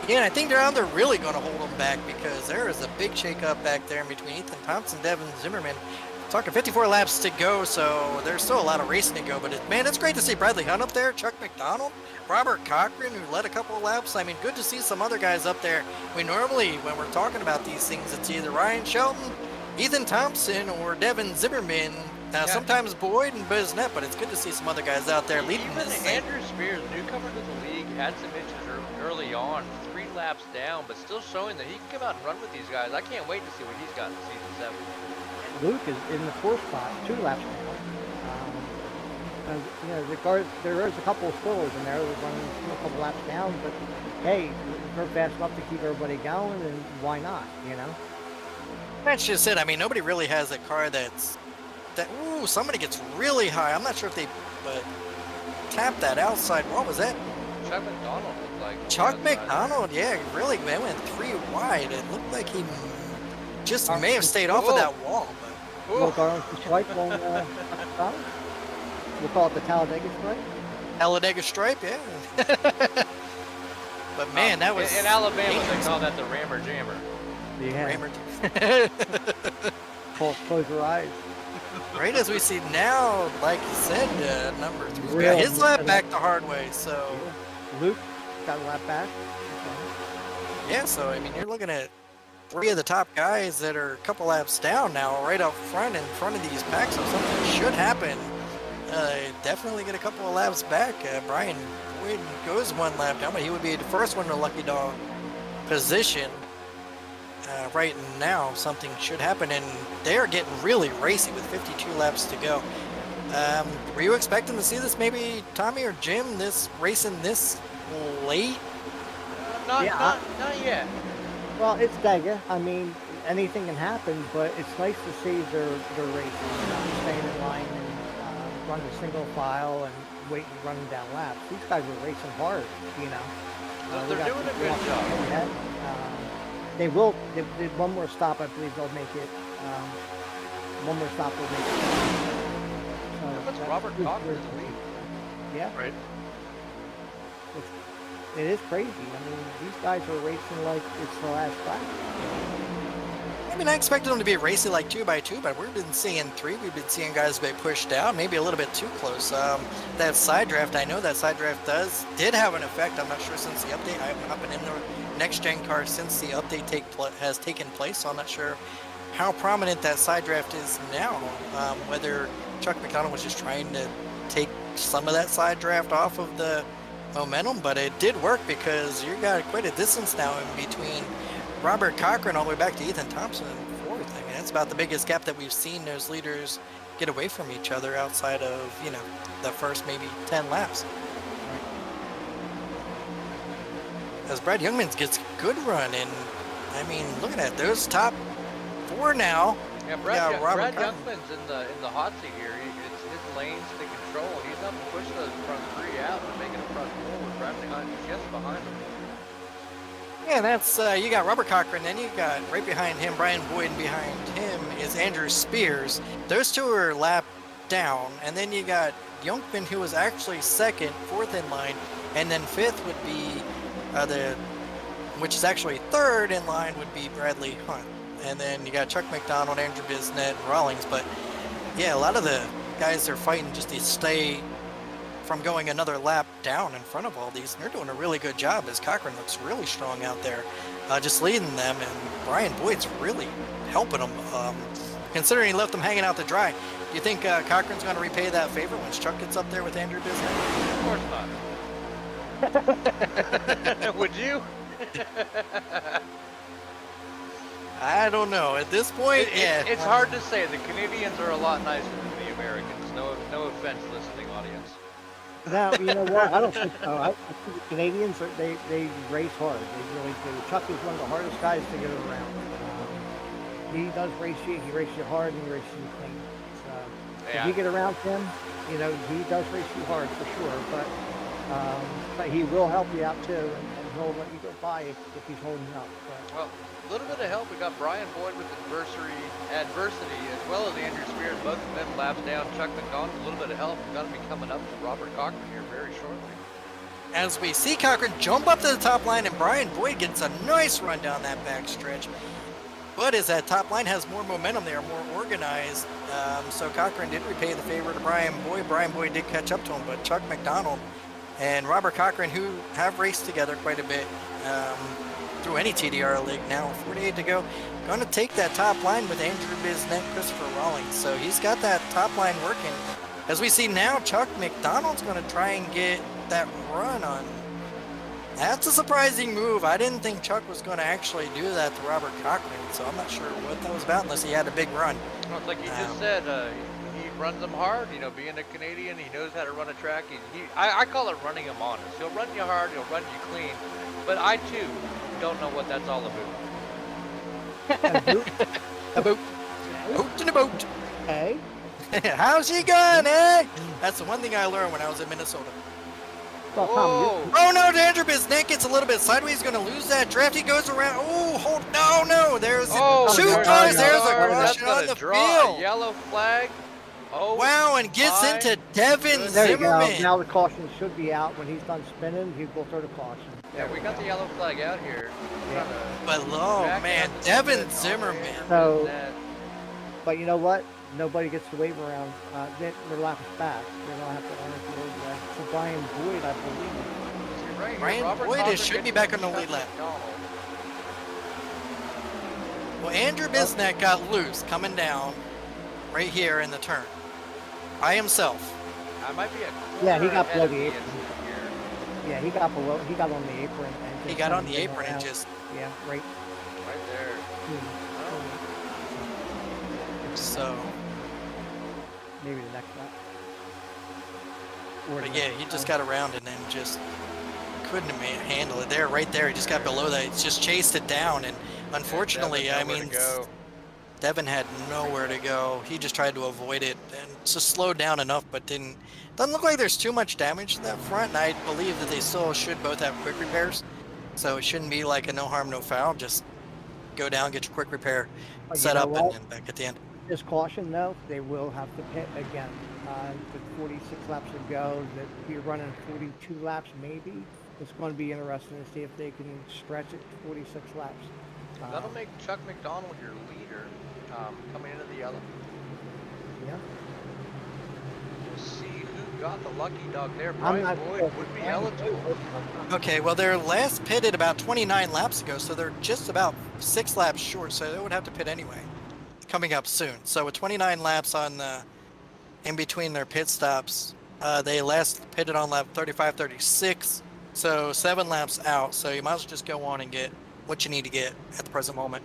Yeah, and I think they're really going to hold them back because there is a big shake-up back there in between Ethan Thompson, Devin Zimmerman. Talking 54 laps to go, so there's still a lot of racing to go. But man, it's great to see Bradley Hunt up there, Chuck McDonald, Robert Cochran, who led a couple of laps. I mean, good to see some other guys up there. We normally, when we're talking about these things, it's either Ryan Shelton, Ethan Thompson, or Devin Zimmerman. Yeah. Sometimes Boyd and Biznett, but it's good to see some other guys out there leading Even this thing. Andrew Spears, newcomer to the league, had some issues early on, 3 laps down, but still showing that he can come out and run with these guys. I can't wait to see what he's got in season 7. Luke is in the 4th spot, 2 laps down. And, you know, there is a couple of spoilers in there. They're running a couple laps down, but hey, they're fast enough to keep everybody going, and why not? You know. That's just it. I mean, nobody really has a car ooh, somebody gets really high. I'm not sure if they tapped that outside. What was that? Chuck McDonald looked like. Chuck McDonald, yeah, really, man, went 3 wide. It looked like he just may have stayed off of that wall. We'll go on the stripe on we'll call it the Talladega stripe. Talladega stripe, yeah. But man, that was in Alabama. They call that the Rammer Jammer. Yeah. Close your eyes. Right as we see now, like you said, number 3's Real got his lap back the hard way. So Luke got a lap back. yeah, so I mean, you're looking at 3 of the top guys that are a couple laps down now, right up front in front of these packs. So something should happen. Definitely get a couple of laps back. Brian Boyd goes 1 lap down, but he would be the first one in a lucky dog position. Right now, something should happen, and they're getting really racy with 52 laps to go. Were you expecting to see this, maybe Tommy or Jim, this racing this late? Not yet. Well, it's Dega. I mean, anything can happen, but it's nice to see they're racing, not staying in line and running single file and waiting, running down laps. These guys are racing hard, you know. They're doing a good job. They will. They one more stop, I believe they'll make it. One more stop will make it. That's Robert Cochran's lead. Yeah. Right. It is crazy. I mean, these guys are racing like it's the last lap. I mean, I expected them to be racing like 2x2, but we've been seeing 3. We've been seeing guys be pushed down, maybe a little bit too close. That side draft, I know that side draft did have an effect. I'm not sure since the update. I have not been in the next gen car since the update has taken place, so I'm not sure how prominent that side draft is now. Whether Chuck McDonald was just trying to take some of that side draft off of the momentum, but it did work because you got quite a distance now in between Robert Cochran all the way back to Ethan Thompson in 4th. I mean, that's about the biggest gap that we've seen those leaders get away from each other outside of, you know, the first maybe 10 laps. As Brad Youngman gets a good run, and I mean, look at that, those top 4 now. Yeah, Brad Youngman's in the hot seat here. It's his lanes to control. He's up to push the front 3 out and making a front 4 with Bradley Hunt just behind him. Yeah, that's you got Robert Cochran, then you got right behind him Brian Boyd, and behind him is Andrew Spears. Those 2 are lap down, and then you got Youngman, who was actually 2nd, 4th in line, and then 5th would be which is actually 3rd in line would be Bradley Hunt, and then you got Chuck McDonald, Andrew Biznett, and Rawlings. But yeah, a lot of the guys are fighting just to stay from going another lap down in front of all these, and they're doing a really good job as Cochran looks really strong out there, just leading them, and Brian Boyd's really helping them, considering he left them hanging out to dry. Do you think Cochran's going to repay that favor when Chuck gets up there with Andrew Biznett? Of course not. Would you? I don't know. At this point, yeah. It's hard to say. The Canadians are a lot nicer than the Americans. No offense, listening audience. Now, you know what? I don't think so. I think the Canadians, they race hard. They really do. Chuck is one of the hardest guys to get around. He does race you. He races you hard and he races you clean. Yeah. If you get around him, you know, he does race you hard for sure, but he will help you out too, and he'll let you go by if he's holding you up. But, Well, a little bit of help. We got Brian Boyd with adversity, as well as Andrew Spear, both of them laps down. Chuck McDonald, a little bit of help. We're going to be coming up to Robert Cochran here very shortly. As we see Cochran jump up to the top line, and Brian Boyd gets a nice run down that back stretch. But as that top line has more momentum, they are more organized. So Cochran did repay the favor to Brian Boyd. Brian Boyd did catch up to him, but Chuck McDonald and Robert Cochran, who have raced together quite a bit through any TDR league now, 48 to go, going to take that top line with Andrew Bisnet, Christopher Rawlings. So he's got that top line working. As we see now, Chuck McDonald's going to try and get that run on. That's a surprising move. I didn't think Chuck was going to actually do that to Robert Cochran, so I'm not sure what that was about unless he had a big run. Well, it's like you just said, he runs them hard. You know, being a Canadian, he knows how to run a track. I call it running him honest. He'll run you hard, he'll run you clean, but I too don't know what that's all about. A boat. Boat in a boat. hey, How's he going, eh? That's the one thing I learned when I was in Minnesota. well, Tom, Oh, Oh no, Andrew Bisnet gets a little bit sideways. He's going to lose that draft. He goes around. Oh, no. There's shoot, there's guys. There's a that's caution gonna on the draw field. a yellow flag. Oh, Wow, and gets my into Devin goodness. there you go. Zimmerman. Now the caution should be out. When he's done spinning, he will throw the caution. yeah, we got the yellow flag out here. But oh man, Devin Zimmerman. So- But you know what? Nobody gets the waiver around. Their lap is back. They don't have to honor the old way. So Brian Boyd, I believe. Right here, Brian Robert Boyd Cochran should be gets back to on the lead Chuck lap. McDonald. Well, Andrew Bisnet got loose coming down right here in the turn by himself. I might be a Yeah, he quarter got ahead of below the me apron. in here. Yeah, he got below. He got on the apron. And He just got on kinda the came apron and around. just Yeah, right. Right there. so. Maybe the next lap. Or But the yeah, next he just lap. got around and then just couldn't handle it. Right there. He just got below that. He just chased it down, and unfortunately, Yeah, I Devin, mean, nowhere to go. Devin had nowhere to go. He just tried to avoid it and just slowed down enough, but didn't. Doesn't look like there's too much damage to that front, and I believe that they still should both have quick repairs. So it shouldn't be like a no harm, no foul. Just go down, get your quick repair, But you set know up, what? and then back at the end. Just caution though, they will have to pit again. With 46 laps to go, that you're running 42 laps maybe. It's going to be interesting to see if they can stretch it to 46 laps. That'll make Chuck McDonald your leader coming into the yellow. Yeah. We'll see who got the lucky dog there. I'm Brian not Boyd sure. would be eligible. Okay, well, they're last pitted about 29 laps ago, so they're just about 6 laps short, so they would have to pit anyway. Coming up soon. So with 29 laps on the in between their pit stops, they last pitted on lap 35, 36, so 7 laps out. So you might as well just go on and get what you need to get at the present moment.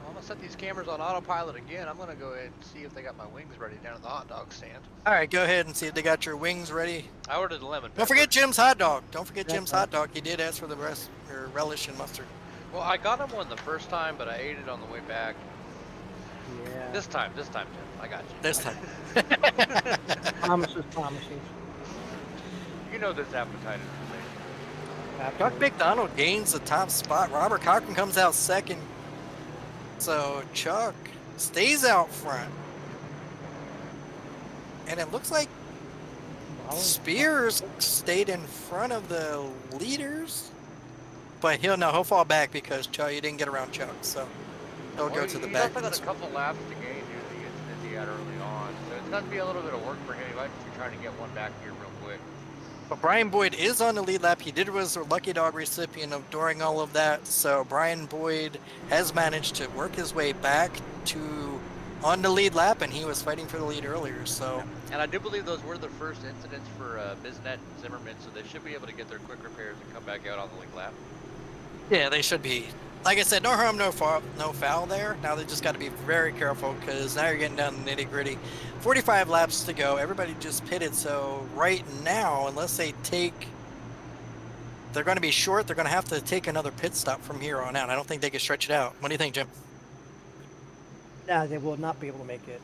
I'm gonna set these cameras on autopilot again. I'm gonna go ahead and see if they got my wings ready down at the hot dog stand. All right, go ahead and see if they got your wings ready. I ordered the lemon. Don't forget pepper. Jim's hot dog. Don't forget That's Jim's right. hot dog. He did ask for the rest or relish and mustard. Well, I got him one the first time, but I ate it on the way back. Yeah. This time, Tim. I got you. This time. Promises. You know this appetite is amazing. Chuck McDonald gains the top spot. Robert Cochran comes out second. So Chuck stays out front. And it looks like Spears stayed in front of the leaders. But he'll fall back because Chuck, you didn't get around Chuck. So he'll go to the He's back. also got a couple laps to gain due to the incident he had early on. So it's going to be a little bit of work for him. He might be trying to get one back here real quick. But Brian Boyd is on the lead lap. He was a lucky dog recipient of during all of that. So Brian Boyd has managed to work his way back to on the lead lap, and he was fighting for the lead earlier. So And I do believe those were the first incidents for Bisnet and Zimmerman, so they should be able to get their quick repairs and come back out on the lead lap. yeah, they should be. Like I said, no harm, no foul there. Now they just got to be very careful because now you're getting down to the nitty gritty. 45 laps to go. Everybody just pitted. So right now, unless they they're going to be short. They're going to have to take another pit stop from here on out. I don't think they can stretch it out. What do you think, Jim? No, they will not be able to make it.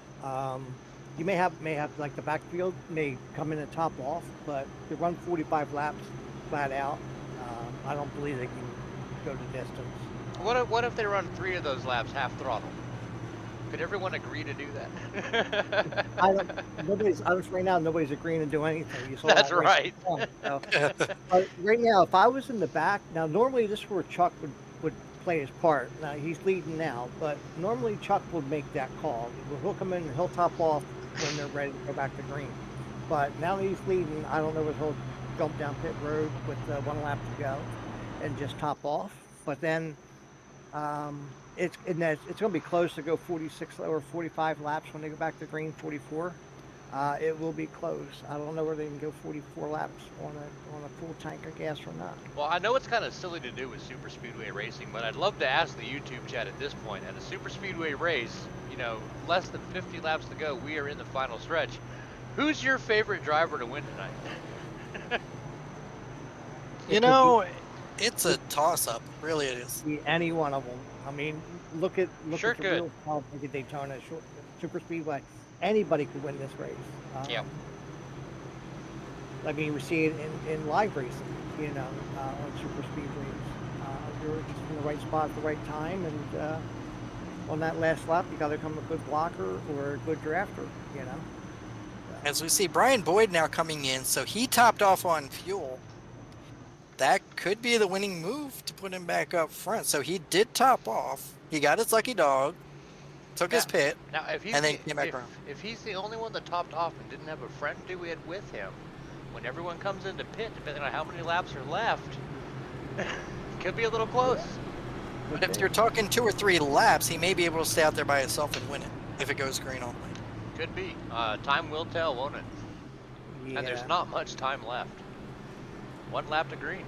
You may have like the backfield may come in and top off, but to run 45 laps flat out, I don't believe they can go the distance. What if they run 3 of those laps half throttle? Could everyone agree to do that? I don't. Nobody's honestly right now. Nobody's agreeing to do anything. You saw That's that race right. perform, so. But right now, if I was in the back, now normally this is where Chuck would play his part. Now he's leading now, but normally Chuck would make that call. He'll come in and he'll top off when they're ready to go back to green. But now that he's leading, I don't know if he'll jump down pit road with 1 lap to go and just top off. But then it's going to be close to go 46 or 45 laps when they go back to green. 44. It will be close. I don't know whether they can go 44 laps on a full tank of gas or not. Well, I know it's kind of silly to do with super speedway racing, but I'd love to ask the YouTube chat at this point. At a super speedway race, you know, less than 50 laps to go, we are in the final stretch. Who's your favorite driver to win tonight? You know, it's a toss-up. Really, it is. Be any one of them. I mean, look at Sure the could. real talk at Daytona, super speedway. Anybody could win this race. Yeah. I mean, we see it in live racing, you know, on super speedways. You're just in the right spot at the right time, and on that last lap, you got to become a good blocker or a good drafter, you know. As we see Brian Boyd now coming in, so he topped off on fuel. That could be the winning move to put him back up front. So he did top off. He got his lucky dog, took his pit, Now, if he's and then came back around. if he's the only one that topped off and didn't have a friend do it with him, when everyone comes into pit, depending on how many laps are left, could be a little close. But if you're talking 2 or 3 laps, he may be able to stay out there by himself and win it if it goes green only. Could be. Time will tell, won't it? Yeah. And there's not much time left. 1 lap to green.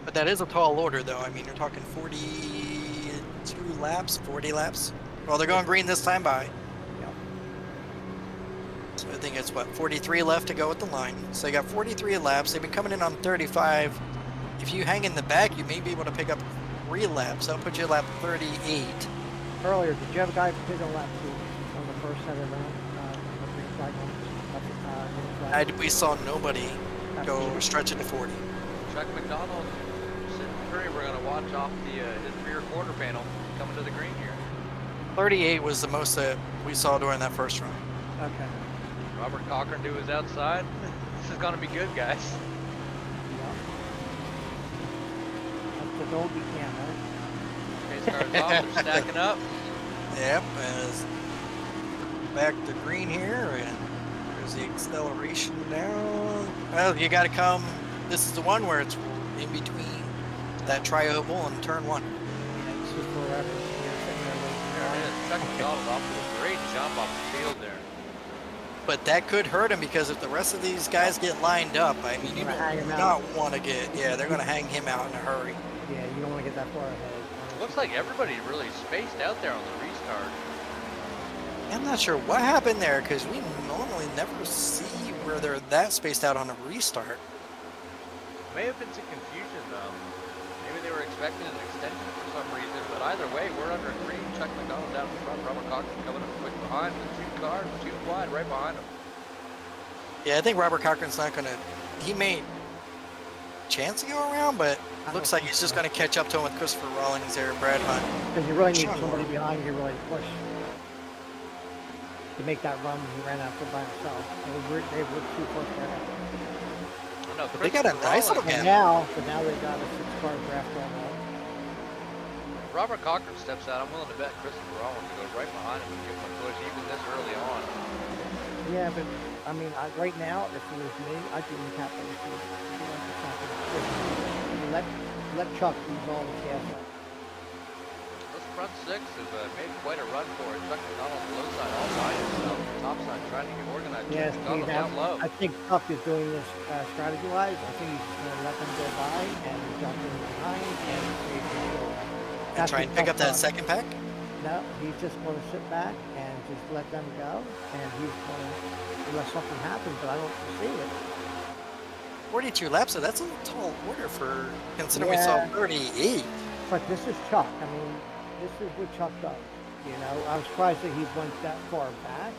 But that is a tall order, though. I mean, you're talking 42 laps, 40 laps. Well, they're going green this time by. Yeah. So I think it's, what, 43 left to go at the line. So they got 43 laps. They've been coming in on 35. If you hang in the back, you may be able to pick up 3 laps. That'll put you at lap 38. Earlier, did you have a guy hit on lap 2 on the first set of round? The green flag one? We saw nobody go stretch into 40. Chuck McDonald sitting pretty. We're going to watch off the his rear quarter panel coming to the green here. 38 was the most that we saw during that first run. Okay. Robert Cochran to his outside. This is going to be good, guys. Yeah. That's the Dolby cam, right? Pace cars off. They're stacking up. Yep, as back to green here, and there's the acceleration down. Well, you got to come. This is the one where it's in between that tri-oval and turn 1. Yeah, it's just forever. You're sitting there There it is. Chuck McDonald off to a great jump off the field there. But that could hurt him because if the rest of these guys get lined up, I mean, you Hang him do out. not want to get, yeah, they're going to hang him out in a hurry. Yeah, you don't want to get that far ahead. Looks like everybody really spaced out there on the restart. I'm not sure what happened there because we normally never see where they're that spaced out on a restart. May have been some confusion. Maybe they were expecting an extension for some reason, but either way, we're under green. Chuck McDonald down in front. Robert Cochran coming up quick behind with 2 cars, 2 wide right behind him. Yeah, I think Robert Cochran's not going to, he may chance to go around, but looks like he's just going to catch up to him with Christopher Rawlings there, Brad Hunt. Because you really need Sure. somebody behind you really to push to make that run when he ran out there by himself. They were too close right after. No, But they got a nice little But gap. now they've got a 6-car draft going on. If Robert Cochran steps out, I'm willing to bet Christopher Rawlings will go right behind him and give him a push even this early on. Yeah, but I mean, right now, if it was me, I'd be in the cap race. Let Chuck use all the gas up. This front 6 have made quite a run for it. Chuck McDonald low side all by himself. Top side trying to get organized. Yes, Chuck McDonald down low. I think Chuck is doing this strategy-wise. I think he's going to let them go by and jump in behind and create control. And try and pick up that second pack. No, he's just going to sit back and just let them go, and he's going to, unless something happens, but I don't see it. 42 laps, so that's a tall order for, considering we saw Yeah. 38. But this is Chuck. I mean, this is what Chuck does. You know, I'm surprised that he went that far back.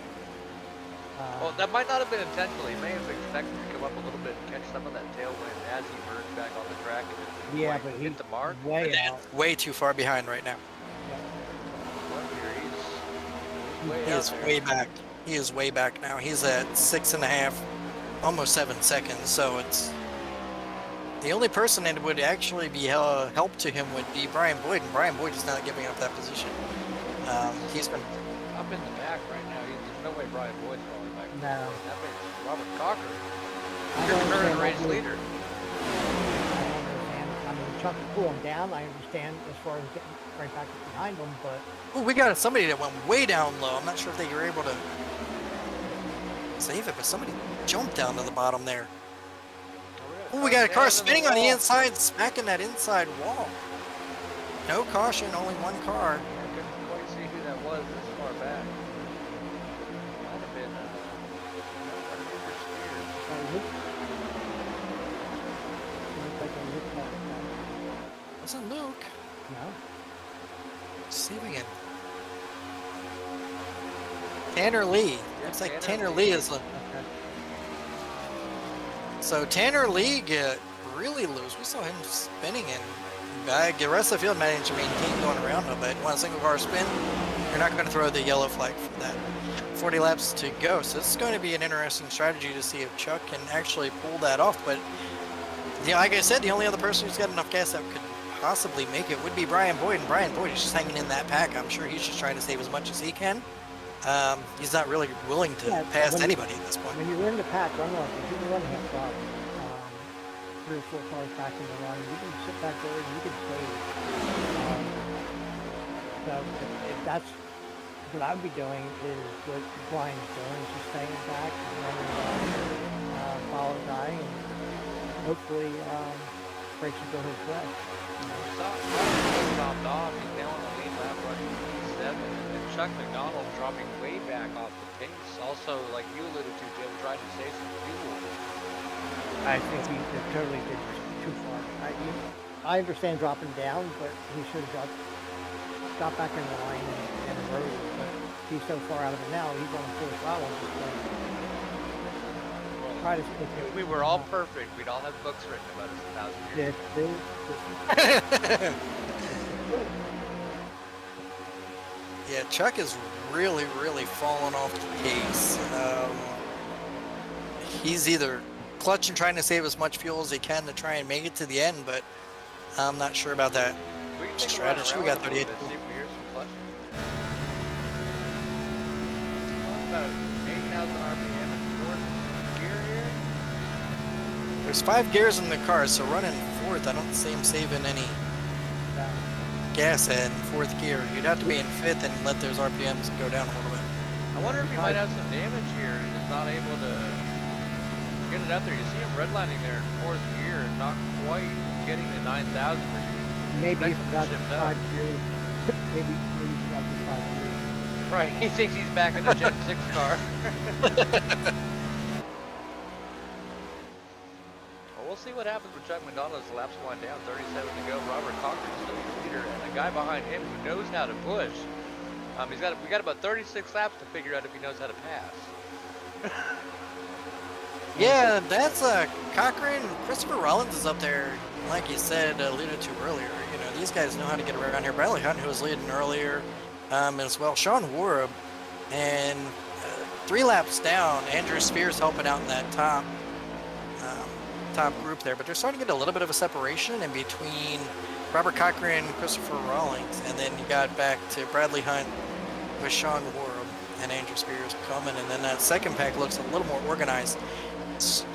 Well, that might not have been intentional. He may have expected to come up a little bit and catch some of that tailwind as he merged back on the track and Yeah, like, but hit the mark. way out. That's way too far behind right now. Look here, he's way He out is there. way back. He is way back now. He's at 6.5, almost 7 seconds. So it's the only person that would actually be help to him would be Brian Boyd, and Brian Boyd is not giving up that position. He's been Up in the back right now. There's no way Brian Boyd's falling back. No. That makes Robert Cocker I your don't current understand race what leader. I don't understand. I mean, Chuck is pulling down. I understand as far as getting right back behind him, but oh, we got somebody that went way down low. I'm not sure if they were able to save it, but somebody jumped down to the bottom there. Oh, we got a car spinning on the inside, smacking that inside wall. No caution, only one car. I couldn't quite see who that was this far back. Might have been Luke. Looks like a Luke car. Wasn't Luke? No. See if we can. Tanner Lee. Looks like Tanner Lee is. Okay. So Tanner Lee get really loose. We saw him spinning and the rest of the field managed to maintain going around him, but when a single car spin, you're not going to throw the yellow flag for that. 40 laps to go. So this is going to be an interesting strategy to see if Chuck can actually pull that off. But yeah, like I said, the only other person who's got enough gas that could possibly make it would be Brian Boyd, and Brian Boyd is just hanging in that pack. I'm sure he's just trying to save as much as he can. He's not really willing to pass anybody at this point. When you're in the pack, run off. If you run him from 3 or 4 cars back in the line, you can sit back there and you can save. So if that's what I'd be doing is what Brian's doing, is just staying back and running follow the guy, and hopefully breaks will go his way. Stopped off. He's down on the lead lap running 7. And Chuck McDonald dropping way back off the pace. Also, like you alluded to, Jim, trying to save some fuel. I think he totally did too far. I understand dropping down, but he should have got back in the line and rode. But he's so far out of it now, he's on full throttle. Try to stick it. If we were all perfect, we'd all have books written about us 1,000 years. Yes, Yeah, Chuck is really, really falling off the pace. He's either clutching, trying to save as much fuel as he can to try and make it to the end, but I'm not sure about that strategy. We got 38. See if we hear some clutching. About 8,000 RPM in fourth gear here. There's 5 gears in the car, so running fourth, I don't see him saving any gas in fourth gear. You'd have to be in fifth and let those RPMs go down a little bit. I wonder if he might have some damage here and is not able to get it up there. You see him redlining there in fourth gear and not quite getting the 9,000. maybe he forgot the 5 gears. Maybe he forgot the 5 gears. Right, he thinks he's back in the Gen 6 car. Well, we'll see what happens with Chuck McDonald as the laps wind down. 37 to go. Robert Cochran still the leader, and a guy behind him who knows how to push. We got about 36 laps to figure out if he knows how to pass. Yeah, that's Cochran. Christopher Rollins is up there, like you said, alluded to earlier. You know, these guys know how to get around here. Bradley Hunt, who was leading earlier, as well. Sean Warab, and 3 laps down, Andrew Spears helping out in that top group there. But they're starting to get a little bit of a separation in between Robert Cochran and Christopher Rawlings, and then you got back to Bradley Hunt with Sean Warab and Andrew Spears coming, and then that second pack looks a little more organized.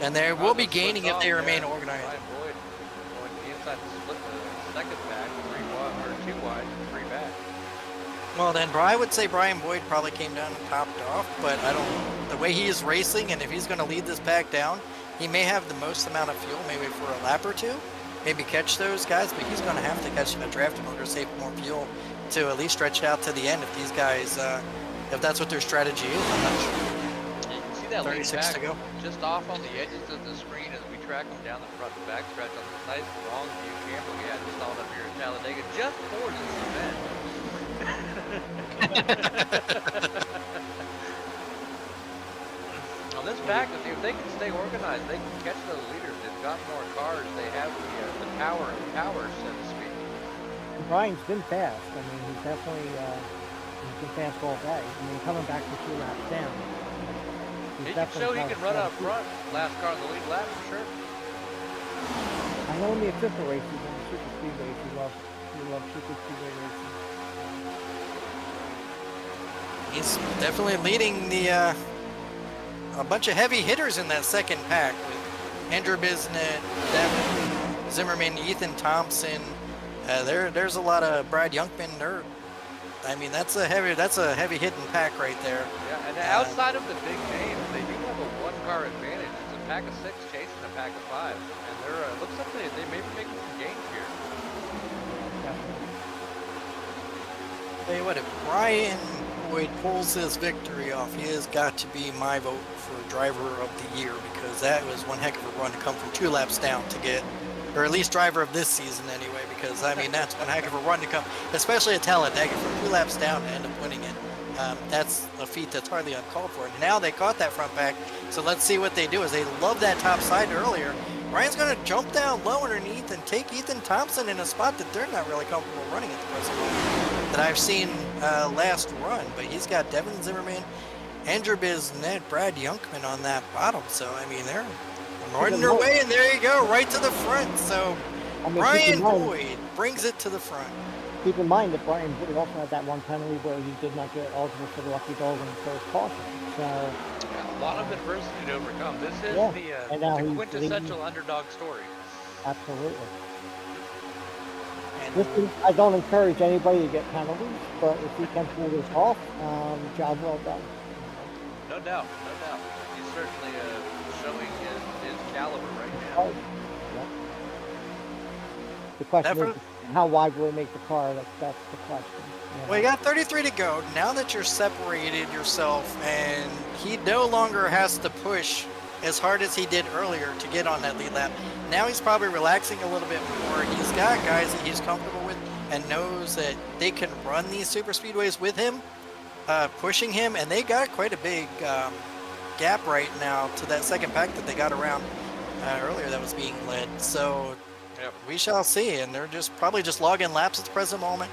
And they will be gaining if they remain organized. Brian Boyd going to the inside to split the second pack, 2 wide, 3 back. Well, then I would say Brian Boyd probably came down and topped off, but I don't. The way he is racing, and if he's going to lead this pack down, he may have the most amount of fuel, maybe for a lap or two, maybe catch those guys, but he's going to have to catch a draft in order to save more fuel to at least stretch it out to the end. If these guys, if that's what their strategy is, I'm not sure. You can see that lead 36 back to go. just off on the edges of the screen as we track them down the front and back stretch on this nice long view camera we had installed up here in Talladega just for this event. pack, if they can stay organized, they can catch those leaders. They've got more cars. They have the power, so to speak. And Brian's been fast. I mean, he's definitely he's been fast all day. I mean, coming back to 2 laps down. He can show he can run up front. Last car on the lead lap for sure. I know in the official races and the super speedways, he loves super speedway racing. He's definitely leading the a bunch of heavy hitters in that second pack with Andrew Bisnet, Devin Zimmerman, Ethan Thompson. There's a lot of Brad Youngman. I mean, that's a heavy hitting pack right there. Yeah, and outside of the big names, they do have a 1-car advantage. It's a pack of 6 chasing a pack of 5, and they're looks like they may be making some gains here. Tell you what, if Brian Boyd pulls this victory off, he has got to be my vote for driver of the year, because that was one heck of a run to come from 2 laps down to get, or at least driver of this season anyway, because I mean, that's one heck of a run to come, especially at Talladega, from 2 laps down to end up winning it. That's a feat that's hardly uncalled for. Now they caught that front pack, so let's see what they do. As they love that top side earlier, Brian's going to jump down low underneath and take Ethan Thompson in a spot that they're not really comfortable running at the present moment, that I've seen last run. But he's got Devin Zimmerman, Andrew Bisnet, Brad Youngman on that bottom. So, I mean, they're running their way, and there you go, right to the front. So, I mean, Brian Boyd brings it to the front. Keep in mind that Brian Boyd also had that one penalty where he did not get eligible for the lucky dog in the first caution. So a lot of adversity to overcome. This is the quintessential underdog story. Absolutely. And I don't encourage anybody to get penalties, but if he can pull this off, job well done. No doubt. He's certainly showing his caliber right now. Oh, yeah. The question is, how wide will he make the car? That's the question. Well, you got 33 to go. Now that you're separated yourself, and he no longer has to push as hard as he did earlier to get on that lead lap. Now he's probably relaxing a little bit more. He's got guys that he's comfortable with and knows that they can run these super speedways with him, pushing him, and they got quite a big gap right now to that second pack that they got around earlier that was being led. So we shall see, and they're probably just logging laps at the present moment.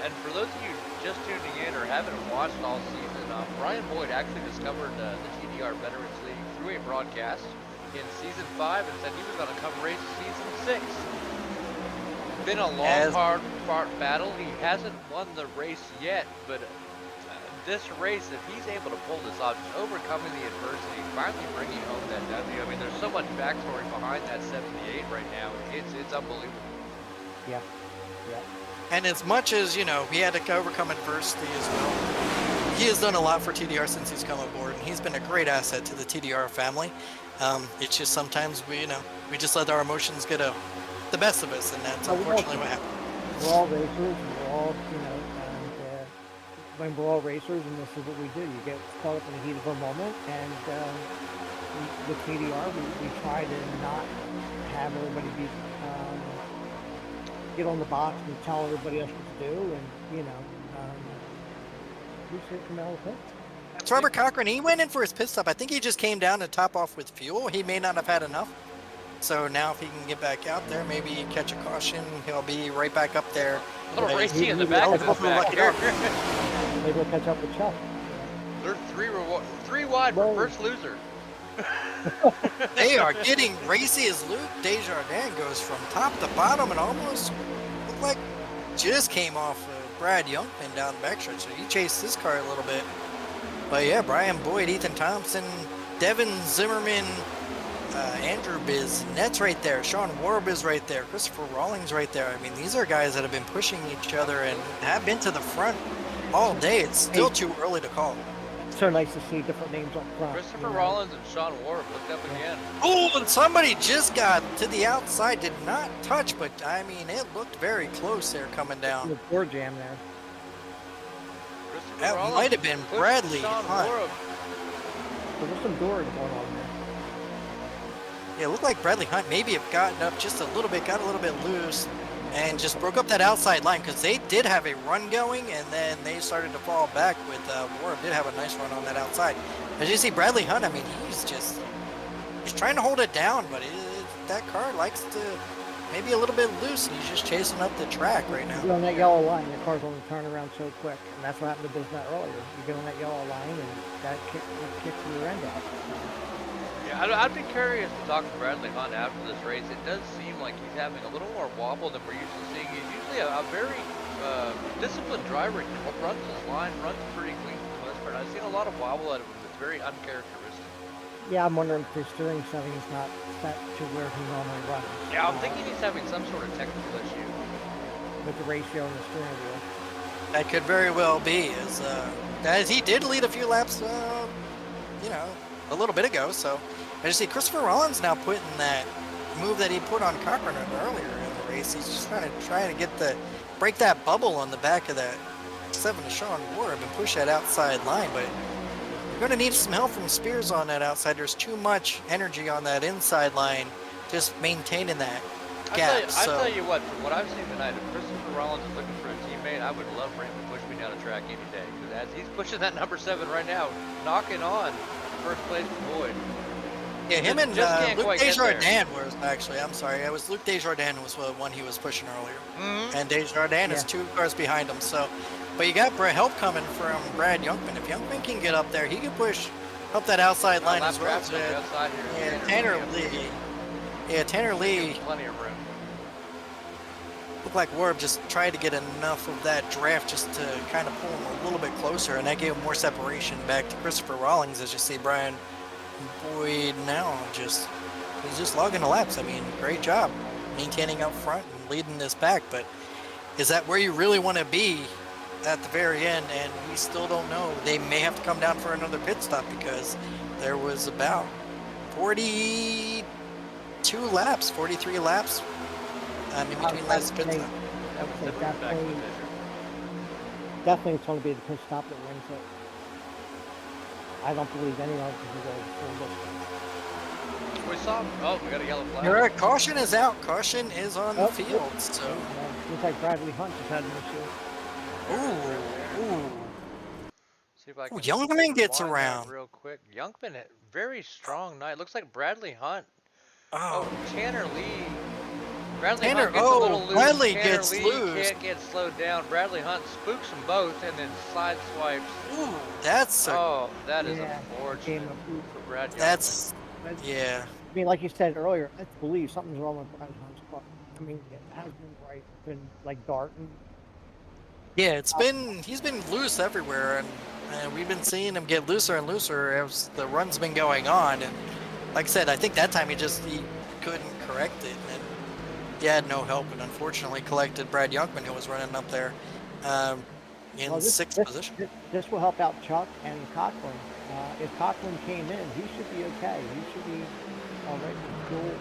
And for those of you just tuning in or haven't watched all season, Brian Boyd actually discovered the TDR Veterans League through a broadcast in season 5 and said he was going to come race season 6. Been a long, hard battle. He hasn't won the race yet, but this race, if he's able to pull this off, just overcoming the adversity, finally bringing home that W. I mean, there's so much backstory behind that 78 right now. It's unbelievable. Yeah. And as much as, he had to overcome adversity as well, he has done a lot for TDR since he's come aboard, and he's been a great asset to the TDR family. It's just sometimes we just let our emotions get the best of us, and that's unfortunately what happened. We're all racers, and we're all, and when we're all racers, and this is what we do, you get caught up in the heat of a moment, and with TDR, we try to not have everybody get on the box and tell everybody else what to do, and we should come out with it. It's Robert Cochran. He went in for his pit stop. I think he just came down to top off with fuel. He may not have had enough. So now if he can get back out there, maybe catch a caution, he'll be right back up there. A little racy in the back of this back here. Maybe we'll catch up with Chuck. They're three wide for first loser. They are getting racy as Luke Desjardins goes from top to bottom and almost looked like just came off Brad Youngman down the backstretch. So he chased this car a little bit. But yeah, Brian Boyd, Ethan Thompson, Devin Zimmerman, Andrew Bisnet's right there, Sean Warb is right there, Christopher Rawlings right there. I mean, these are guys that have been pushing each other and have been to the front all day. It's still too early to call. So nice to see different names up front. Christopher Rollins and Sean Warb looked up again. Oh, and somebody just got to the outside, did not touch, but I mean, it looked very close there coming down. The door jam there. That might have been Bradley Hunt. So there's some doors going on there. Yeah, it looked like Bradley Hunt maybe have gotten up just a little bit, got a little bit loose, and just broke up that outside line, because they did have a run going, and then they started to fall back with Warren did have a nice run on that outside. As you see, Bradley Hunt, I mean, he's trying to hold it down, but that car likes to maybe a little bit loose, and he's just chasing up the track right now. You get on that yellow line, the car's going to turn around so quick, and that's what happened to Bisnet earlier. You get on that yellow line, and that kicks your end out. Yeah, I'd be curious to talk to Bradley Hunt after this race. It does seem like he's having a little more wobble than we're used to seeing. He's usually a very disciplined driver. He runs his line, runs pretty clean for the most part. I've seen a lot of wobble out of him that's very uncharacteristic. Yeah, I'm wondering if the steering setting is not set to where he normally runs. Yeah, I'm thinking he's having some sort of technical issue. With the ratio and the steering wheel. That could very well be, as he did lead a few laps, you know, a little bit ago. So I just see Christopher Rollins now putting that move that he put on Cochran earlier in the race. He's just trying to break that bubble on the back of that 7 to Sean Warb and push that outside line. But you're going to need some help from Spears on that outside. There's too much energy on that inside line, just maintaining that gap. I tell you what, from what I've seen tonight, if Christopher Rollins is looking for a teammate, I would love for him to push me down the track any day. Because as he's pushing that number 7 right now, knocking on first place for Boyd. Yeah, him and can't Luke quite get Desjardins was actually, I'm sorry, it was Luke Desjardins was the one he was pushing earlier. And Desjardins is 2 cars behind him. So, but you got help coming from Brad Youngman. If Youngman can get up there, he can push up that outside line as well. Tanner Lee. Plenty of room. Looked like Warb just tried to get enough of that draft just to kind of pull him a little bit closer, and that gave him more separation back to Christopher Rawlings. As you see, Brian Boyd now he's just logging the laps. I mean, great job maintaining up front and leading this back, but is that where you really want to be at the very end? And we still don't know. They may have to come down for another pit stop because there was about 42 laps, 43 laps in between last pit stop. I would say definitely it's going to be the pit stop that wins it. I don't believe anyone can go full distance. We saw. Oh, we got a yellow flag. You're right. Caution is out. Caution is on the field. So. Looks like Bradley Hunt just had an issue. Ooh. See if I can Youngman gets wind that around. real quick. Youngman, very strong night. Looks like Bradley Hunt. Oh, Tanner Lee. Bradley Tanner, Hunt gets a little loose. Bradley Tanner gets Lee loose. Can't get slowed down. Bradley Hunt spooks them both and then side swipes. Ooh, that's that is Yeah, unfortunate for Brad Youngman. that's yeah. I mean, like you said earlier, I believe something's wrong with Bradley Hunt's car. I mean, it has been bright, been like darting. Yeah, he's been loose everywhere, and we've been seeing him get looser and looser as the run's been going on. And like I said, I think that time he couldn't correct it, and he had no help, and unfortunately collected Brad Youngman, who was running up there in 6th position. This will help out Chuck and Cochran. If Cochran came in, he should be okay. He should be already cool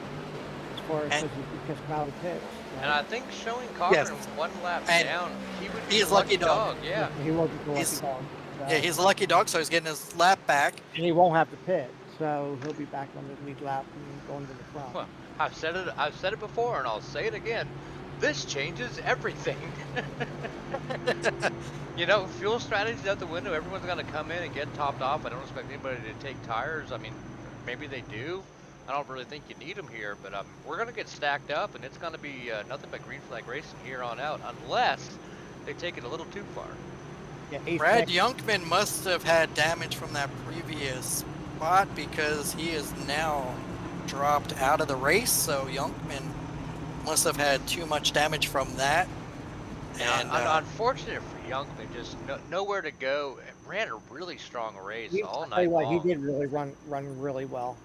as far as he just come out of the pits. Right? And I think showing Cochran one lap down, he would be He's a lucky dog. Yeah. He wasn't the lucky dog. So. Yeah, he's a lucky dog, so he's getting his lap back. And he won't have to pit, so he'll be back on the lead lap and going to the front. Well, I've said it before, and I'll say it again. This changes everything. You know, fuel strategy's out the window. Everyone's going to come in and get topped off. I don't expect anybody to take tires. I mean, maybe they do. I don't really think you need them here, but we're going to get stacked up, and it's going to be nothing but green flag racing here on out, unless they take it a little too far. Yeah, Brad Youngman must have had damage from that previous spot because he is now dropped out of the race. So Youngman must have had too much damage from that. And unfortunate for Youngman, just nowhere to go. Ran a really strong race all night long. He did really run really well.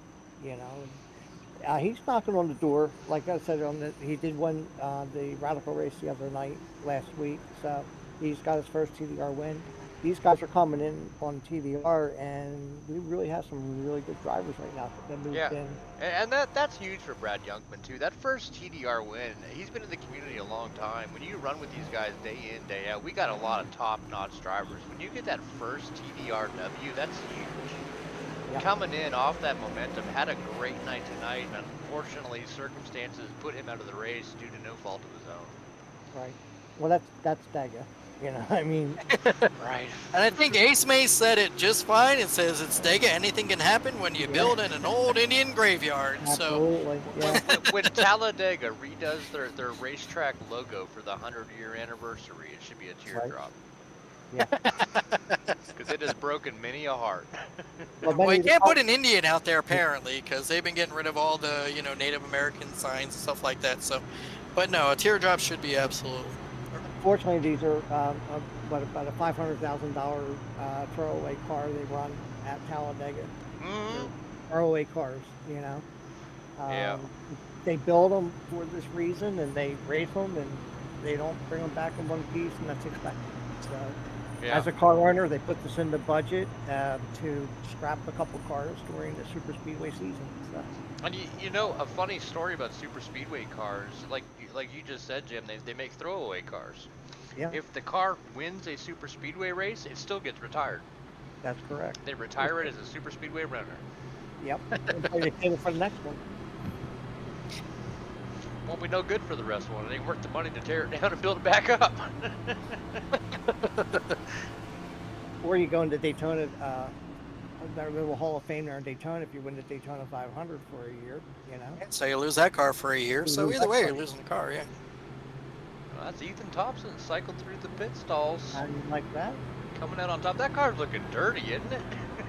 You know, he's knocking on the door. Like I said, he did win the Radical race the other night last week, so he's got his first TDR win. These guys are coming in on TDR, and we really have some really good drivers right now that moved in. And that's huge for Brad Youngman too. That first TDR win, he's been in the community a long time. When you run with these guys day in, day out, we got a lot of top-notch drivers. When you get that first TDR W, that's huge. Yeah. Coming in off that momentum, had a great night tonight, and unfortunately circumstances put him out of the race due to no fault of his own. Right. Well, that's Dega. You know, I mean, Right. And I think Ace May said it just fine. It says it's Dega. Anything can happen when you yeah, build in an old Indian graveyard. So absolutely. Yeah, When Talladega redoes their racetrack logo for the 100-year anniversary, it should be a right. teardrop Yeah. because it has broken many a heart. Well, well, many you of the can't car- put an Indian out there apparently because they've been getting rid of all the Native American signs and stuff like that. So, but no, a teardrop should be absolutely. Fortunately, these are about a $500,000 throwaway car they run at Talladega. They're Hmm. throwaway cars, you know. Yeah. They build them for this reason, and they race them, and they don't bring them back in one piece, and that's expected. So, Yeah. as a car owner, they put this in the budget to scrap a couple cars during the super speedway season. So, And you know a funny story about super speedway cars, like you just said, Jim, they make throwaway cars. yeah, If the car wins a super speedway race, it still gets retired. that's correct. They retire it as a super speedway runner. Yep. Until they save it for the next one. Won't be no good for the rest one. It ain't worth the money to tear it down and build it back up. Or you go into Daytona, their little Hall of Fame there in Daytona if you win the Daytona 500 for a year, you know. So you lose that car for a year. You So lose either that way, car. you're losing the car. Yeah. Well, that's Ethan Thompson cycled through the pit stalls, And like that. coming out on top. That car's looking dirty, isn't it?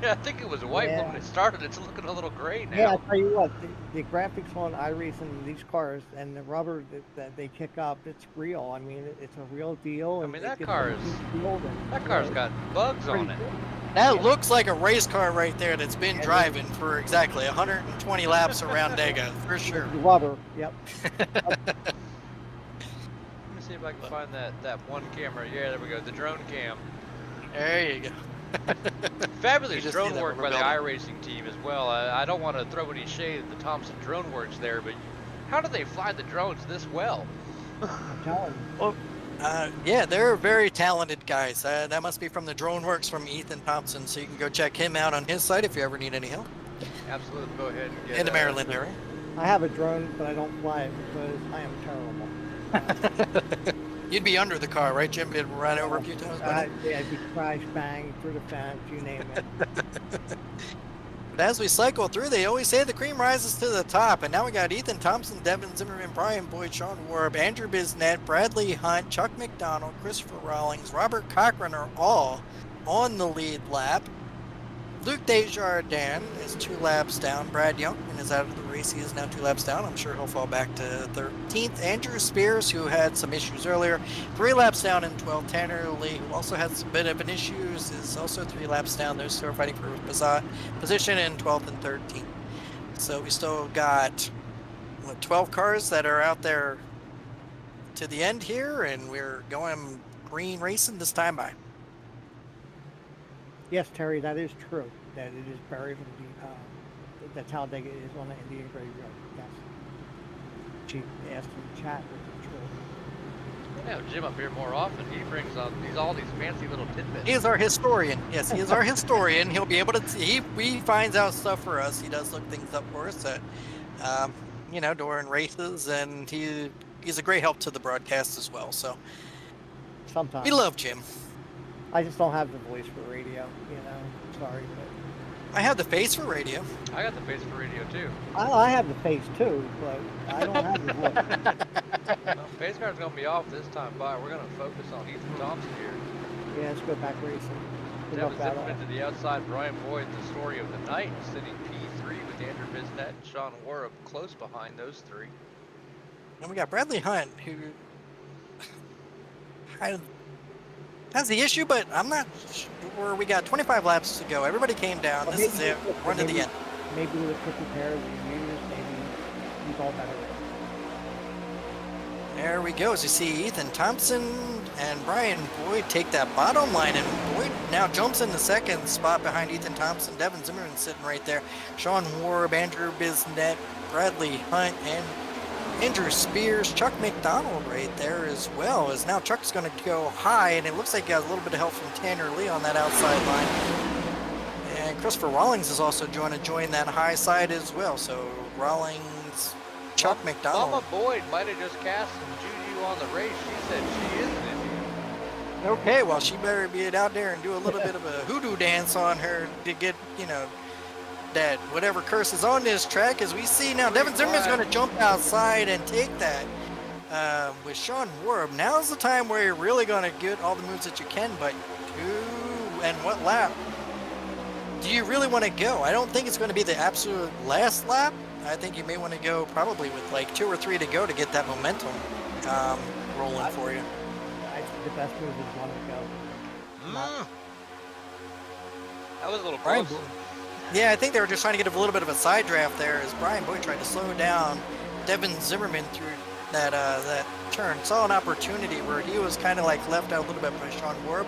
I think it was white Yeah. when it started. It's looking a little gray now. Yeah, I tell you what, the graphics on iRacing these cars and the rubber that they kick up, it's real. I mean, it's a real deal. I and mean, it that gets car pretty is- sealed and, That you car's know, got bugs pretty on it. good. That Yeah. looks like a race car right there that's been Yeah, it driving for exactly 120 laps around Dega, for sure. The rubber, yep. Let me see if I can find that one camera. Yeah, there we go. The drone cam. There you go. Fabulous You just drone see that work by rubber the building. iRacing team as well. I don't want to throw any shade at the Thompson Drone Works there, but how do they fly the drones this well? I'm telling you. Yeah, they're very talented guys. That must be from the Drone Works from Ethan Thompson, so you can go check him out on his site if you ever need any help Absolutely, go ahead and get in the Maryland area. I have a drone, but I don't fly it because I am terrible. You'd be under the car, right, Jim? You'd run over a few times. buddy? Yeah, I'd be crash, bang, through the fence, you name it. But as we cycle through, they always say the cream rises to the top. And now we got Ethan Thompson, Devin Zimmerman, Brian Boyd, Sean Warb, Andrew Bisnet, Bradley Hunt, Chuck McDonald, Christopher Rawlings, Robert Cochran are all on the lead lap. Luke Desjardins is 2 laps down. Brad Youngman is out of the race. He is now 2 laps down. I'm sure he'll fall back to 13th. Andrew Spears, who had some issues earlier, 3 laps down in 12th. Tanner Lee, who also had some bit of an issues, is also 3 laps down. Those 2 are fighting for position in 12th and 13th. So we still got 12 cars that are out there to the end here, and we're going green racing this time by. Yes, Terry, that is true. That it is buried in that Talladega is on the Indian graveyard. Yes. She asked in the chat, was it true? We have Jim up here more often. He brings up all these fancy little tidbits. He is our historian. Yes, he is our historian. He'll be able to. He finds out stuff for us. He does look things up for us that, during races, and he's a great help to the broadcast as well. So Sometimes. we love Jim. I just don't have the voice for radio, you know. Sorry, but I have the face for radio. I got the face for radio too. I have the face too, but I don't have the voice. Well, pace car's gonna be off this time by. We're gonna focus on Ethan Thompson here. Yeah, let's go back racing. Good Devin luck, that Zimmerman to the outside. Brian Boyd, the story of the night, sitting P3 with Andrew Bisnet and Sean Warrup close behind those 3. And we got Bradley Hunt, who has the issue, but I'm not sure. We got 25 laps to go. Everybody came down. Well, This is it. We're to the end. Maybe with a quick repair that you use, maybe he's all better. There we go. As you see, Ethan Thompson and Brian Boyd take that bottom line, and Boyd now jumps in the second spot behind Ethan Thompson. Devin Zimmerman sitting right there. Sean Warb, Andrew Bisnet, Bradley Hunt, and Andrew Spears, Chuck McDonald right there as well. As now Chuck's going to go high, and it looks like he has a little bit of help from Tanner Lee on that outside line. And Christopher Rawlings is also going to join that high side as well. So Rawlings, Chuck McDonald. Mama Boyd might have just cast some juju you on the race. She said she is an Indian. Okay, well, she better be out there and do a little bit of a hoodoo dance on her to get, that whatever curse is on this track. As we see now, Devin Zimmerman's going to jump outside and take that with Sean Warb. Now's the time where you're really going to get all the moves that you can, but what lap do you really want to go? I don't think it's going to be the absolute last lap. I think you may want to go probably with like 2 or 3 to go to get that momentum rolling for you. I think the best move is 1 to go. That was a little Brian close. Yeah, I think they were just trying to get a little bit of a side draft there as Brian Boyd tried to slow down Devin Zimmerman through that turn. Saw an opportunity where he was kind of like left out a little bit by Sean Warb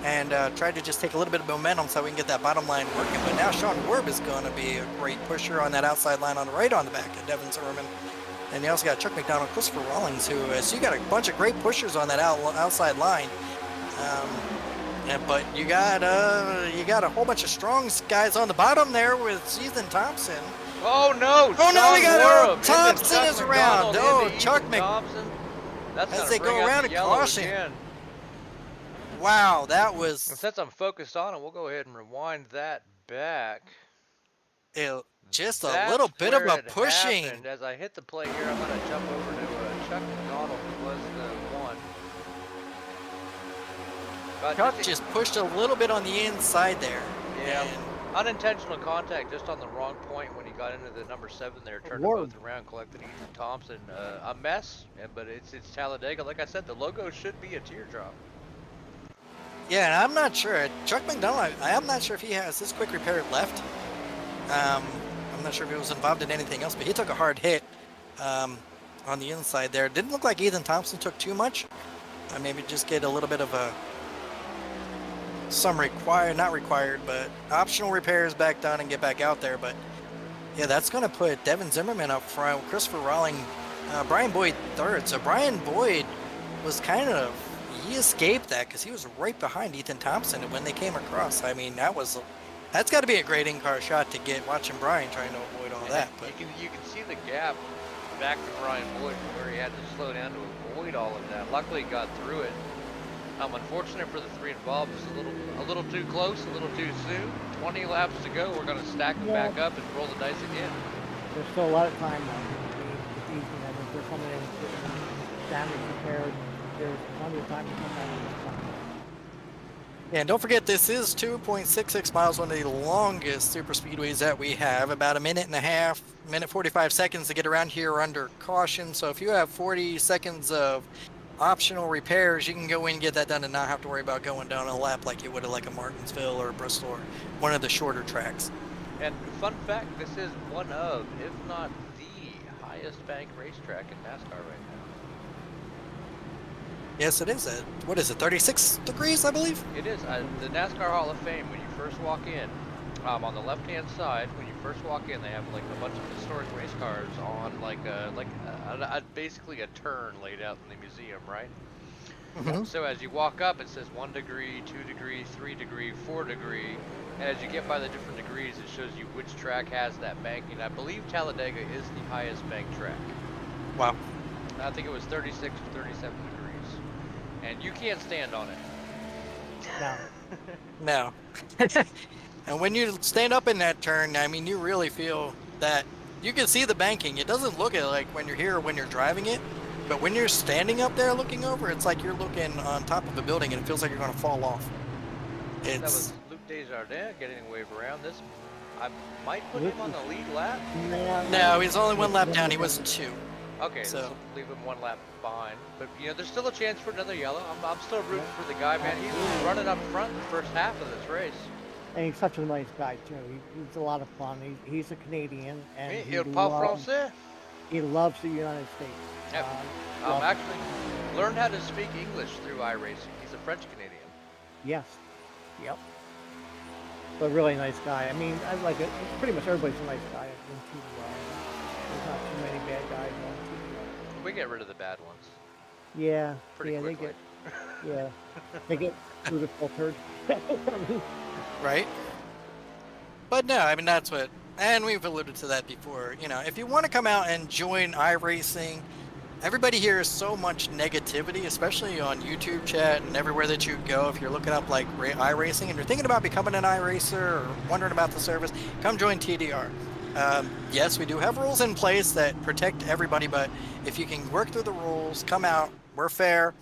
and tried to just take a little bit of momentum so we can get that bottom line working. But now Sean Warb is going to be a great pusher on that outside line on the right on the back of Devin Zimmerman. And you also got Chuck McDonald, Christopher Rawlings, so you got a bunch of great pushers on that outside line. But you got a whole bunch of strong guys on the bottom there with Ethan Thompson. Oh no! Oh no, we got Warb Thompson is around. Oh, Chuck Thompson. That's as gonna they bring go out around the and yellow caution. again. Wow, that And was since I'm focused on it, we'll go ahead and rewind that back. just a That's little bit of where a it pushing. happened. As I hit the play here, I'm going to jump over to Chuck McDonald, who was the one. But Chuck just pushed a little bit on the inside there. Yeah. And Unintentional contact just on the wrong point when he got into the number 7 there, turned them both around, collected Ethan Thompson. A mess, but it's Talladega. Like I said, the logo should be a teardrop. yeah, and I'm not sure. Chuck McDonald, I'm not sure if he has his quick repair left. I'm not sure if he was involved in anything else, but he took a hard hit on the inside there. Didn't look like Ethan Thompson took too much. Maybe just get a little bit of not required, but optional repairs back done and get back out there. But yeah, that's going to put Devin Zimmerman up front, Christopher Rawling, Brian Boyd third. So Brian Boyd was he escaped that because he was right behind Ethan Thompson when they came across. I mean, that's got to be a great in-car shot to get watching Brian trying to avoid all that. But You can see the gap back to Brian Boyd where he had to slow down to avoid all of that. Luckily, he got through it. Unfortunate for the 3 involved, it was a little too close, a little too soon. 20 laps to go. We're going to stack them back up and roll the dice again. There's still a lot of time left. It's easy. I mean, if they're coming in getting damage repaired, there's plenty of time to come back in this time. yeah, and don't forget, this is 2.66 miles, one of the longest super speedways that we have. About a minute and a half, minute 45 seconds to get around here under caution. So if you have 40 seconds of optional repairs, you can go in and get that done and not have to worry about going down a lap like you would at like a Martinsville or a Bristol or one of the shorter tracks. And fun fact, this is one of, if not the highest bank racetrack in NASCAR right now. Yes, it is. What is it, 36 degrees, I believe? It is. The NASCAR Hall of Fame, when you first walk in, on the left-hand side, when you first walk in, they have like a bunch of historic race cars on basically a turn laid out in the museum, right? Mm-hmm. So as you walk up, it says 1 degree, 2 degree, 3 degree, 4 degree, and as you get by the different degrees, it shows you which track has that banking. I believe Talladega is the highest banked track. Wow. I think it was 36 or 37 degrees, and you can't stand on it. No. No. And when you stand up in that turn, I mean, you really feel that you can see the banking. It doesn't look like when you're here or when you're driving it, but when you're standing up there looking over, it's like you're looking on top of a building and it feels like you're going to fall off. That was Luke Desjardins getting a wave around this. I might put him on the lead lap. No, he's only 1 lap down. He was 2. Okay, so leave him 1 lap behind. But, there's still a chance for another yellow. I'm still rooting for the guy, man. He's running up front the first half of this race. And he's such a nice guy, too. He's a lot of fun. He's a Canadian. And Il parle français. He loves the United States. Yep. Actually learned how to speak English through iRacing. He's a French Canadian. Yes. Yep. But really nice guy. I mean, I like it. Pretty much everybody's a nice guy. There's not too many bad guys on TV. We get rid of the bad ones. Yeah. Pretty quickly. They get through the filtered. Right? But no, I mean, that's what, and we've alluded to that before. If you want to come out and join iRacing, everybody hears so much negativity, especially on YouTube chat and everywhere that you go. If you're looking up like iRacing and you're thinking about becoming an iRacer or wondering about the service, come join TDR. Yes, we do have rules in place that protect everybody, but if you can work through the rules, come out, we're fair.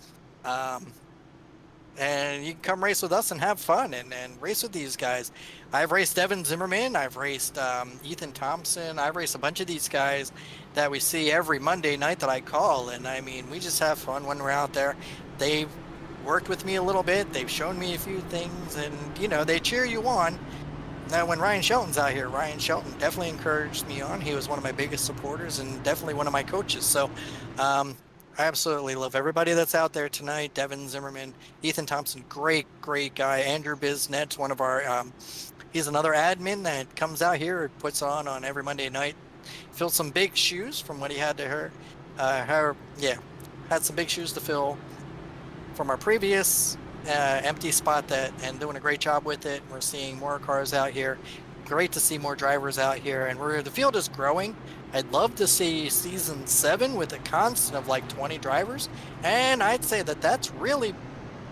And you can come race with us and have fun and race with these guys. I've raced Devin Zimmerman. I've raced Ethan Thompson. I've raced a bunch of these guys that we see every Monday night that I call. And I mean, we just have fun when we're out there. They've worked with me a little bit. They've shown me a few things and, you know, they cheer you on. Now, when Ryan Shelton's out here, Ryan Shelton definitely encouraged me on. He was one of my biggest supporters and definitely one of my coaches. So, I absolutely love everybody that's out there tonight. Devin Zimmerman, Ethan Thompson, great guy. Andrew Biznet's one of our, he's another admin that comes out here and puts on every Monday night. Filled some big shoes from what he had to her. Had some big shoes to fill from our previous empty spot and doing a great job with it. We're seeing more cars out here. Great to see more drivers out here, and the field is growing. I'd love to see season 7 with a constant of like 20 drivers, and I'd say that that's really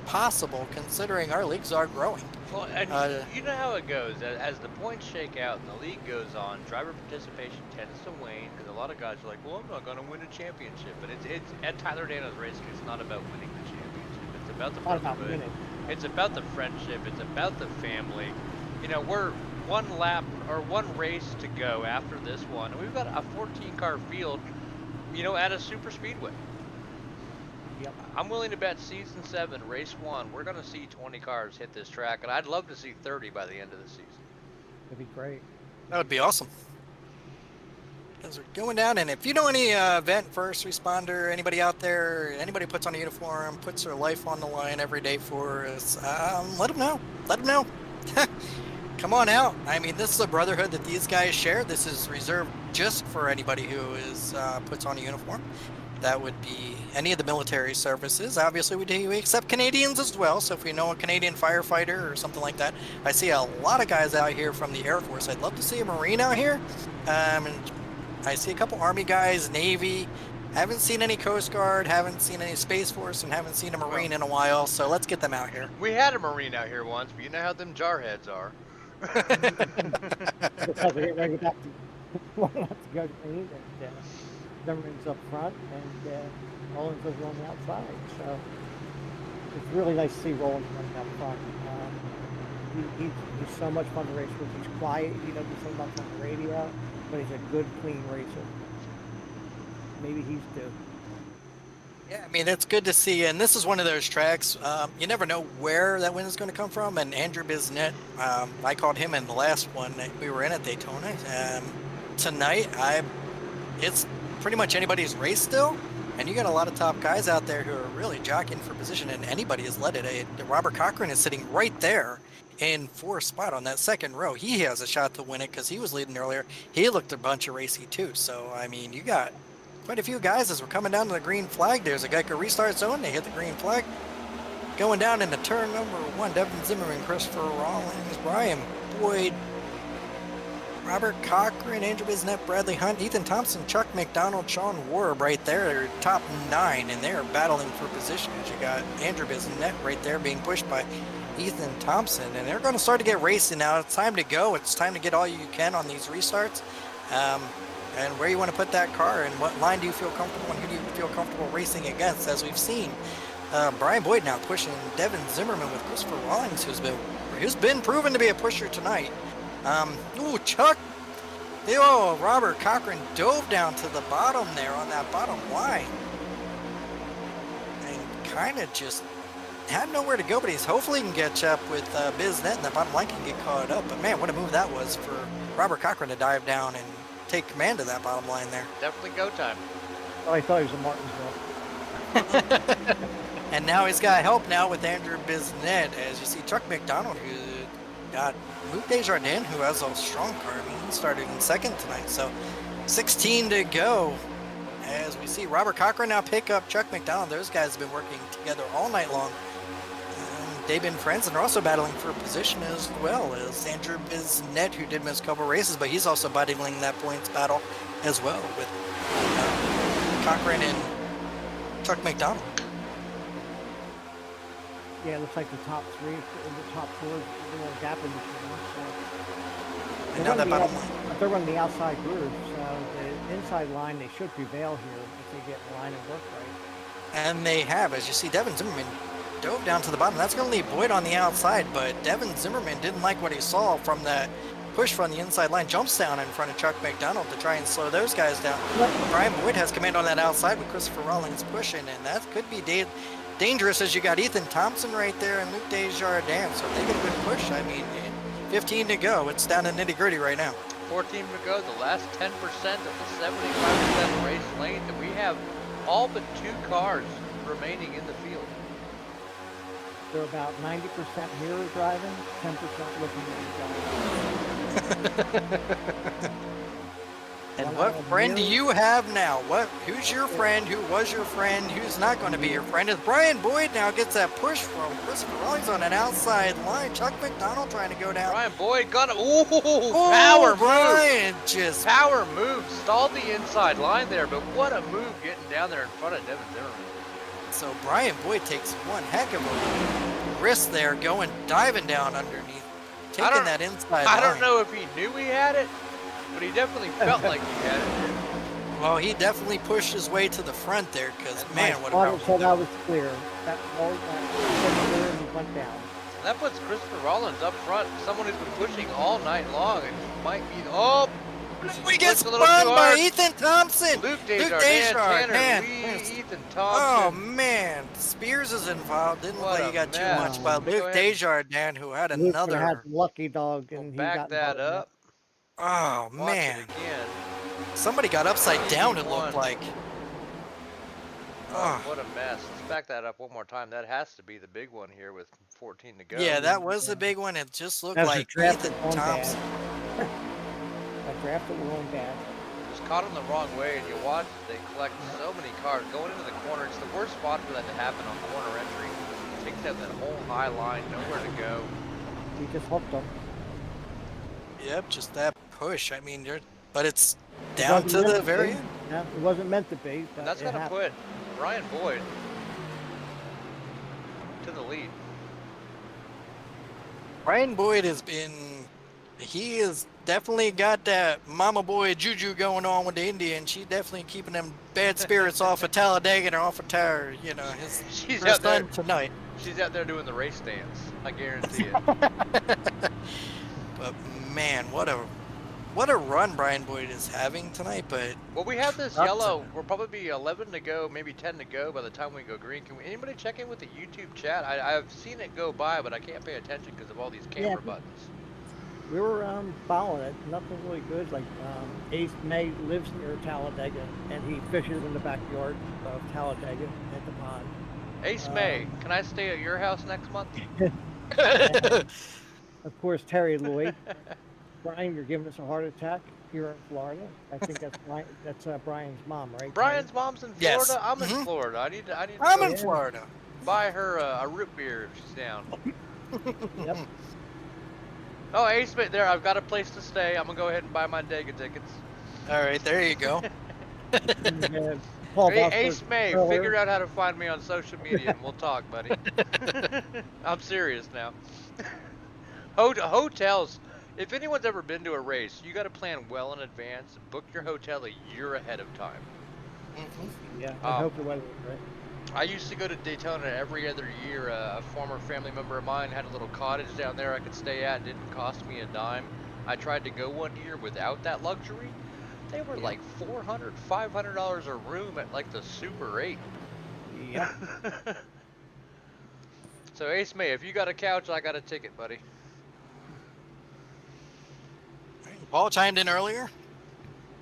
possible considering our leagues are growing. Well, and you know how it goes. As the points shake out and the league goes on, driver participation tends to wane because a lot of guys are like, well, I'm not going to win a championship. But it's at Tyler Dana's racing, it's not about winning the championship. It's about the brotherhood. It's about the friendship. It's about the family. You know, we're one lap or one race to go after this one, and we've got a 14-car field, you know, at a super speedway. Yep. I'm willing to bet season 7, race 1, we're going to see 20 cars hit this track, and I'd love to see 30 by the end of the season. That'd be great. That would be awesome. Because we're going down, and if you know any event first responder, anybody out there, anybody puts on a uniform, puts their life on the line every day for us, let them know. Let them know. Come on out. I mean, this is a brotherhood that these guys share. This is reserved just for anybody who is puts on a uniform. That would be any of the military services. Obviously, we accept Canadians as well. So if you know a Canadian firefighter or something like that, I see a lot of guys out here from the Air Force. I'd love to see a Marine out here. And I see a couple Army guys, Navy. Haven't seen any Coast Guard, haven't seen any Space Force, and haven't seen a Marine in a while. So let's get them out here. We had a Marine out here once, but you know how them jarheads are. Because we get ready to go to Green, and Zimmerman's up front, and Rollins is on the outside. So it's really nice to see Rollins running up front. He's so much fun to race with. He's quiet. He doesn't say much on the radio, but he's a good, clean racer. Maybe he's due. Yeah, I mean, it's good to see, and this is one of those tracks, you never know where that win is going to come from, and Andrew Biznet, I called him in the last one that we were in at Daytona. Tonight, it's pretty much anybody's race still, and you got a lot of top guys out there who are really jockeying for position, and anybody has led it. Robert Cochran is sitting right there in fourth spot on that second row. He has a shot to win it because he was leading earlier. He looked a bunch of racy too, so, I mean, you got quite a few guys as we're coming down to the green flag. There's a Geico restart zone. They hit the green flag. Going down into turn number 1, Devin Zimmerman, Christopher Rawlings, Brian Boyd, Robert Cochran, Andrew Biznet, Bradley Hunt, Ethan Thompson, Chuck McDonald, Sean Warb right there. They're top 9, and they're battling for position. As you got Andrew Biznet right there being pushed by Ethan Thompson, and they're going to start to get racing now. It's time to go. It's time to get all you can on these restarts. And where you want to put that car, and what line do you feel comfortable, and who do you feel comfortable racing against? As we've seen, Brian Boyd now pushing Devin Zimmerman with Christopher Rawlings, who's been proven to be a pusher tonight. Chuck, Robert Cochran dove down to the bottom there on that bottom line, and kind of just had nowhere to go. But hopefully he can catch up with Biznet, and the bottom line can get caught up. But man, what a move that was for Robert Cochran to dive down and take command of that bottom line there. Definitely go time. Oh, I thought he was a Martinsville. And now he's got help now with Andrew Biznet, as you see Chuck McDonald, who got Luke Desjardins, who has a strong car. I mean, he started in second tonight, so 16 to go. As we see Robert Cochran now pick up Chuck McDonald. Those guys have been working together all night long. They've been friends, and they're also battling for position as well as Andrew Biznet, who did miss a couple races, but he's also battling that points battle as well with Cochran and Chuck McDonald. Yeah, it looks like the top three, the top four, the little gap in between. So And now that bottom line. but they're running the outside groove, so the inside line, they should prevail here if they get line and work right. And they have, as you see, Devin Zimmerman dove down to the bottom. That's going to leave Boyd on the outside, but Devin Zimmerman didn't like what he saw from that push from the inside line. Jumps down in front of Chuck McDonald to try and slow those guys down. Brian Boyd has command on that outside with Christopher Rawlings pushing, and that could be dangerous as you got Ethan Thompson right there and Luke Desjardins. So if they get a good push, I mean, 15 to go. It's down to nitty-gritty right now. 14 to go. The last 10% of the 75% race lane, that we have all but 2 cars remaining in the field. They're about 90% mirror driving, 10% looking at each other. And what friend do you have now? Who's your friend? Who was your friend? Who's not going to be your friend? As Brian Boyd now gets that push from Christopher Rawlings on an outside line. Chuck McDonald trying to go down. Brian Boyd got it. Ooh, power Brian move. just Power move. Stalled the inside line there, but what a move getting down there in front of Devin Zimmerman. So Brian Boyd takes one heck of a risk there, diving down underneath, taking that inside line. I don't know if he knew he had it, but he definitely felt like he had it. Well, he definitely pushed his way to the front there, because man, what a Auto said I powerful. was clear. That all clear and went down. That puts Christopher Rawlings up front, someone who's been pushing all night long, and he might be. Oh, We get pushed a little spun too by hard. Ethan Thompson. Luke Desjardins, Tanner Desjardins. Lee, Ethan Oh Thompson. man, Spears is involved. Didn't look What like a he got too mess. much by Go Luke ahead. Desjardins, who had Luke had another. lucky dog, We'll and he back got that involved in up. Oh Watch man, it again. somebody got upside down. It looked 81. like. Oh, Oh. what a mess. Let's back that up one more time. That has to be the big one here with 14 to go. Yeah, that was the big one. It just looked That's a like draft Ethan on Thompson. bad. That draft that were on bad. Just caught him the wrong way, and you watch they collect so many cars going into the corner. It's the worst spot for that to happen on corner entry. Takes out that whole high line, nowhere to go. He just hooked them. Yep, just that push. I mean, but it's down to the very end. Yeah, it wasn't meant to be. But And that's it going to happened. put Brian Boyd to the lead. Brian Boyd he has definitely got that mama boy juju going on with the Indian. She's definitely keeping them bad spirits off of Talladega and off of Tower, his She's first out there. time tonight. She's out there doing the race dance. I guarantee it. But man, what a run Brian Boyd is having tonight. But Well, we have this Up yellow. We'll probably be 11 to go, maybe 10 to go by the time we go green. Can anybody check in with the YouTube chat? I've seen it go by, but I can't pay attention because of all these camera Yeah. buttons. We were following it. Nothing really good. Like Ace May lives near Talladega, and he fishes in the backyard of Talladega at the pond. Ace May, can I stay at your house next month? Of course, Terry Lloyd. Brian, you're giving us a heart attack here in Florida. I think that's Brian's mom, right? Brian's mom's in Florida. Yes. I'm in Mhm. Florida. I need to I'm go in Florida. buy her a root beer if she's down. Terry? Yep. Oh, Ace May, there. I've got a place to stay. I'm gonna go ahead and buy my Dega tickets. All right, there you go. And, Paul Hey, Bosworth Ace May, earlier. figure out how to find me on social media and we'll talk, buddy. I'm serious now. Hotels. If anyone's ever been to a race, you got to plan well in advance. Book your hotel a year ahead of time. Yeah, I Um, hope the weather was right. I used to go to Daytona every other year. A former family member of mine had a little cottage down there I could stay at. It didn't cost me a dime. I tried to go one year without that luxury. They were like $400, $500 a room at like the Super 8. Yep. So Ace May, if you got a couch, I got a ticket, buddy. Paul chimed in earlier.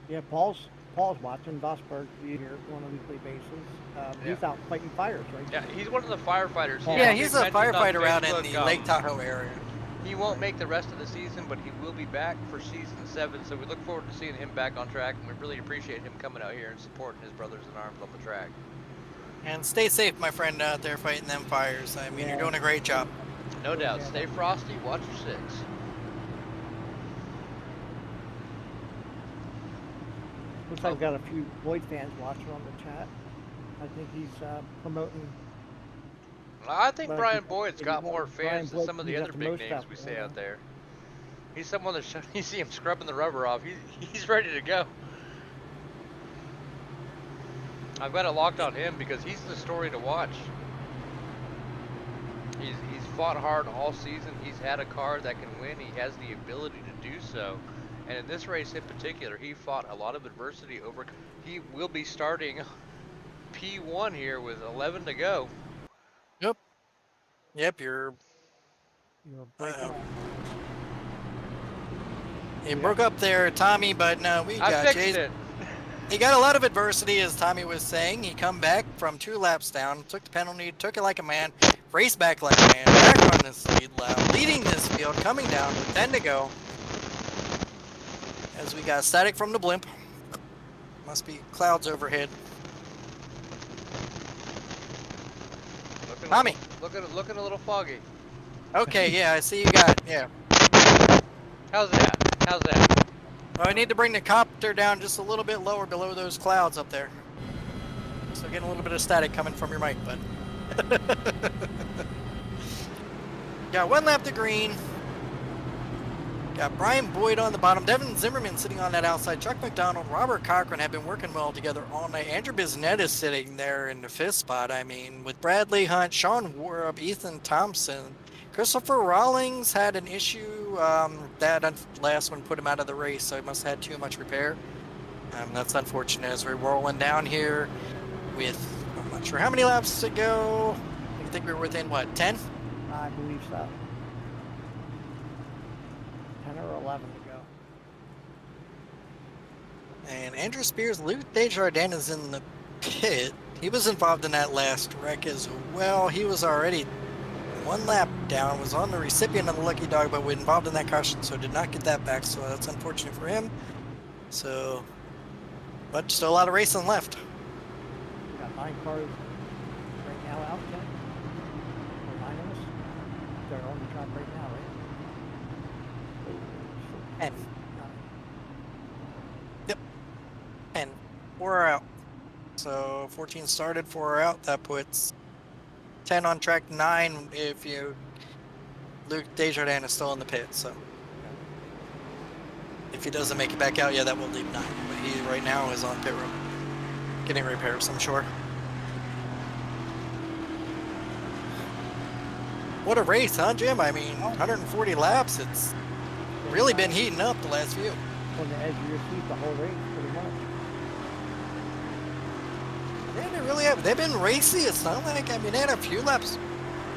Yeah, Paul's watching Vosberg be here on a weekly basis. He's out fighting fires, right? Yeah, he's one of the firefighters. Yeah, he's a mentioned on firefighter out in Facebook, the Lake Tahoe area. He won't make the rest of the season, but he will be back for season 7. So we look forward to seeing him back on track, and we really appreciate him coming out here and supporting his brothers in arms on the track. And stay safe, my friend, out there fighting them fires. I mean, you're Yeah. doing a great job. No doubt. Stay frosty. Watch your 6. Looks like we've got a few Boyd fans watching on the chat. I think he's promoting. I think But Brian Boyd's got more Brian fans than Boyd some of the comes other out the big most names out we there, say yeah. out there. He's someone that you see him scrubbing the rubber off. He's ready to go. I've got it locked on him because he's the story to watch. He's fought hard all season. He's had a car that can win. He has the ability to do so. And in this race in particular, he fought a lot of adversity over. He will be starting P1 here with 11 to go. Yep, you're. You're breaking up. It broke up there, Tommy, but no, we I got fixed you. it. He got a lot of adversity, as Tommy was saying. He come back from 2 laps down, took the penalty, took it like a man, raced back like a man, back on this lead lap, leading this field, coming down with 10 to go. As we got static from the blimp. Must be clouds overhead. Tommy. Looking a little foggy. Okay, yeah, I see you got, yeah. How's that? Well, I need to bring the copter down just a little bit lower below those clouds up there. So getting a little bit of static coming from your mic, bud. Got 1 lap to green. Got Brian Boyd on the bottom. Devin Zimmerman sitting on that outside. Chuck McDonald, Robert Cochran have been working well together all night. Andrew Biznett is sitting there in the 5th spot. I mean, with Bradley Hunt, Sean Warup, Ethan Thompson. Christopher Rawlings had an issue. That last one put him out of the race, so he must have had too much repair. That's unfortunate as we're rolling down here with, I'm not sure how many laps to go. I think we're within, what, 10? I believe so. 10 or 11 to go. And Andrew Spears, Luke Desjardins is in the pit. He was involved in that last wreck as well. He was already 1 lap down, was on the recipient of the lucky dog, but was involved in that caution, so did not get that back. So that's unfortunate for him. So, but still a lot of racing left. We got 9 cars right now out, Ken. Or 9 of us. They're on the track right now, right? 10. Yep. 10. 4 are out. So 14 started, 4 are out. That puts 10 on track, 9 if you. Luke Desjardins is still in the pit, so. If he doesn't make it back out, yeah, that will leave 9. But he right now is on pit road, getting repairs, I'm sure. What a race, huh, Jim? I mean, 140 laps. It's really been heating up the last few. On the edge of your seat the whole race, pretty much. Yeah, they really have. They've been racy. It's not like, I mean, they had a few laps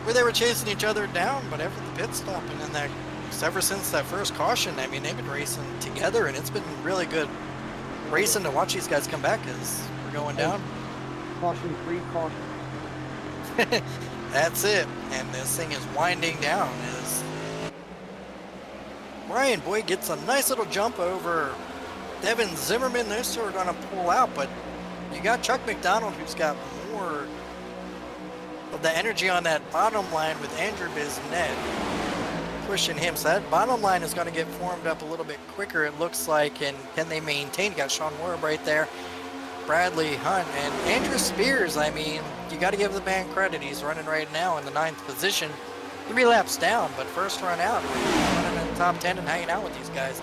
where they were chasing each other down, but after the pit stop and then that, ever since that first caution, I mean, they've been racing together, and it's been really good racing to watch these guys come back as we're going down. Caution free, caution. That's it. And this thing is winding down as Brian Boyd gets a nice little jump over Devin Zimmerman. They're sort of going to pull out, but you got Chuck McDonald, who's got more of the energy on that bottom line with Andrew Biznett pushing him. So that bottom line is going to get formed up a little bit quicker, it looks like. And can they maintain? You got Sean Warb right there, Bradley Hunt, and Andrew Spears. I mean, you got to give the man credit. He's running right now in the 9th position, 3 laps down, but first run out, running in the top 10 and hanging out with these guys.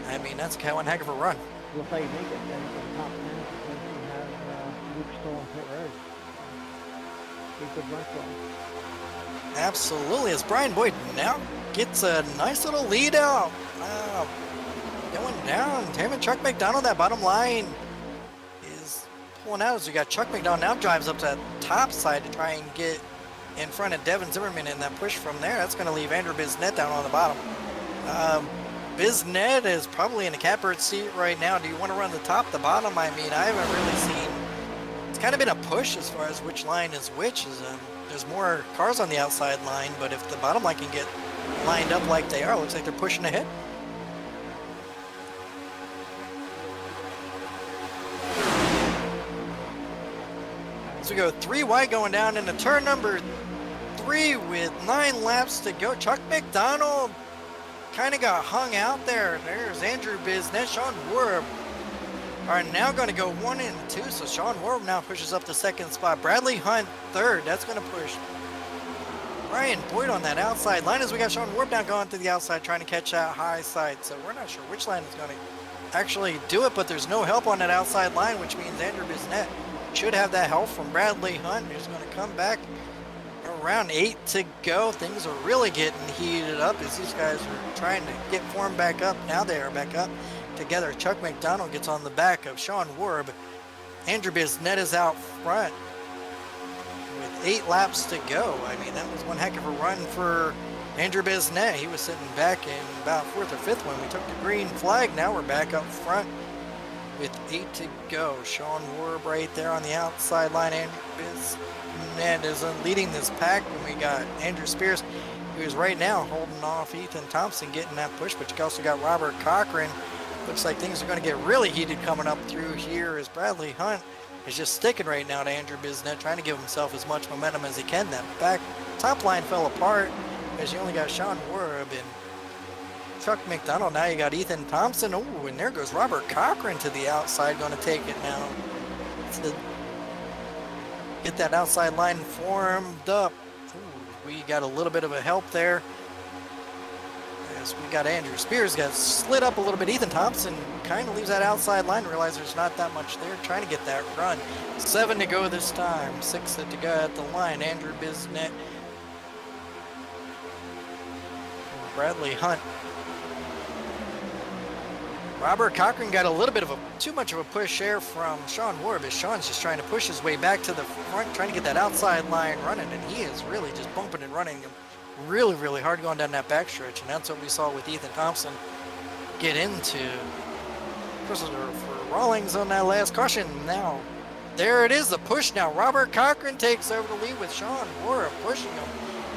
I mean, that's one heck of a run. We'll play make it then for the top 10 because we have Luke still on pit road. Be a good run for him. Absolutely, as Brian Boyd now gets a nice little lead out. Going down. Him and Chuck McDonald, that bottom line is pulling out as we got Chuck McDonald now drives up to that top side to try and get in front of Devin Zimmerman, and that push from there, that's going to leave Andrew Biznett down on the bottom. Biznett is probably in the catbird seat right now. Do you want to run the top, the bottom? I mean, I haven't really seen. It's kind of been a push as far as which line is which. There's more cars on the outside line, but if the bottom line can get lined up like they are, looks like they're pushing ahead. So we go 3 wide going down into turn number 3 with 9 laps to go. Chuck McDonald kind of got hung out there. There's Andrew Biznett, Sean Warb are now going to go 1 and 2. So Sean Warb now pushes up the second spot. Bradley Hunt third. That's going to push Brian Boyd on that outside line as we got Sean Warb now going to the outside trying to catch that high side. So we're not sure which line is going to actually do it, but there's no help on that outside line, which means Andrew Bisnet should have that help from Bradley Hunt, who's going to come back around 8 to go. Things are really getting heated up as these guys are trying to get form back up. Now they are back up together. Chuck McDonald gets on the back of Sean Warb. Andrew Bisnet is out front with 8 laps to go. I mean, that was one heck of a run for Andrew Bisnet. He was sitting back in about 4th or 5th when we took the green flag. Now we're back up front with 8 to go. Sean Warb right there on the outside line. Andrew Bisnet is leading this pack when we got Andrew Spears, who is right now holding off Ethan Thompson, getting that push, but you also got Robert Cochran. Looks like things are going to get really heated coming up through here as Bradley Hunt is just sticking right now to Andrew Bisnet, trying to give himself as much momentum as he can. That back top line fell apart as you only got Sean Warb and Chuck McDonald. Now you got Ethan Thompson. Oh, and there goes Robert Cochran to the outside, going to take it now to get that outside line formed up. Ooh, we got a little bit of a help there. We got Andrew Spears got slid up a little bit. Ethan Thompson kind of leaves that outside line. Realize there's not that much there. Trying to get that run. 7 to go this time. 6 to go at the line. Andrew Bisnet. Bradley Hunt. Robert Cochran got a little bit of too much of a push there from Sean Warb as Sean's just trying to push his way back to the front, trying to get that outside line running, and he is really just bumping and running really hard going down that backstretch, and that's what we saw with Ethan Thompson get into for Rawlings on that last caution. Now there it is, the push. Now Robert Cochran takes over the lead with Sean Warb pushing him,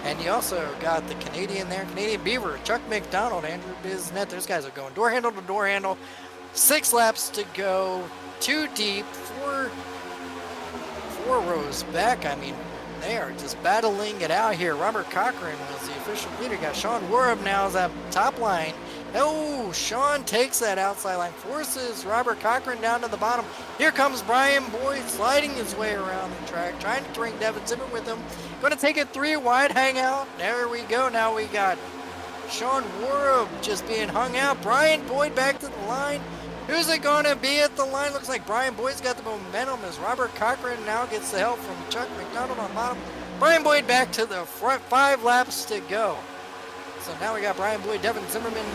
and you also got the Canadian there, Canadian Beaver, Chuck McDonald, Andrew Bisnet. Those guys are going door handle to door handle. 6 laps to go, 2 deep, 4 rows back. I mean, they are just battling it out here. Robert Cochran was the official leader. Got Sean Warb now as that top line. Oh, Sean takes that outside line, forces Robert Cochran down to the bottom. Here comes Brian Boyd sliding his way around the track, trying to bring Devin Zimmer with him. Going to take it 3 wide, hang out. There we go. Now we got Sean Warb just being hung out. Brian Boyd back to the line. Who's it going to be at the line? Looks like Brian Boyd's got the momentum as Robert Cochran now gets the help from Chuck McDonald on bottom. Brian Boyd back to the front, 5 laps to go. So now we got Brian Boyd, Devin Zimmerman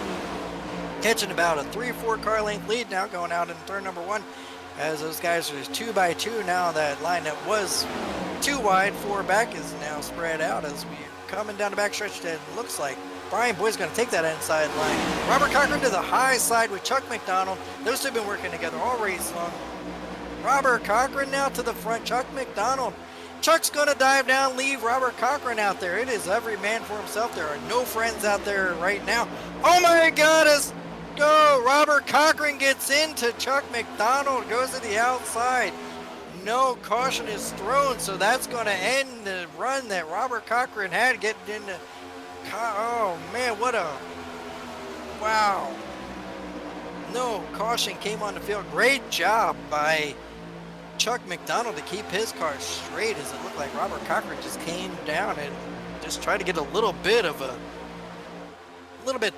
catching about a 3-4 car length lead now going out in turn number 1 as those guys are 2 by 2 now. That line that was 2 wide, 4 back is now spread out as we coming down the backstretch. That looks like Brian Boyd's going to take that inside line. Robert Cochran to the high side with Chuck McDonald. Those two have been working together all race long. Robert Cochran now to the front. Chuck McDonald. Chuck's going to dive down, leave Robert Cochran out there. It is every man for himself. There are no friends out there right now. Oh my God, let's go. Robert Cochran gets into Chuck McDonald, goes to the outside. No caution is thrown, so that's going to end the run that Robert Cochran had getting into. Oh man, what a wow. No caution came on the field. Great job by Chuck McDonald to keep his car straight as it looked like Robert Cochran just came down and just tried to get a little bit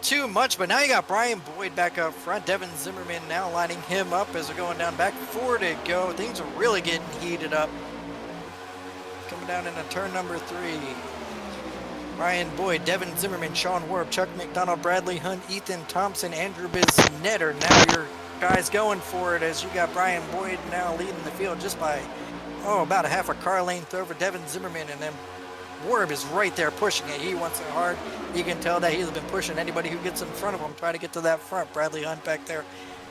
too much. But now you got Brian Boyd back up front. Devin Zimmerman now lining him up as they're going down back. 4 to go. Things are really getting heated up. Coming down into turn number 3. Brian Boyd, Devin Zimmerman, Sean Warb, Chuck McDonald, Bradley Hunt, Ethan Thompson, Andrew Bisnet are now your guys going for it as you got Brian Boyd now leading the field just by, about a half a car length over Devin Zimmerman, and then Warb is right there pushing it. He wants it hard. You can tell that he's been pushing anybody who gets in front of him, trying to get to that front. Bradley Hunt back there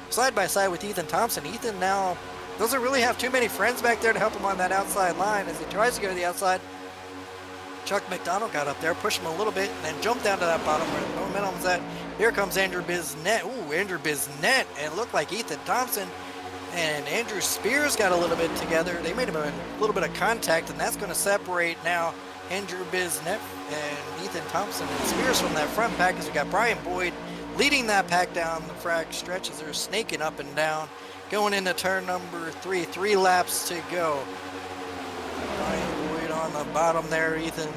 side by side with Ethan Thompson. Ethan now doesn't really have too many friends back there to help him on that outside line as he tries to go to the outside. Chuck McDonald got up there, pushed him a little bit, and then jumped down to that bottom where the momentum's at. Here comes Andrew Bisnet. Ooh, Andrew Bisnet. And it looked like Ethan Thompson and Andrew Spears got a little bit together. They made a little bit of contact, and that's going to separate now Andrew Bisnet and Ethan Thompson and Spears from that front pack as we got Brian Boyd leading that pack down the frac stretch as they're snaking up and down. going into turn number 3. 3 laps to go. Brian Boyd on the bottom there. Ethan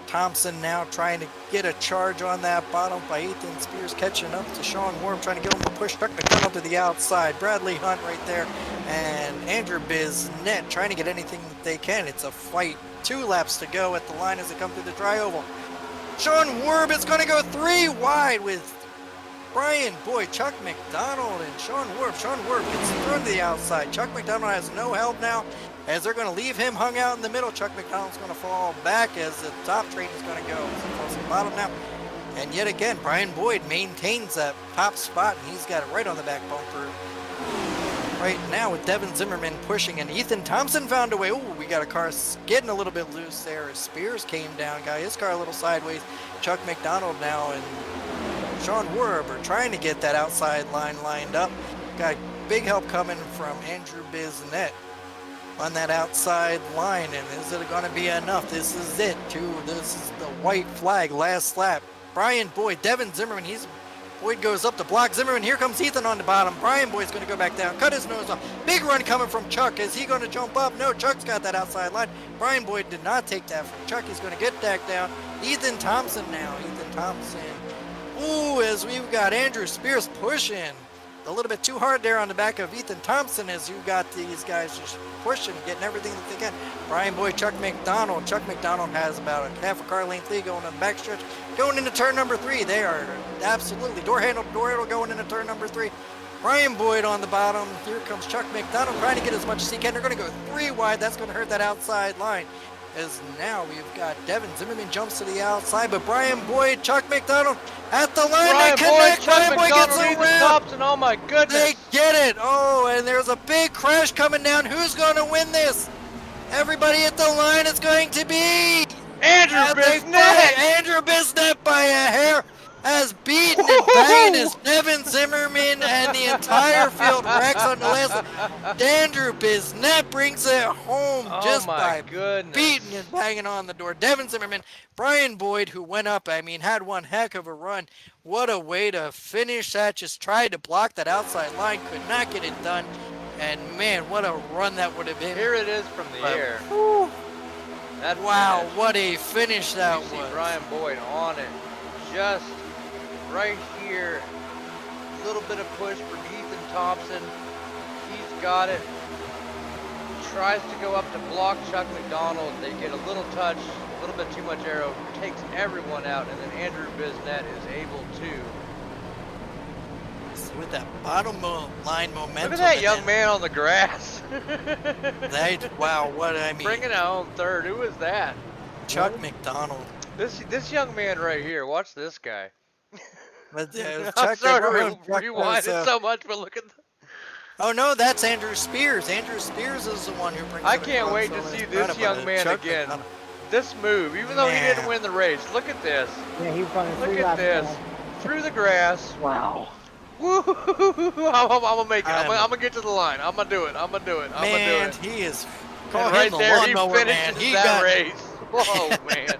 Thompson now trying to get a charge on that bottom by Ethan Spears, catching up to Sean Warm, trying to get him to push Chuck McDonald to the outside. Bradley Hunt right there, and Andrew Biznett trying to get anything that they can. It's a fight. 2 laps to go at the line as they come through the dry oval. Sean Werb is going to go 3 wide with Brian Boyd, Chuck McDonald, and Sean Werb. Sean Werb gets thrown to the outside. Chuck McDonald has no help now as they're going to leave him hung out in the middle. Chuck McDonald's going to fall back as the top train is going to go. Close to the bottom now. And yet again, Brian Boyd maintains that top spot, and he's got it right on the back bumper right now with Devin Zimmerman pushing, and Ethan Thompson found a way. Ooh, we got a car getting a little bit loose there as Spears came down, got his car a little sideways. Chuck McDonald now and Sean Werb are trying to get that outside line lined up. Got big help coming from Andrew Biznett on that outside line, and is it going to be enough? This is it, too. This is the white flag, last lap. Brian Boyd, Devin Zimmerman, Boyd goes up to block Zimmerman. Here comes Ethan on the bottom. Brian Boyd's going to go back down, cut his nose off. Big run coming from Chuck. Is he going to jump up? No, Chuck's got that outside line. Brian Boyd did not take that from Chuck. He's going to get back down. Ethan Thompson now. Ethan Thompson. Ooh, as we've got Andrew Spears pushing a little bit too hard there on the back of Ethan Thompson as you got these guys just pushing, getting everything that they can. Brian Boyd, Chuck McDonald. Chuck McDonald has about a half a car length lead going on the backstretch. Going into turn number 3. They are absolutely door handle going into turn number 3. Brian Boyd on the bottom. Here comes Chuck McDonald trying to get as much as he can. They're going to go 3 wide. That's going to hurt that outside line. As now we've got Devin Zimmerman jumps to the outside, but Brian Boyd, Chuck McDonald at the line. Brian they Boyd, connect. Chuck Brian Boyd gets McDonald, Ethan around. Thompson, oh my goodness. They get it. Oh, and there's a big crash coming down. Who's going to win this? Everybody at the line is going to be Andrew Biznett. Andrew Biznett by a hair has beaten and banging his Devin Zimmerman, and the entire field wrecks on the last. Andrew Biznett brings it home just by beating and banging on the door. Devin Zimmerman, Brian Boyd, who went up, I mean, had one heck of a run. What a way to finish that. Just tried to block that outside line, could not get it done. And man, what a run that would have been. Here it is from the air. Wow, finish. what a finish that you was. See Brian Boyd on it. Just right here. A little bit of push from Ethan Thompson. He's got it. Tries to go up to block Chuck McDonald. They get a little touch, a little bit too much aero. Takes everyone out, and then Andrew Biznett is able to. With that bottom line momentum. Look at that young man on the grass. Wow, what I mean. Bringing out on third. Who is that? Chuck McDonald. This young man right here. Watch this guy. But, I'm Chuck sorry McDonald, to rewind it so much, but look at the... Oh no, that's Andrew Spears. Andrew Spears is the one who brings I it can't across, wait so to see it's this not young about man Chuck again. McDonald. This move, even though he didn't win the race. Look at this. Yeah, he was running Look 3 at laps this. down. Through the grass. Wow. Woo! I'm gonna make it. I'm gonna get to the line. I'm gonna do it. I'm gonna do it. I'm gonna do Man, it. he is. And Call right him the there, he lawnmower finishes man. He that got race. Whoa, man.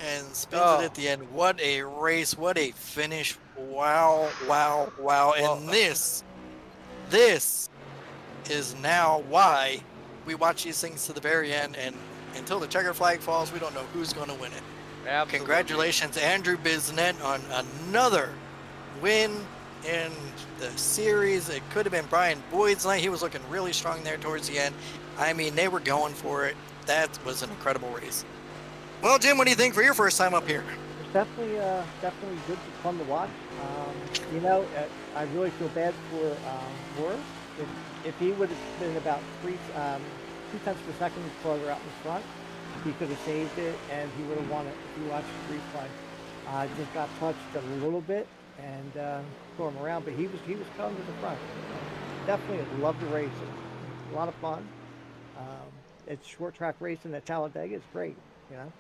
and spins it at the end. What a race! What a finish! Wow! Wow! Wow! And this is now why we watch these things to the very end, and until the checker flag falls, we don't know who's going to win it. Absolutely. Congratulations, Andrew Biznett, on another win in the series. It could have been Brian Boyd's night. He was looking really strong there towards the end. I mean, they were going for it. That was an incredible race. Well, Jim, what do you think for your first time up here? It's definitely good, fun to watch. I really feel bad for Moore. If he would have been about 2 tenths per second further out in front, he could have saved it, and he would have won it if you watched the replay. Just got touched a little bit and threw him around, but he was coming to the front. Definitely love the race. It's a lot of fun. It's short track racing at Talladega. It's great, you know.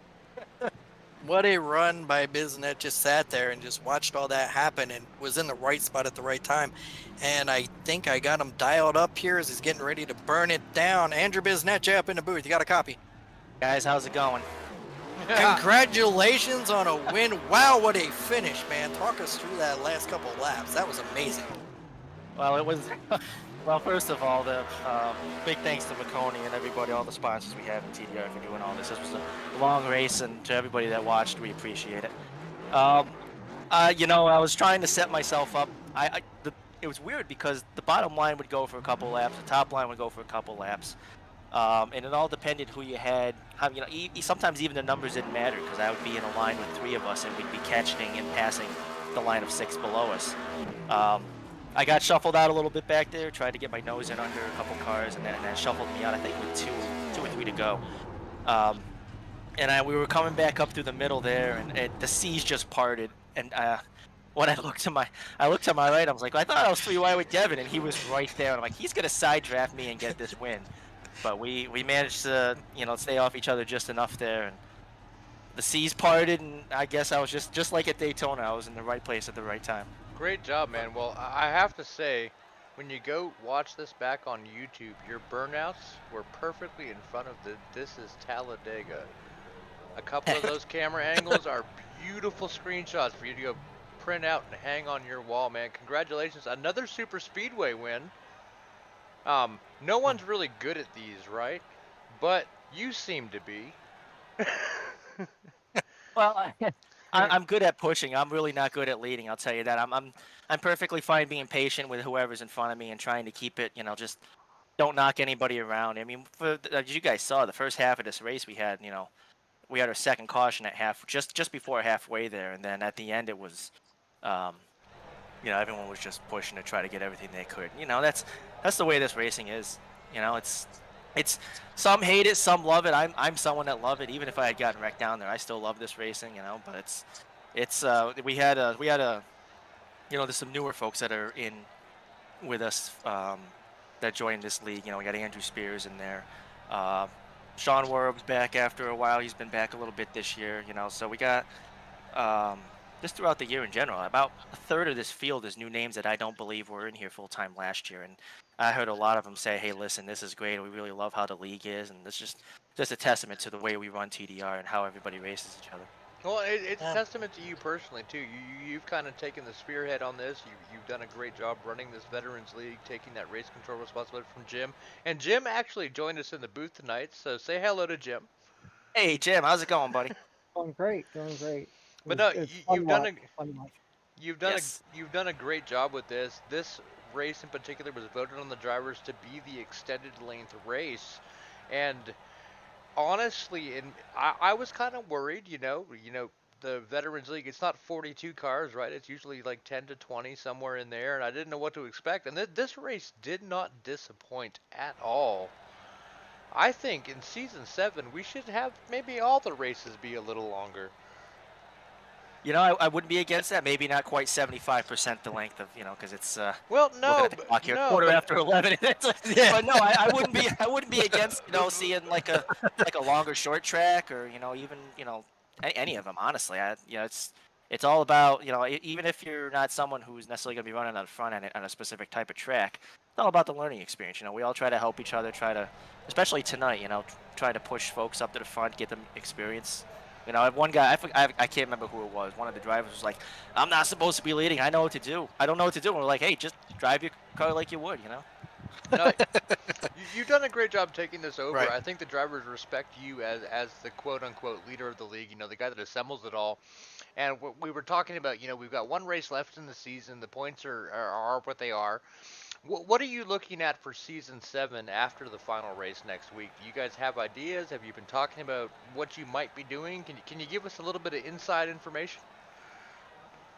What a run by Biznett. Just sat there and just watched all that happen and was in the right spot at the right time. And I think I got him dialed up here as he's getting ready to burn it down. Andrew Biznett, Jay, up in the booth. You got a copy? Guys, how's it going? Congratulations on a win. Wow, what a finish, man. Talk us through that last couple of laps. That was amazing. Well, Well, first of all, the big thanks to Maconi and everybody, all the sponsors we have in TDR for doing all this. This was a long race, and to everybody that watched, we appreciate it. I was trying to set myself up. It was weird because the bottom line would go for a couple laps, the top line would go for a couple laps, and it all depended who you had. Sometimes even the numbers didn't matter because I would be in a line with three of us, and we'd be catching and passing the line of six below us. I got shuffled out a little bit back there, tried to get my nose in under a couple cars, and then shuffled me out. I think with two or three to go. We were coming back up through the middle there, and the seas just parted. And when I looked to my right, I was like, I thought I was 3 wide with Devin, and he was right there. And I'm like, he's gonna side draft me and get this win. But we managed to stay off each other just enough there, and the seas parted, and I guess I was just like at Daytona, I was in the right place at the right time. Great job, man. Well, I have to say, when you go watch this back on YouTube, your burnouts were perfectly in front of the "This is Talladega." A couple of those camera angles are beautiful screenshots for you to go print out and hang on your wall, man. Congratulations. Another super speedway win. No one's really good at these, right? But you seem to be. Well, I'm good at pushing. I'm really not good at leading. I'll tell you that. I'm perfectly fine being patient with whoever's in front of me and trying to keep it. Just don't knock anybody around. I mean, as you guys saw, the first half of this race, we had our second caution at just before halfway there, and then at the end it was, everyone was just pushing to try to get everything they could. That's the way this racing is. It's some hate it, some love it. I'm someone that love it. Even if I had gotten wrecked down there, I still love this racing. But we had there's some newer folks that are in with us that joined this league. We got Andrew Spears in there. Sean Werb's back after a while. He's been back a little bit this year. So we got just throughout the year in general, about a third of this field is new names that I don't believe were in here full time last year. And I heard a lot of them say, "Hey, listen, this is great. We really love how the league is, and it's just a testament to the way we run TDR and how everybody races each other." Well, it's a testament to you personally too. You've kind of taken the spearhead on this. You've done a great job running this Veterans League, taking that race control responsibility from Jim. And Jim actually joined us in the booth tonight, so say hello to Jim. Hey, Jim, how's it going, buddy? Doing great, doing great. But no, you've done a Yes. you've done a great job with this. This race in particular was voted on the drivers to be the extended length race, and honestly, and I was kind of worried. The Veterans League, it's not 42 cars, right? It's usually like 10 to 20, somewhere in there, and I didn't know what to expect. And this race did not disappoint at all. I think in Season 7, we should have maybe all the races be a little longer. I wouldn't be against that. Maybe not quite 75% the length of, because it's Well, no, looking at the clock here, no, quarter but after 11. But no, I wouldn't be against seeing like a longer short track or even any of them. Honestly, it's all about even if you're not someone who's necessarily going to be running on the front end on a specific type of track, it's all about the learning experience. We all try to help each other, especially tonight, try to push folks up to the front, get them experience. One guy, I can't remember who it was. One of the drivers was like, "I'm not supposed to be leading. I know what to do. I don't know what to do." And we're like, "Hey, just drive your car like you would, No, you've done a great job taking this over. Right. I think the drivers respect you as the quote-unquote leader of the league, the guy that assembles it all. And we were talking about, we've got one race left in the season. The points are what they are. What are you looking at for Season 7 after the final race next week? Do you guys have ideas? Have you been talking about what you might be doing? Can you give us a little bit of inside information?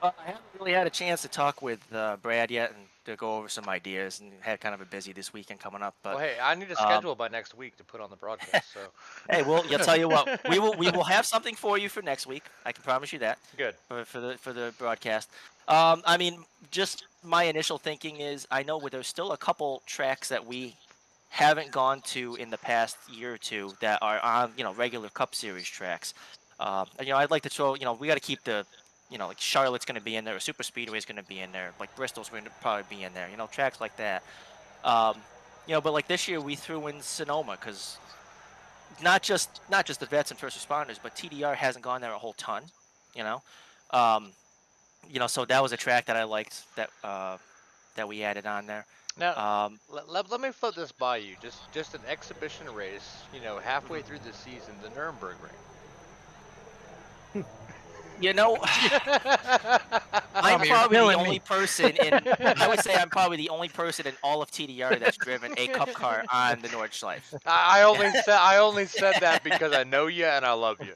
I haven't really had a chance to talk with Brad yet and to go over some ideas, and had kind of a busy this weekend coming up. But Well, hey, I need a schedule by next week to put on the broadcast. So, hey, I'll tell you what, we will have something for you for next week. I can promise you that. good. For the broadcast. I mean, just my initial thinking is I know there's still a couple tracks that we haven't gone to in the past year or two that are on regular Cup Series tracks. I'd like to throw we got to keep the like Charlotte's going to be in there, or Super Speedway is going to be in there, like Bristol's going to probably be in there. Tracks like that. But like this year we threw in Sonoma because not just the vets and first responders, but TDR hasn't gone there a whole ton. So that was a track that I liked that we added on there. Now, Um, let me float this by you. Just an exhibition race, halfway through the season, the Nuremberg you know, Ring. I'm Tommy, you're probably the killing only me. person in. I would say I'm probably the only person in all of TDR that's driven a cup car on the Nordschleife. I only said that because I know you and I love you.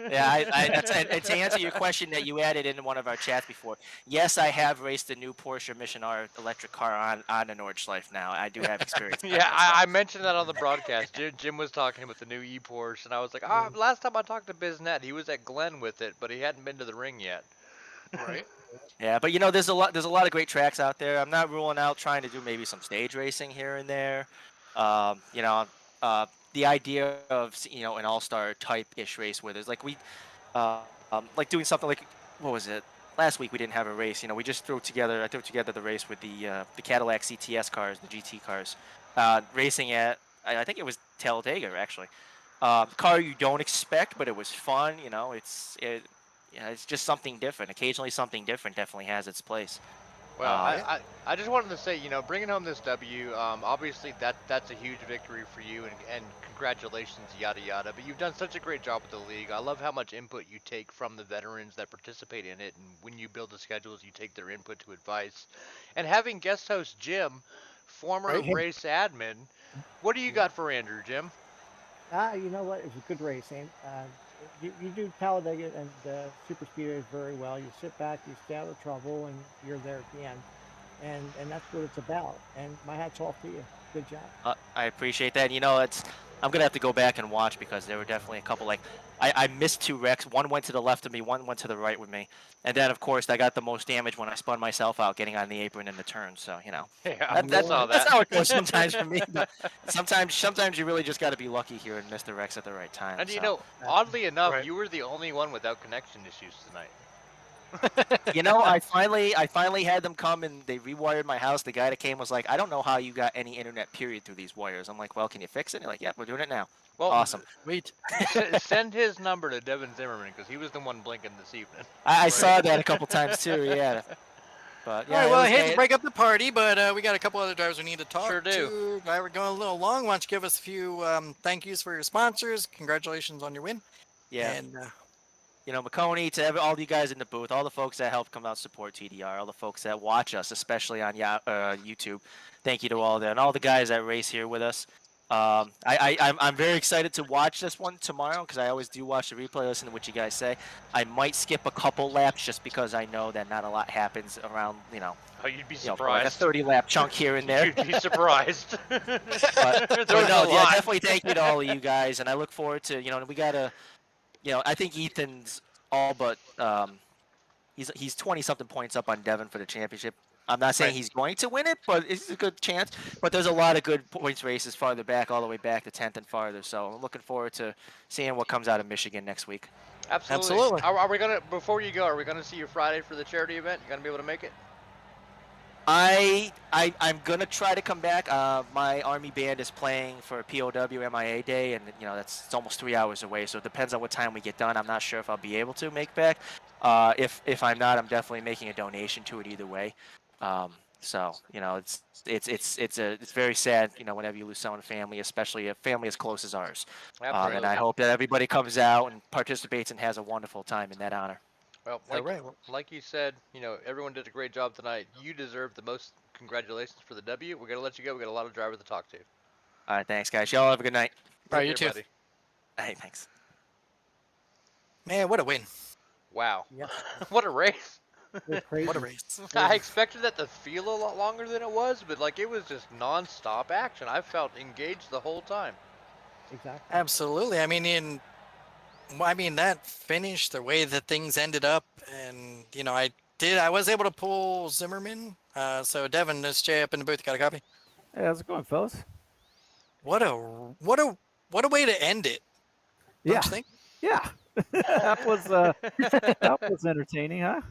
Yeah, and to answer your question that you added in one of our chats before, yes, I have raced the new Porsche Mission R electric car on a Nordschleife now. I do have experience in Yeah, that myself. I mentioned that on the broadcast. Jim was talking about the new e-Porsche, and I was like, last time I talked to Biznett, he was at Glen with it, but he hadn't been to the ring yet. Right. Yeah, but there's a lot of great tracks out there. I'm not ruling out trying to do maybe some stage racing here and there. Um, you know, the idea of an all-star type ish race where there's uh, like doing something like what was it? Last week we didn't have a race. We just I threw together the race with the Cadillac CTS cars, the GT cars, racing at I think it was Talladega actually. Car you don't expect, but it was fun. It's just something different. Occasionally, something different definitely has its place. Well, Um, I just wanted to say, bringing home this W, obviously that's a huge victory for you, and congratulations, yada yada. But you've done such a great job with the league. I love how much input you take from the veterans that participate in it, and when you build the schedules, you take their input to advice. And having guest host Jim, former Right. race admin, what do you got for Andrew, Jim? You know what? It was a good racing. You do Talladega and super speedways very well. You sit back, you stay out of trouble, and you're there at the end. And that's what it's about. And my hat's off to you. Good job. I appreciate that. I'm gonna have to go back and watch because there were definitely a couple I missed two wrecks. One went to the left of me, one went to the right with me, and then of course I got the most damage when I spun myself out getting on the apron in the turn. So Yeah, I that's saw that's that. how it goes sometimes for me. But sometimes you really just got to be lucky here and miss the wrecks at the right time. And So. oddly enough, Right. you were the only one without connection issues tonight. I finally had them come and they rewired my house. The guy that came was like, I don't know how you got any internet period through these wires. I'm like, well, can you fix it? And they're like, yeah, we're doing it now. Well, Awesome. Sweet. send his number to Devin Zimmerman because he was the one blinking this evening. I saw that a couple times too. Yeah, but All right. yeah, Well, I hate to break up the party, but we got a couple other drivers we need to talk Sure do. to. Glad we're going a little long. Why don't you give us a few thank yous for your sponsors? Congratulations on your win. yeah. And McConey, to all you guys in the booth, all the folks that help come out support TDR, all the folks that watch us, especially on YouTube. Thank you to all of them, and all the guys that race here with us. I'm very excited to watch this one tomorrow because I always do watch the replay, listen to what you guys say. I might skip a couple laps just because I know that not a lot happens around, Oh, you'd be for like a surprised. 30-lap chunk here and there. You'd be surprised. But There was no, a yeah, lot. definitely thank you to all of you guys, and I look forward to we gotta, I think Ethan's all but he's 20 something points up on Devin for the championship. I'm not saying Right. he's going to win it, but it's a good chance. But there's a lot of good points races farther back, all the way back to 10th and farther. So I'm looking forward to seeing what comes out of Michigan next week. Absolutely. Are we gonna, before you go, are we gonna see you Friday for the charity event? You gonna be able to make it? I'm gonna try to come back. My Army band is playing for POW MIA Day, and it's almost 3 hours away. So it depends on what time we get done. I'm not sure if I'll be able to make back. If I'm not, I'm definitely making a donation to it either way. So it's very sad, whenever you lose someone in family, especially a family as close as ours. Absolutely. And I hope that everybody comes out and participates and has a wonderful time in that honor. Well, all right. like you said, everyone did a great job tonight. You deserve the most congratulations for the W. We're gonna let you go. We got a lot of drivers to talk to. All right, thanks, guys. Y'all have a good night. All right, Take you care, too. buddy. Hey, thanks. Man, what a win. Wow. Yep. What a race. They're crazy. What a race. I expected that to feel a lot longer than it was, but it was just non-stop action. I felt engaged the whole time. Exactly. Absolutely. I mean that finish, the way that things ended up, and I was able to pull Zimmerman. So Devin, this Jay up in the booth, got a copy. Hey, how's it going, fellas? What a way to end it. Don't Yeah, you think? yeah. that was entertaining, huh?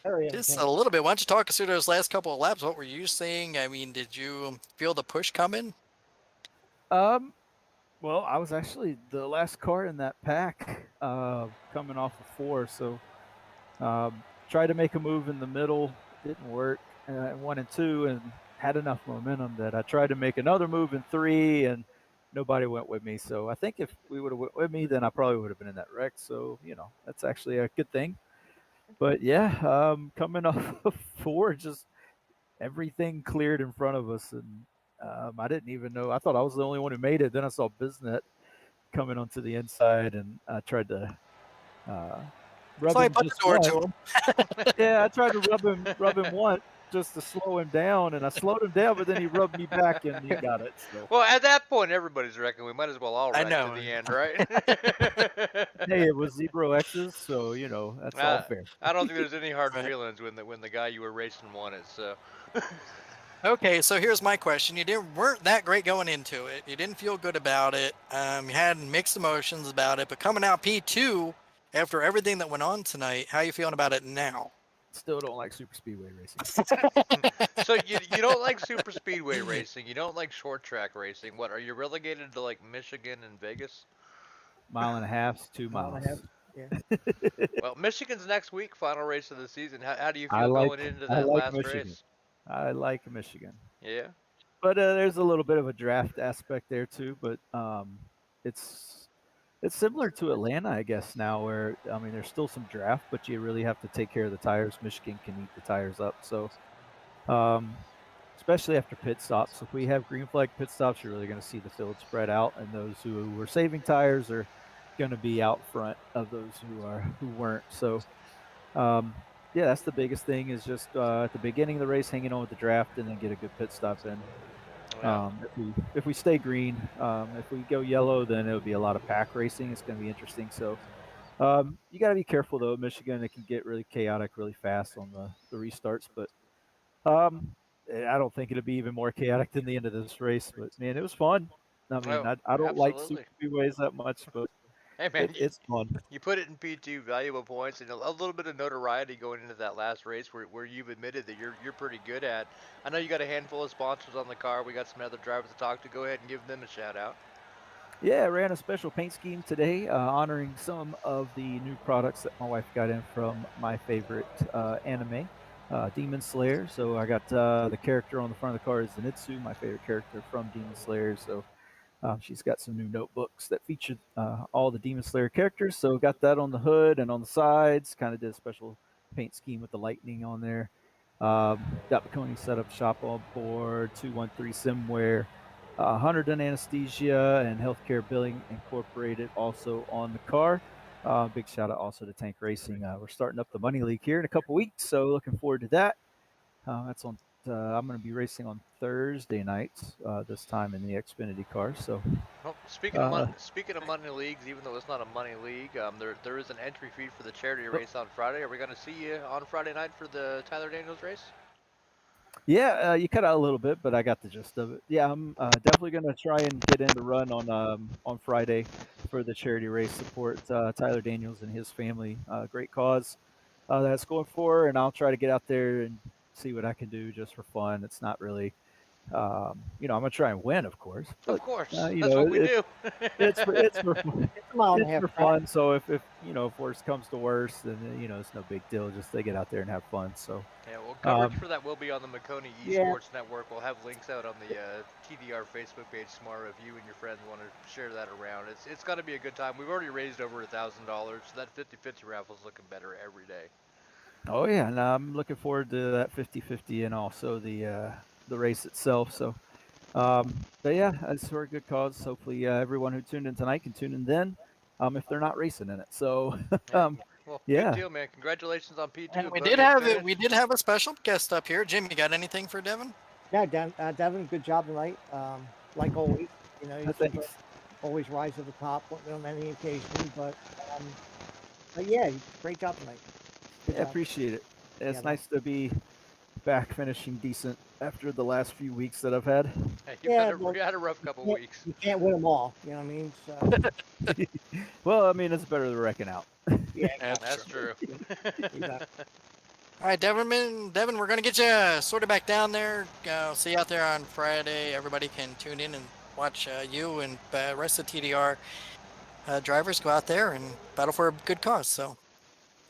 Very Just a entertaining. little bit. Why don't you talk us through those last couple of laps? What were you seeing? I mean, did you feel the push coming? Well, I was actually the last car in that pack, coming off of 4, so tried to make a move in the middle, didn't work. 1 and 2, and had enough momentum that I tried to make another move in 3, and nobody went with me. So I think if we would have went with me, then I probably would have been in that wreck. So that's actually a good thing. But yeah, coming off of 4, just everything cleared in front of us, and I didn't even know. I thought I was the only one who made it. Then I saw Biznet coming onto the inside, and I tried to rub So I him put the just door to once. him. Yeah, I tried to rub him once just to slow him down, and I slowed him down, but then he rubbed me back, and he got it. So Well, at that point, everybody's wrecking. We might as well all I wreck to know. the end, right? hey, it was Zebro X's, so that's all fair. I don't think there's any hard Right. feelings when the guy you were racing won it. So. Okay, so here's my question. You weren't that great going into it. You didn't feel good about it. You had mixed emotions about it, but coming out P2 after everything that went on tonight, how you feeling about it now? Still don't like super speedway racing. So you don't like super speedway racing. You don't like short track racing. What, are you relegated to like Michigan and Vegas? Mile and a half, 2 Mile miles. and a half. Yeah. Well, Michigan's next week, final race of the season. How do you I feel like going into I that like last Michigan. race? I like Michigan. Yeah. But there's a little bit of a draft aspect there too. But it's similar to Atlanta, I guess now, where there's still some draft, but you really have to take care of the tires. Michigan can eat the tires up, so um, especially after pit stops. If we have green flag pit stops, you're really going to see the field spread out, and those who were saving tires are going to be out front of those who weren't. So yeah, that's the biggest thing is just at the beginning of the race, hanging on with the draft, and then get a good pit stop in. Yeah. If we stay green, if we go yellow, then it'll be a lot of pack racing. It's going to be interesting. So you got to be careful though. Michigan, it can get really chaotic really fast on the restarts, but I don't think it'll be even more chaotic than the end of this race. But man, it was fun. Oh, I don't like absolutely. super speedways that much, but Hey man, it's fun. you put it in P2, valuable points, and a little bit of notoriety going into that last race where you've admitted that you're pretty good at. I know you got a handful of sponsors on the car. We got some other drivers to talk to. Go ahead and give them a shout out. Yeah, I ran a special paint scheme today, honoring some of the new products that my wife got in from my favorite anime, Demon Slayer. So I got the character on the front of the car is Zenitsu, my favorite character from Demon Slayer. So she's got some new notebooks that feature all the Demon Slayer characters. So got that on the hood and on the sides. Kind of did a special paint scheme with the lightning on there. Got Bacconi setup shop on board, 213 Simware. Hunterdon Anesthesia and Healthcare Billing Incorporated also on the car. Big shout out also to Tank Racing. We're starting up the Money League here in a couple weeks, so looking forward to that. That's on. I'm going to be racing on Thursday nights this time in the Xfinity car. So, Well, speaking of money leagues, even though it's not a money league, there is an entry fee for the charity race on Friday. Are we going to see you on Friday night for the Tyler Daniels race? yeah, you cut out a little bit, but I got the gist of it. Yeah, I'm definitely going to try and get in the run on Friday for the charity race. Support Tyler Daniels and his family. Great cause that's going for, and I'll try to get out there and see what I can do just for fun. It's not really, I'm gonna try and win, of course. But, Of course, that's what we do. it's for fun. It's a mile and a It's half for track. fun. So if worst comes to worst, then it's no big deal. Just they get out there and have fun. So Yeah, well, coverage for that will be on the Maconi Yeah. Esports Network. We'll have links out on the TDR Facebook page tomorrow if you and your friends want to share that around. It's going to be a good time. We've already raised over $1,000, so that 50-50 raffle is looking better every day. oh yeah, and I'm looking forward to that 50-50 and also the race itself. So, but yeah, it's for a good cause. Hopefully, everyone who tuned in tonight can tune in then, if they're not racing in it. So, Well, yeah. good deal, man. Congratulations on P2. And we Plenty did of have finish. we did have a special guest up here. Jim, you got anything for Devin? Yeah, Devin, good job tonight. Like always, you Thanks. always rise to the top on any occasion. But yeah, great job tonight. Good I job. appreciate it. It's Yeah, nice to be back finishing decent after the last few weeks that I've had. Hey, Yeah, you had a rough couple Yeah. weeks. You can't win them all. You know what I mean? So, Well, it's better than wrecking out. yeah, That's true. exactly. All right, Devin, we're gonna get you sort of back down there. See you out there on Friday. Everybody can tune in and watch you and the rest of TDR drivers go out there and battle for a good cause. So,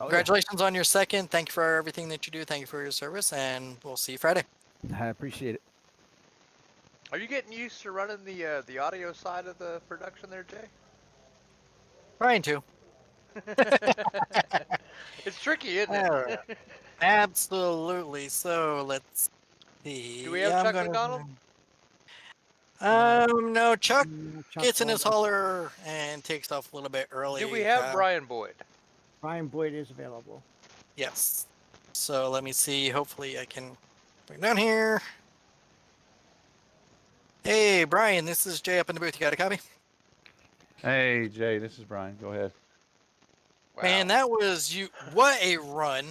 Oh, yeah. congratulations on your second. Thank you for everything that you do. Thank you for your service, and we'll see you Friday. I appreciate it. Are you getting used to running the audio side of the production there, Jay? Trying to. It's tricky, isn't Uh, it? Absolutely. So let's Do we see. have Yeah, I'm Chuck gonna. McDonald? No, Chuck Chuck gets in his Walden. hauler and takes off a little bit early. Do we have Brian Boyd? Brian Boyd is available. Yes. So let me see. Hopefully I can bring down here. Hey, Brian, this is Jay up in the booth. You got a copy? Hey, Jay, this is Brian. Go ahead. Wow. Man, that was you. What a run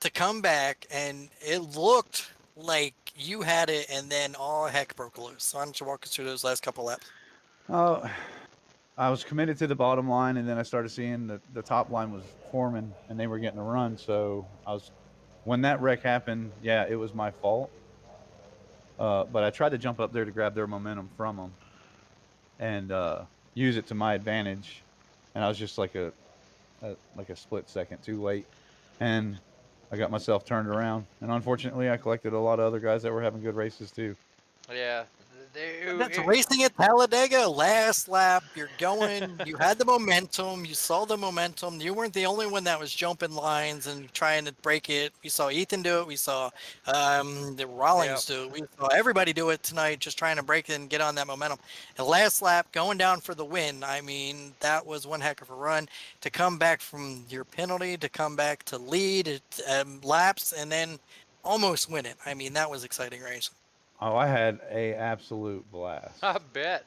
to come back, and it looked like you had it, and then all heck broke loose. So why don't you walk us through those last couple laps? Oh, I was committed to the bottom line, and then I started seeing that the top line was forming, and they were getting a run. So when that wreck happened, yeah, it was my fault. But I tried to jump up there to grab their momentum from them and use it to my advantage, and I was just like a split second too late, and I got myself turned around. And unfortunately, I collected a lot of other guys that were having good races too. Yeah. That's racing at Talladega, last lap. You're going. You had the momentum. You saw the momentum. You weren't the only one that was jumping lines and trying to break it. We saw Ethan do it. We saw the Rollins do it. We saw everybody do it tonight, just trying to break it and get on that momentum. And last lap, going down for the win. I mean, that was one heck of a run to come back from your penalty, to come back to lead laps, and then almost win it. I mean, that was exciting race. Oh, I had a absolute blast. I bet.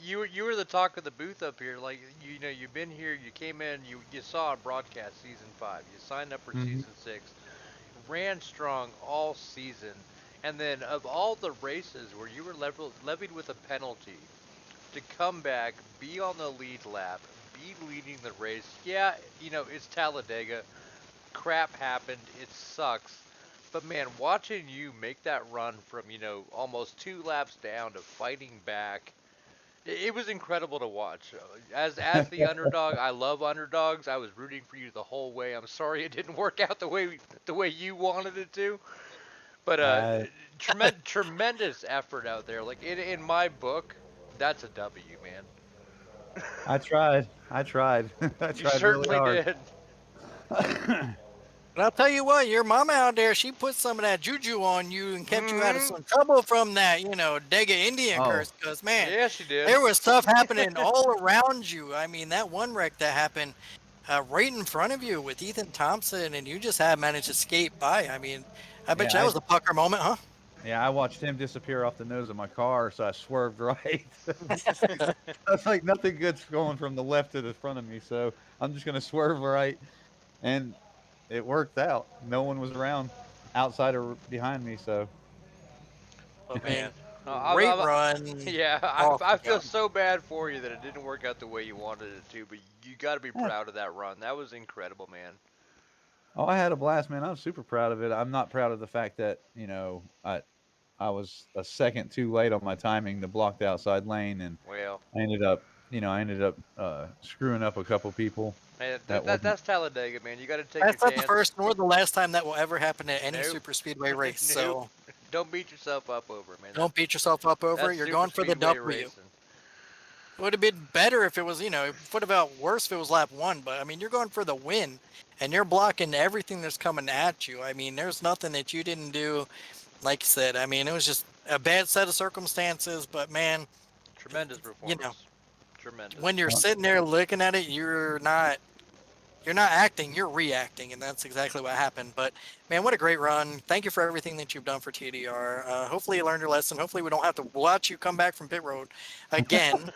You were the talk of the booth up here. Like you've been here. You came in. You saw a broadcast season 5. You signed up for season 6. Ran strong all season, and then of all the races where you were levied with a penalty, to come back, be on the lead lap, be leading the race. Yeah, it's Talladega. Crap happened. It sucks. But man, watching you make that run from, almost 2 laps down to fighting back, it was incredible to watch. As the underdog, I love underdogs. I was rooting for you the whole way. I'm sorry it didn't work out the way you wanted it to. But tremendous effort out there. Like in my book, that's a W, man. I tried. I tried You certainly really hard. did. But I'll tell you what, your mama out there, she put some of that juju on you and kept you out of some trouble from that, Dega Indian curse. Because, man, Yeah, she did. there was stuff happening all around you. I mean, that one wreck that happened right in front of you with Ethan Thompson, and you just had managed to skate by. I mean, I bet you that was a pucker moment, huh? Yeah, I watched him disappear off the nose of my car, so I swerved right. I was like, nothing good's going from the left to the front of me, so I'm just going to swerve right. And it worked out. No one was around outside or behind me, so. Oh, man. No, Great run. Yeah, I feel so bad for you that it didn't work out the way you wanted it to, but you got to be proud of that run. That was incredible, man. Oh, I had a blast, man. I'm super proud of it. I'm not proud of the fact that, I was a second too late on my timing to block the outside lane, and I ended up screwing up a couple people. Man, that's Talladega, man. You got to take That's your not chance. the first nor the last time that will ever happen at any super speedway race. So don't beat yourself up over it, man. Don't beat yourself up over it. You're going for the W. Racing. It would have been better if it was, it would have felt worse if it was lap 1. But I mean, you're going for the win, and you're blocking everything that's coming at you. I mean, there's nothing that you didn't do. Like you said, I mean, it was just a bad set of circumstances. But man, tremendous performance. Tremendous. When you're sitting there looking at it, you're not acting, you're reacting, and that's exactly what happened. But man, what a great run. Thank you for everything that you've done for TDR. Hopefully you learned your lesson. Hopefully we don't have to watch you come back from pit road again.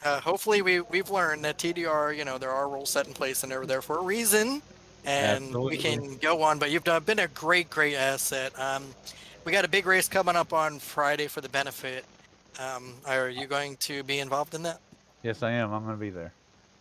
Hopefully we've learned that TDR, there are rules set in place and they're there for a reason, and we can go on. But you've been a great asset. We got a big race coming up on Friday for the benefit. Are you going to be involved in that? Yes, I am. I'm going to be there.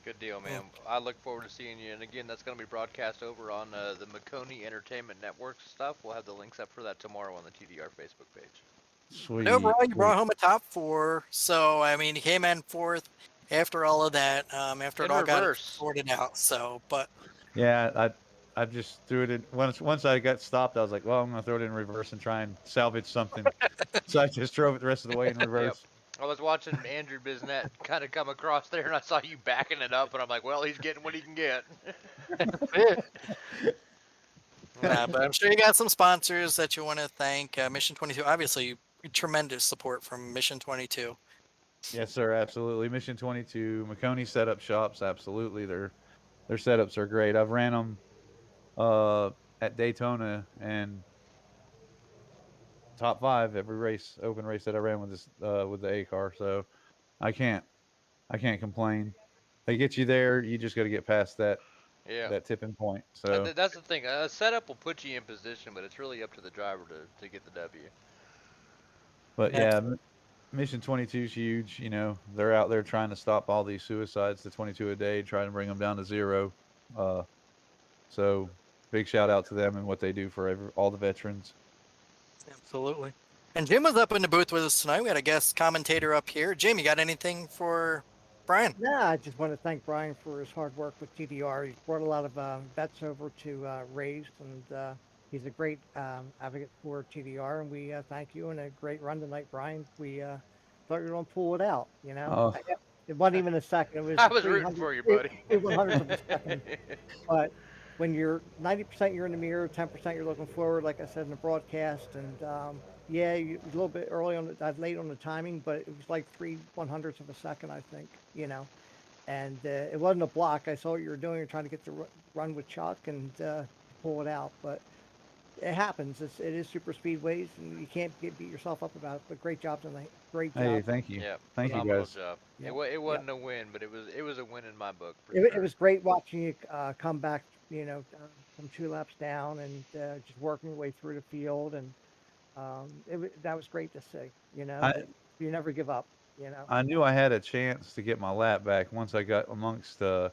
Good deal, man. I look forward to seeing you. And again, that's going to be broadcast over on the Maconi Entertainment Network stuff. We'll have the links up for that tomorrow on the TDR Facebook page. Sweet. Overall, you brought home a top 4. So, I mean, he came in 4th after all of that, after it all got sorted out. So, but. Yeah, I just threw it in. Once I got stopped, I was like, well, I'm gonna throw it in reverse and try and salvage something. So I just drove it the rest of the way in Yep. reverse. I was watching Andrew Bisnet kind of come across there, and I saw you backing it up, and I'm like, well, he's getting what he can get. But I'm sure you got some sponsors that you want to thank. Mission 22, obviously, tremendous support from Mission 22. Yes, sir. Absolutely. Mission 22, McConey setup shops. Absolutely, their setups are great. I've ran them at Daytona and top 5 every race, open race that I ran with this with the A car. So I can't complain. They get you there. You just got to get past that Yeah. tipping point. So, That's the thing. A setup will put you in position, but it's really up to the driver to get the W. but yeah, Absolutely. Mission 22 is huge. You know, they're out there trying to stop all these suicides to 22 a day, trying to bring them down to 0. So big shout out to them and what they do for all the veterans. Absolutely. And Jim was up in the booth with us tonight. We had a guest commentator up here. Jim, you got anything for Brian? Yeah, I just want to thank Brian for his hard work with TDR. He's brought a lot of vets over to race, and he's a great advocate for TDR. And we thank you, and a great run tonight, Brian. We thought you were going to pull it out. You know, Oh. It wasn't even a second. It was I was rooting for you, buddy. It was 100th of a second. But when you're 90% you're in the mirror, 10% you're looking forward, like I said in the broadcast, and yeah, you a little bit early on, late on the timing, but it was like 3/100ths of a second, I think, you know. And it wasn't a block. I saw what you were doing. You're trying to get the run with Chuck and pull it out, but it happens. It is super speedways, and you can't beat yourself up about it. But great job tonight. Great job. Hey, thank you. Yeah, Thank you, phenomenal guys. job. Yeah, It wasn't a win, but it was a win in my book. For It sure. was great watching you come back, you know, from 2 laps down and just working your way through the field, and that was great to see. You know, that you never give up. You know. I knew I had a chance to get my lap back once I got amongst, I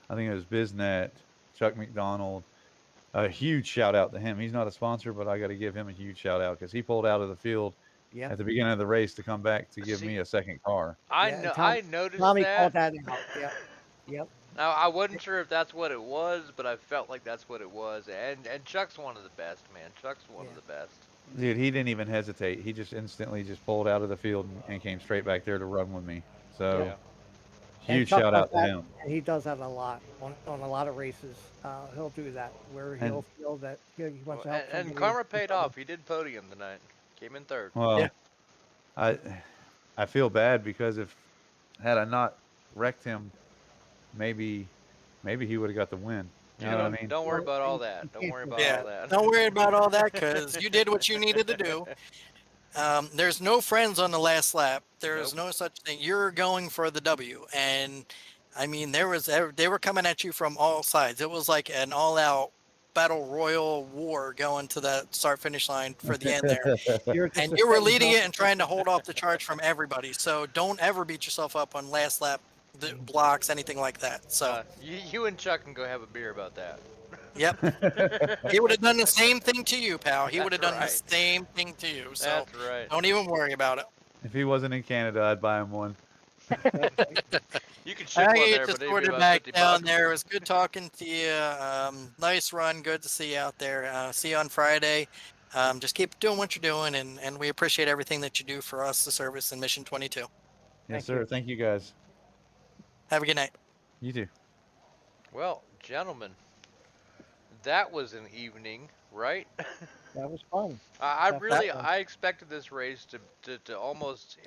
think it was Biznet, Chuck McDonald. A huge shout out to him. He's not a sponsor, but I got to give him a huge shout out because he pulled out of the field Yeah. at the beginning of the race to come back to give me a second car. I noticed Tommy that. called that out. Yeah. Yep. Now I wasn't sure if that's what it was, but I felt like that's what it was. And Chuck's one of the best, man. Chuck's one of the best. Dude, he didn't even hesitate. He just instantly just pulled out of the field and came straight back there to run with me. So, And huge Chuck shout does out to that, him. and he does that a lot on a lot of races. He'll do that where he'll feel that he wants to help. And somebody. karma paid off. He did podium tonight. Came in 3rd. Well, I feel bad because had I not wrecked him, maybe he would have got the win. You know what I mean? Don't worry about all that. Don't worry about all that. Don't worry about all that because you did what you needed to do. There's no friends on the last lap. There's no such thing. You're going for the W, and I mean they were coming at you from all sides. It was like an all-out battle royal war going to that start-finish line for the end there. And you were leading it and trying to hold off the charge from everybody. So don't ever beat yourself up on last lap blocks, anything like that. So you and Chuck can go have a beer about that. Yep. He would have done the same thing to you, pal. He That's would have done right. the same thing to you. So That's right. don't even worry about it. If he wasn't in Canada, I'd buy him one. You can ship I one get there, to but it'd sort be it about back 50 down bucks. there. It was good talking to you. Nice run. Good to see you out there. See you on Friday. Just keep doing what you're doing, and we appreciate everything that you do for us, the service in Mission 22. Yes, sir. Thank you, guys. Have a good night. You too. Well, gentlemen, that was an evening, right? That was fun. I expected this race to almost,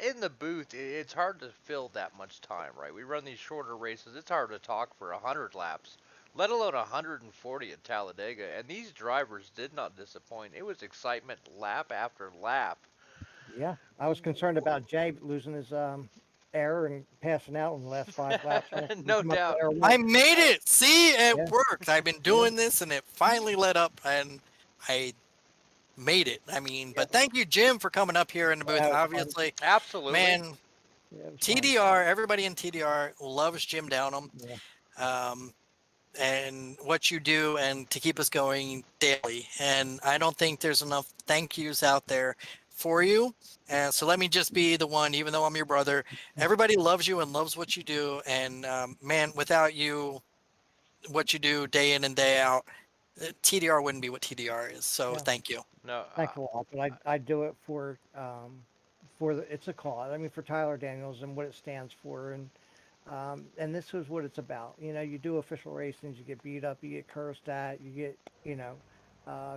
in the booth, it's hard to fill that much time, right? We run these shorter races. It's hard to talk for 100 laps, let alone 140 at Talladega. And these drivers did not disappoint. It was excitement lap after lap. Yeah, I was concerned about Jay losing his air and passing out in the last 5 laps. No doubt. I made it. See, it Yeah. worked. I've been doing this, and it finally let up, and I made it. I mean, but thank you, Jim, for coming up here in the booth. Yeah, Obviously, Absolutely. man, Yeah, it was fun. TDR, everybody in TDR loves Jim Downham, Yeah. and what you do, and to keep us going daily. And I don't think there's enough thank yous out there for you. And so let me just be the one, even though I'm your brother. Everybody loves you and loves what you do. And man, without you, what you do day in and day out, TDR wouldn't be what TDR is. So Yeah. thank you. No, Thanks a lot, but I do it for the, it's a cause. I mean, for Tyler Daniels and what it stands for, and this is what it's about. You know, you do official racings, you get beat up, you get cursed at, you get, you know,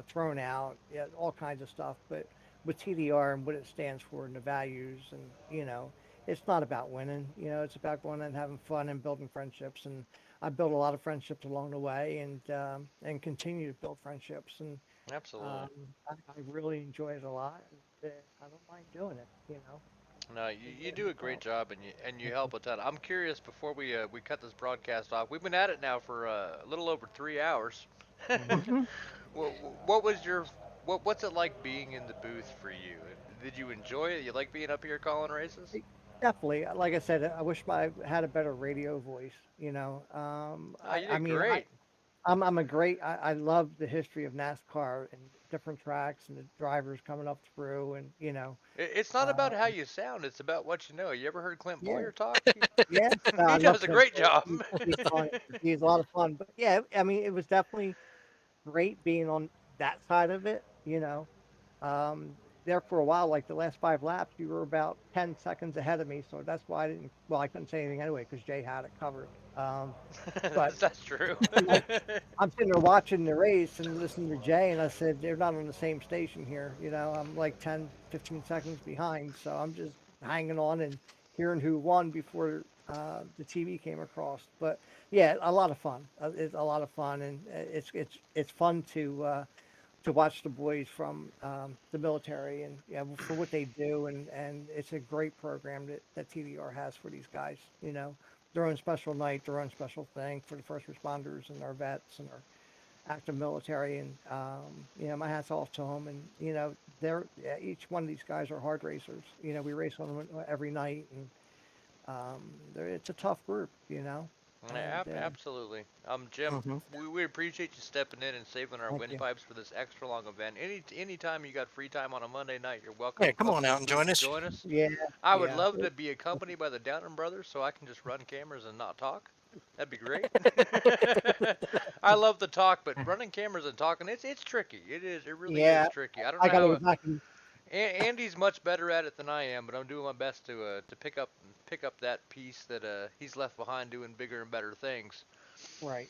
thrown out, yeah, all kinds of stuff. But with TDR and what it stands for and the values, and you know, it's not about winning. You know, it's about going and having fun and building friendships. And I built a lot of friendships along the way, and continue to build friendships. And absolutely. um, I really enjoy it a lot. And I don't mind doing it. You know. No, you do a great job, and you help a ton. I'm curious before we cut this broadcast off. We've been at it now for a little over 3 hours. Mhm. Mhm. What was your what's it like being in the booth for you? Did you enjoy it? You like being up here calling races? Definitely. Like I said, I wish I had a better radio voice. You know, Oh, you I did mean, great. I'm a great. I love the history of NASCAR and different tracks and the drivers coming up through, and you know, It's not uh, about how you sound; it's about what you know. You ever heard Clint yeah, Boyer talk? yeah. He I love does a Clint great Bowyer. job. He's fun. He's a lot of fun. But yeah, I mean, it was definitely great being on that side of it. You know, um, there for a while, like the last 5 laps, you were about 10 seconds ahead of me. So that's why I didn't. Well, I couldn't say anything anyway because Jay had it covered. But That's true. like, I'm sitting there watching the race and listening to Jay, and I said, they're not on the same station here. You know, I'm like 10, 15 seconds behind. So I'm just hanging on and hearing who won before the TV came across. But yeah, a lot of fun. It's a lot of fun, and it's fun to watch the boys from the military and yeah, for what they do, and it's a great program that TDR has for these guys. You know, their own special night, their own special thing for the first responders and our vets and our active military. And you know, my hats off to them. And you know, they're yeah, each one of these guys are hard racers. You know, we race on them every night, and it's a tough group. You know, and Absolutely. Jim, Mhm. we appreciate you stepping in and saving our thank you. windpipes for this extra long event. Anytime you got free time on a Monday night, you're Yeah, welcome come up on to the out and booth join to us. join us. Yeah, I would yeah. love to be accompanied by the Downham brothers so I can just run cameras and not talk. That'd be great. I love the talk, but running cameras and talking, it's tricky. It is. It really is Yeah, tricky. I don't I know got to how. go back and Andy's much better at it than I am, but I'm doing my best to pick up that piece that he's left behind doing bigger and better things. right.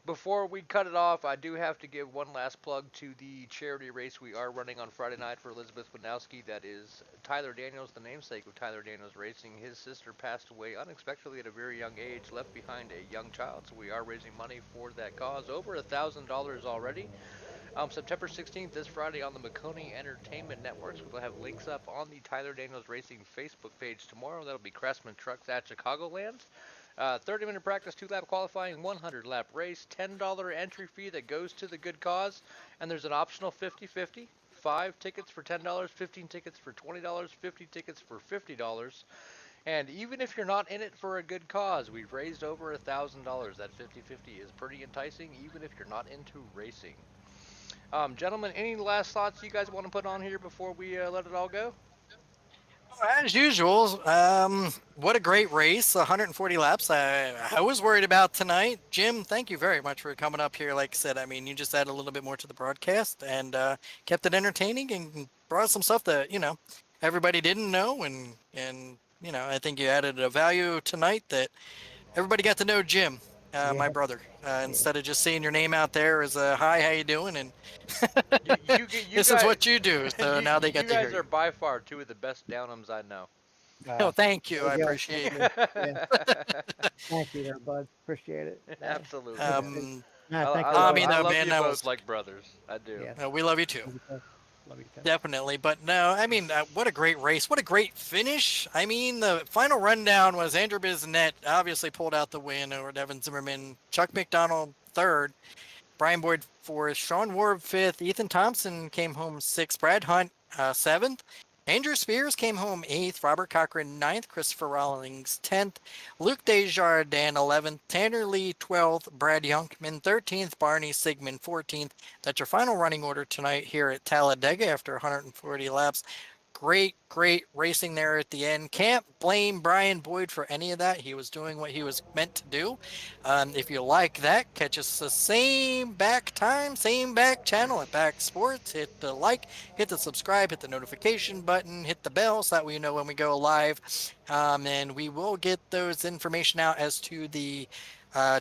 Before we cut it off, I do have to give one last plug to the charity race we are running on Friday night for Elizabeth Winowski. That is Tyler Daniels, the namesake of Tyler Daniels Racing. His sister passed away unexpectedly at a very young age, left behind a young child. So we are raising money for that cause. Over $1,000 already. September 16th, this Friday on the Maconi Entertainment Networks. We'll have links up on the Tyler Daniels Racing Facebook page tomorrow. That'll be Craftsman Trucks at Chicagoland. 30-minute practice, 2-lap qualifying, 100-lap race, $10 entry fee that goes to the good cause, and there's an optional 50-50. 5 tickets for $10, 15 tickets for $20, 50 tickets for $50. And even if you're not in it for a good cause, we've raised over $1,000. That 50-50 is pretty enticing, even if you're not into racing. Gentlemen, any last thoughts you guys want to put on here before we let it all go? As usual, what a great race, 140 laps. I was worried about tonight. Jim, thank you very much for coming up here. Like I said, I mean, you just added a little bit more to the broadcast and kept it entertaining and brought some stuff that, you know, everybody didn't know. And you know, I think you added a value tonight that everybody got to know Jim, Yeah, my brother, yeah. instead of just seeing your name out there as a hi, how you doing? And You this is guys, what you do. So now they you get to hear guys are you. by far two of the best Downhams I know. Oh, thank There you. we I go. appreciate it. Yeah, thank you there, bud. Appreciate it. Absolutely, It's man. been, Um, nah, thank everybody. I I know, love man. you That both was like brothers. I do. Yeah, we love you too. love you too. Love you too. Definitely. But no, I mean, what a great race. What a great finish. I mean, the final rundown was Andrew Bissonette obviously pulled out the win over Devin Zimmerman, Chuck McDonald third, Brian Boyd fourth, Sean Ward fifth, Ethan Thompson came home sixth, Brad Hunt seventh, Andrew Spears came home eighth, Robert Cochran ninth, Christopher Rawlings 10th, Luke Desjardins 11th, Tanner Lee 12th, Brad Youngman 13th, Barney Sigmund 14th. That's your final running order tonight here at Talladega after 140 laps. great racing there at the end. Can't blame Brian Boyd for any of that. He was doing what he was meant to do. If you like that, catch us the same back time, same back channel at BACC Sports. Hit the like, hit the subscribe, hit the notification button, hit the bell so that way you know when we go live. And we will get those information out as to the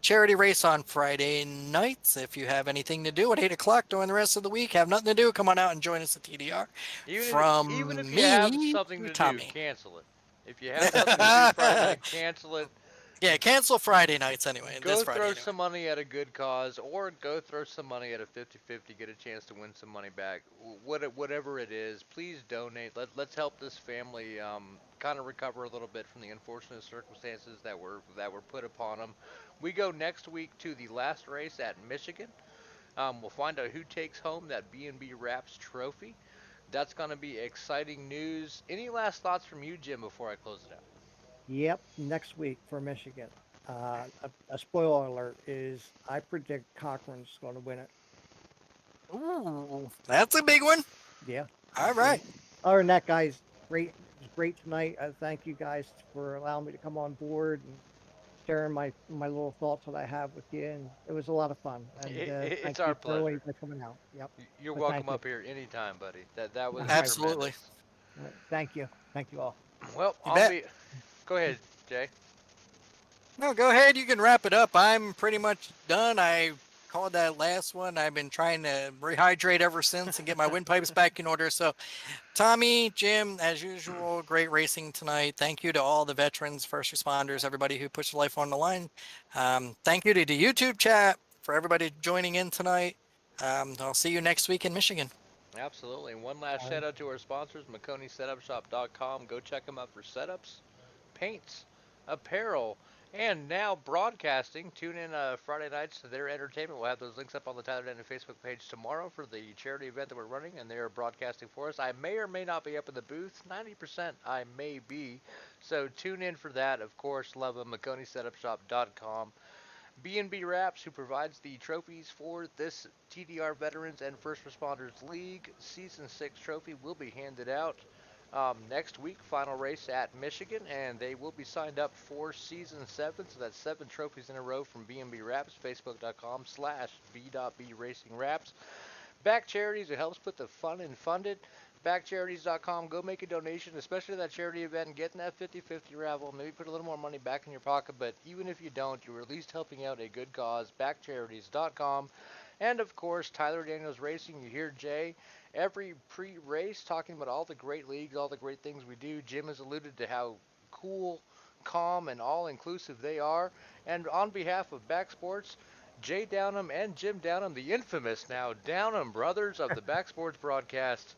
charity race on Friday nights. If you have anything to do at 8 o'clock during the rest of the week, have nothing to do, come on out and join us at TDR. Even From if you have me something to to do, Tommy. cancel it. If you have something to do Friday night, cancel it. Yeah, cancel Friday nights anyway. This Go Friday throw anyway. some money at a good cause, or go throw some money at a 50-50, get a chance to win some money back. Whatever it is, please donate. Let's help this family kind of recover a little bit from the unfortunate circumstances that were put upon them. We go next week to the last race at Michigan. We'll find out who takes home that B&B Wraps trophy. That's going to be exciting news. Any last thoughts from you, Jim, before I close it out? Yep, next week for Michigan. A spoiler alert is I predict Cochran's going to win it. Ooh, that's a big one. Yeah. All right. Other than that, guys, it was great tonight. Thank you guys for allowing me to come on board and sharing my little thoughts that I have with you. And it was a lot of fun. And It's thank our you for always pleasure. coming out. Yep. You're But thank welcome you. up here anytime, buddy. That was All right. Absolutely. tremendous. All right. Thank you. Thank you all. Well, You bet. Go ahead, Jay. No, go ahead. You can wrap it up. I'm pretty much done. I called that last one. I've been trying to rehydrate ever since and get my windpipes back in order. So, Tommy, Jim, as usual, great racing tonight. Thank you to all the veterans, first responders, everybody who pushed life on the line. Thank you to the YouTube chat for everybody joining in tonight. I'll see you next week in Michigan. Absolutely. And one last All shout right. out to our sponsors, McConeySetupShop.com. Go check them out for setups, paints, apparel, and now broadcasting. Tune in Friday nights to their entertainment. We'll have those links up on the Tyler Denton Facebook page tomorrow for the charity event that we're running, and they are broadcasting for us. I may or may not be up in the booth. 90% I may be. So tune in for that. Of course, love them. McConeySetupShop.com. B&B Wraps, who provides the trophies for this TDR Veterans and First Responders League Season 6 trophy, will be handed out next week. Final race at Michigan, and they will be signed up for Season 7. So that's 7 trophies in a row from B&B Wraps. Facebook.com/B.B Racing Wraps. Back charities, it helps put the fun in funded. Backcharities.com, go make a donation, especially that charity event, and getting that 50-50 raffle. Maybe put a little more money back in your pocket, but even if you don't, you're at least helping out a good cause. Backcharities.com. And of course, Tyler Daniels Racing. You hear Jay every pre-race talking about all the great leagues, all the great things we do. Jim has alluded to how cool, calm, and all-inclusive they are. And on behalf of Back Sports, Jay Downham and Jim Downham, the infamous now Downham brothers of the Back Sports broadcast,